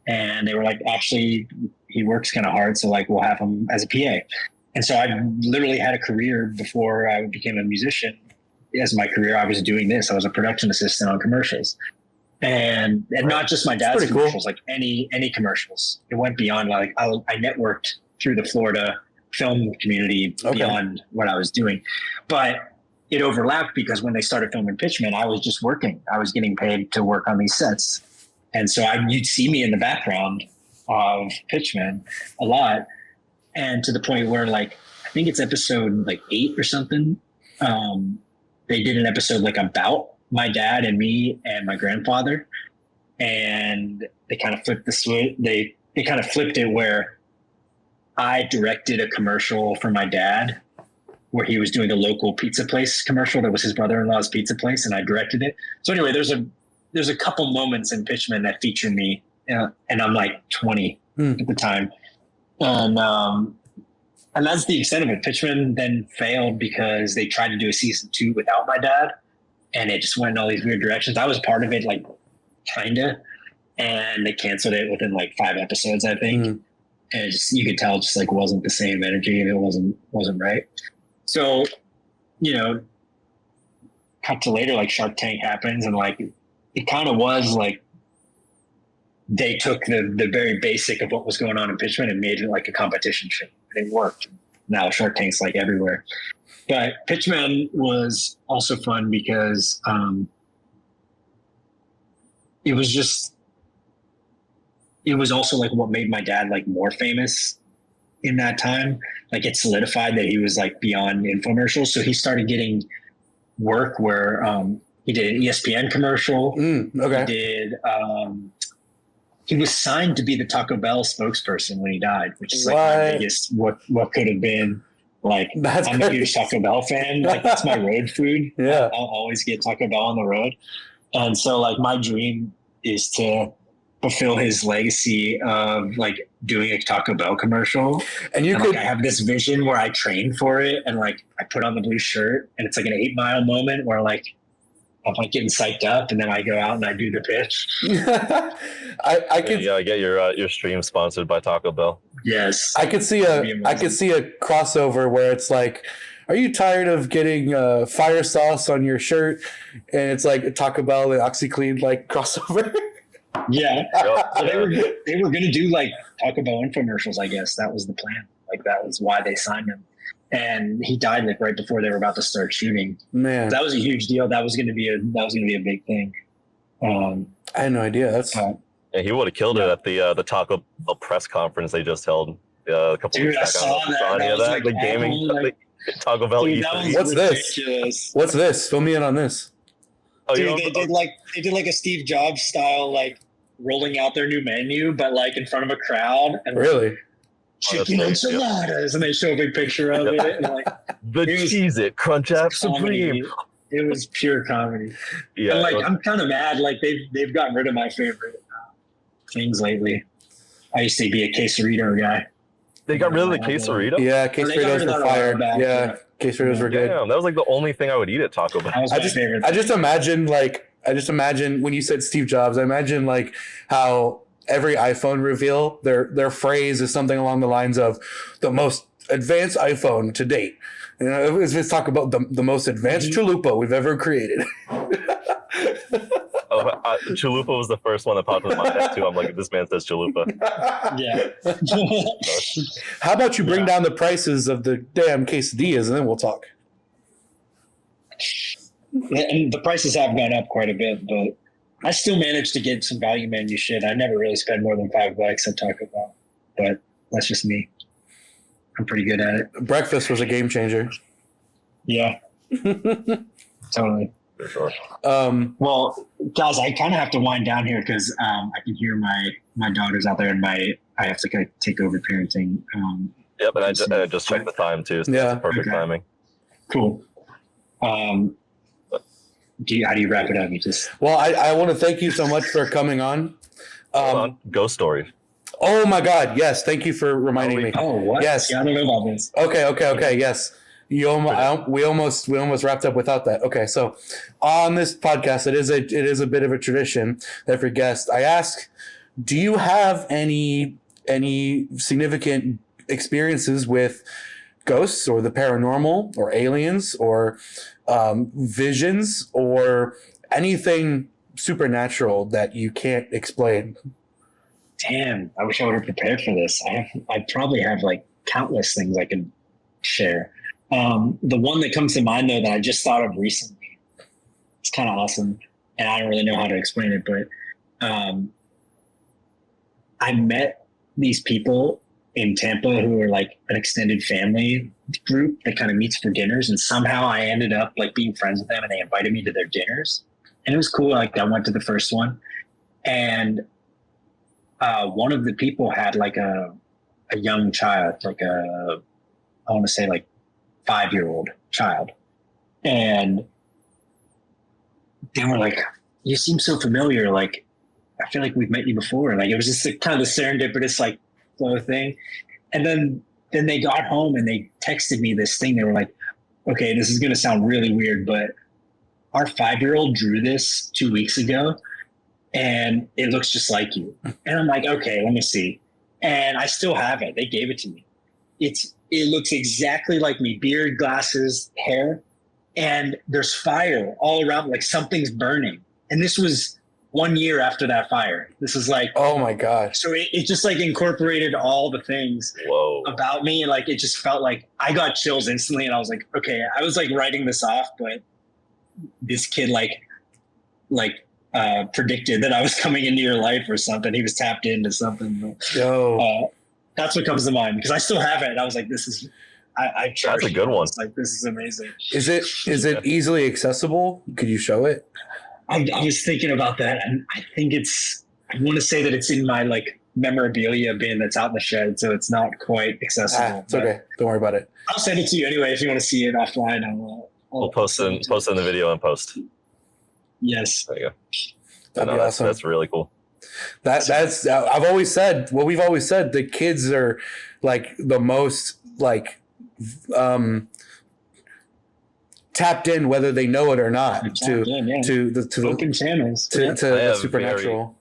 And they were like, actually, he works kind of hard. So like, we'll have him as a PA. And so I literally had a career before I became a musician. As my career, I was doing this. I was a production assistant on commercials, and not just my dad's commercials, like any commercials. It went beyond like I networked through the Florida film community beyond what I was doing, but it overlapped because when they started filming Pitchman, I was just working. I was getting paid to work on these sets, and so you'd see me in the background of Pitchman a lot, and to the point where like I think it's episode like 8 or something. They did an episode like about my dad and me and my grandfather, and they kind of flipped the switch. They kind of flipped it where I directed a commercial for my dad where he was doing a local pizza place commercial that was his brother-in-law's pizza place, and I directed it. So anyway, there's a couple moments in Pitchman that feature me, and I'm like 20 at the time, and that's the extent of it. Pitchman then failed because they tried to do a season 2 without my dad, and it just went in all these weird directions. I was part of it, like, kinda, and they canceled it within like 5 episodes, I think. And it just, you could tell it just like wasn't the same energy, and it wasn't right. So, you know, cut to later, like Shark Tank happens, and like it kind of was like they took the very basic of what was going on in Pitchman and made it like a competition show. It worked. Now Shark Tank's like everywhere. But Pitchman was also fun because it was also like what made my dad like more famous in that time. Like it solidified that he was like beyond infomercials. So he started getting work where he did an ESPN commercial. Okay. He did he was signed to be the Taco Bell spokesperson when he died, which is like my biggest what could have been. Like I'm a huge Taco Bell fan. Like that's my road food. Yeah. I'll always get Taco Bell on the road. And so like my dream is to fulfill his legacy of like doing a Taco Bell commercial. And like, I have this vision where I train for it, and like I put on the blue shirt, and it's like an 8 Mile moment where like I'm like getting psyched up, and then I go out and I do the pitch. I could get your stream sponsored by Taco Bell. Yes, I could see a crossover where it's like, are you tired of getting fire sauce on your shirt? And it's like a Taco Bell and OxyClean like crossover. Yeah. Yep. Well, they were gonna do like Taco Bell infomercials. I guess that was the plan. Like that was why they signed him. And he died like right before they were about to start shooting. Man, That was a huge deal. That was gonna be a big thing. I had no idea. That's Yeah, he would have killed it at the Taco Bell press conference they just held a couple Dude, weeks I back. saw that. Saw any That of was that? like The gaming, like- Taco Bell Dude, E3. that was What's this? ridiculous. What's this? Fill me in on this. Oh, you Dude, don't- they did like a Steve Jobs style like rolling out their new menu, but like in front of a crowd and Really? chicken Oh, that's nice, enchiladas, and they show a big picture of it. And like the it was- Cheez-It Crunch App comedy. Supreme. It was pure comedy. Yeah, And like it was- I'm kind of mad. Like they've gotten rid of my favorite things lately. I used to be a quesarito guy. they got rid of the quesarito. Yeah, They got quesadillas rid of were that a while fired. back, Yeah, quesadillas were good. Damn, that was like the only thing I would eat at Taco Bell. That was I my favorite. I just imagine when you said Steve Jobs, I imagine like how every iPhone reveal, their phrase is something along the lines of the most advanced iPhone to date. You know, let's talk about the most advanced chalupa we've ever created. Chalupa was the first one that popped into my head too. I'm like, this man says chalupa. Yeah. How about you bring down the prices of the damn quesadillas and then we'll talk. And the prices have gone up quite a bit, but I still managed to get some value menu shit. I never really spend more than $5 at Taco Bell, but that's just me. I'm pretty good at it. Breakfast was a game changer. Yeah, totally. For sure. Well, guys, I kind of have to wind down here because I can hear my daughters out there, and I have to kind of take over parenting. Yep, and I just checked the time too. So Yeah. that's perfect Okay. timing. Cool. How do you wrap it up? You just Well, I want to thank you so much for coming on. Hold on. Ghost story. Oh my God, yes. Thank you for reminding me. oh what? Yes. Yeah, I don't know about this. Okay. Yes. We almost wrapped up without that. Okay, so on this podcast, it is a bit of a tradition that every guest I ask, do you have any significant experiences with ghosts or the paranormal or aliens or visions or anything supernatural that you can't explain? Damn, I wish I would have prepared for this. I probably have like countless things I could share. The one that comes to mind though that I just thought of recently, it's kind of awesome, and I don't really know how to explain it, but I met these people in Tampa who are like an extended family group that kind of meets for dinners, and somehow I ended up like being friends with them, and they invited me to their dinners, and it was cool. Like I went to the first one, and one of the people had like a young child, like I want to say like 5-year-old child, and they were like, "You seem so familiar. Like, I feel like we've met you before." Like it was just kind of the serendipitous like flow thing. And then they got home and they texted me this thing. They were like, "Okay, this is gonna sound really weird, but our 5-year-old drew this 2 weeks ago, and it looks just like you." And I'm like, "Okay, let me see." And I still have it. They gave it to me. It looks exactly like me, beard, glasses, hair, and there's fire all around, like something's burning. And this was 1 year after that fire. This is like, Oh my gosh. so it just like incorporated all the things Whoa. about me. And like, it just felt like I got chills instantly. And I was like, okay, I was like writing this off, but this kid predicted that I was coming into your life or something. He was tapped into something. Yo. That's what comes to mind because I still have it. And I was like, this is, I cherish That's a good it. one. It's like, this is amazing. Is it easily accessible? Could you show it? I was thinking about that, and I think I want to say that it's in my like memorabilia bin that's out in the shed, so it's not quite accessible. It's okay. Don't worry about it. I'll send it to you anyway if you want to see it offline. We'll post in the video and post. Yes. There you go. That'd be awesome. That's really cool. That's I've always said what we've always said. The kids are like the most like tapped in, whether they know it or not, to the open channels. to I the have supernatural.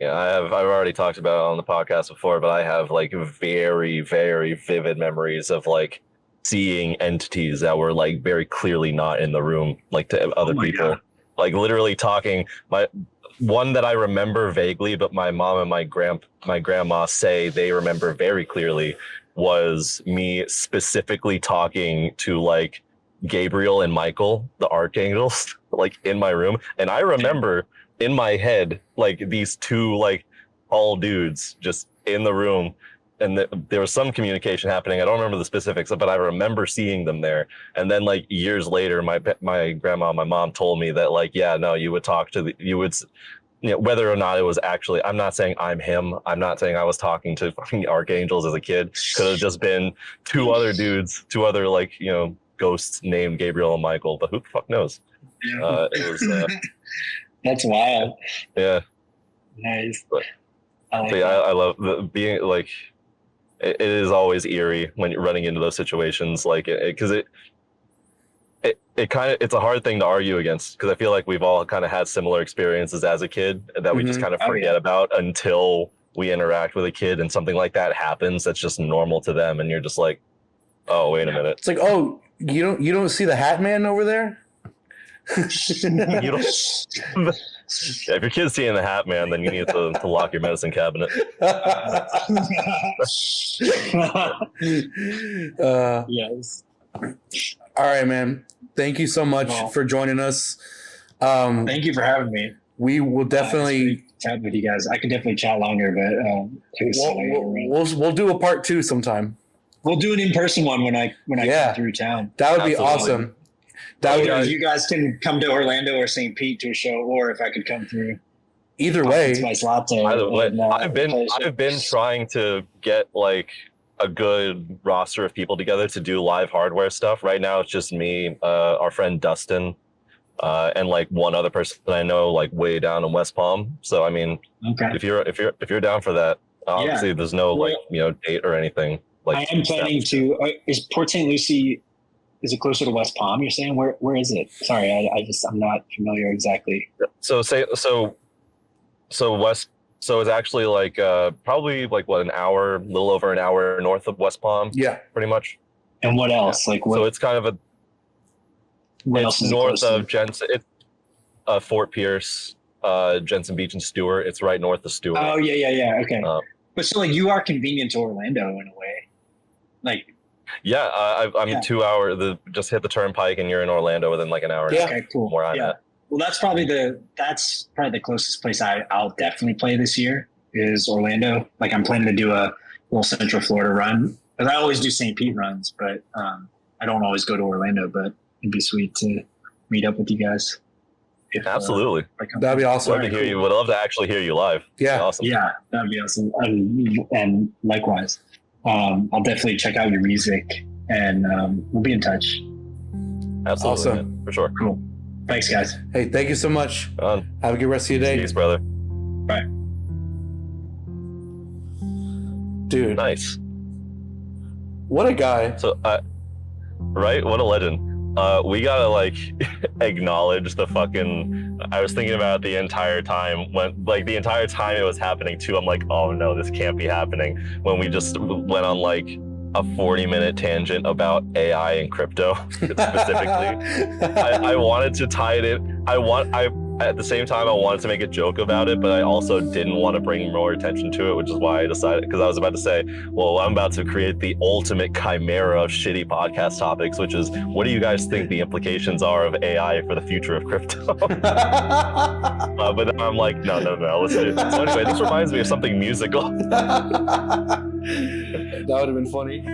I've already talked about it on the podcast before, but I have like very, very vivid memories of like seeing entities that were like very clearly not in the room, like to other my people. God. Like literally talking. one that I remember vaguely, but my mom and my grandma say they remember very clearly, was me specifically talking to like Gabriel and Michael, the archangels, like in my room. And I remember in my head, like these two like all dudes just in the room. And there was some communication happening. I don't remember the specifics, but I remember seeing them there. And then like years later, my grandma, my mom told me that like, yeah, no, you would talk to whether or not it was actually, I'm not saying I'm him. I'm not saying I was talking to fucking archangels as a kid. Could have just been two other like, ghosts named Gabriel and Michael, but who the fuck knows? Yeah. It was, That's wild. yeah. Nice. But I yeah, I love being like, it is always eerie when you're running into those situations, like because it kind of, it's a hard thing to argue against, because I feel like we've all kind of had similar experiences as a kid that we just kind of forget about until we interact with a kid and something like that happens that's just normal to them, and you're just like, oh, wait a minute. It's like, oh, you don't see the Hat Man over there? You don't. Yeah, if your kid's seeing the Hat Man, then you need to lock your medicine cabinet. Yes. All right, man. Thank you so much for joining us. Thank you for having me. We will definitely chat with you guys. I could definitely chat longer, but we'll do a part 2 sometime. We'll do an in-person one when I come through town. That would be Absolutely. awesome. That would, you guys can come to Orlando or St. Pete to a show, or if I could come through. either way. Spice Latte. Either way, and, I've been trying to get like a good roster of people together to do live hardware stuff. Right now, it's just me, our friend Dustin, and like one other person that I know, like way down in West Palm. So I mean, okay. if you're down for that, obviously there's no like date or anything. Like I am planning to. Is Port St. Lucie? Is it closer to West Palm? You're saying where is it? Sorry, I'm not familiar exactly. So West. So it's actually like probably like what, an hour, a little over an hour north of West Palm. Yeah, pretty much. And what else? Like what? So it's kind of it's north of Jensen. It's Fort Pierce, Jensen Beach, and Stewart. It's right north of Stewart. Oh yeah. Okay. But so like you are convenient to Orlando in a way, like. Yeah, I'm 2 hours. Just hit the turnpike, and you're in Orlando within like an hour. Yeah. Okay, cool. Where I'm at. Well, that's probably the closest place I'll definitely play this year is Orlando. Like I'm planning to do a little Central Florida run, because I always do St. Pete runs, but I don't always go to Orlando. But it'd be sweet to meet up with you guys. Absolutely, that'd be awesome. Love to hear you. Would love to actually hear you live. Yeah, awesome. Yeah, that'd be awesome. And likewise, I'll definitely check out your music, and we'll be in touch. Absolutely, awesome. Man, for sure. Cool. Thanks, guys. Hey, thank you so much. Have a good rest of your day. Peace, brother. Bye. Dude. Nice. What a guy. So, right? What a legend. We gotta like acknowledge the fucking. I was thinking about it the entire time the entire time it was happening too. I'm like, oh no, this can't be happening. When we just went on like a 40-minute tangent about AI and crypto specifically. I wanted to tie it in. At the same time, I wanted to make a joke about it, but I also didn't want to bring more attention to it, which is why I decided, because I was about to say, well, I'm about to create the ultimate chimera of shitty podcast topics, which is, what do you guys think the implications are of AI for the future of crypto? But then I'm like, no, let's do it. So anyway, this reminds me of something musical. That would have been funny.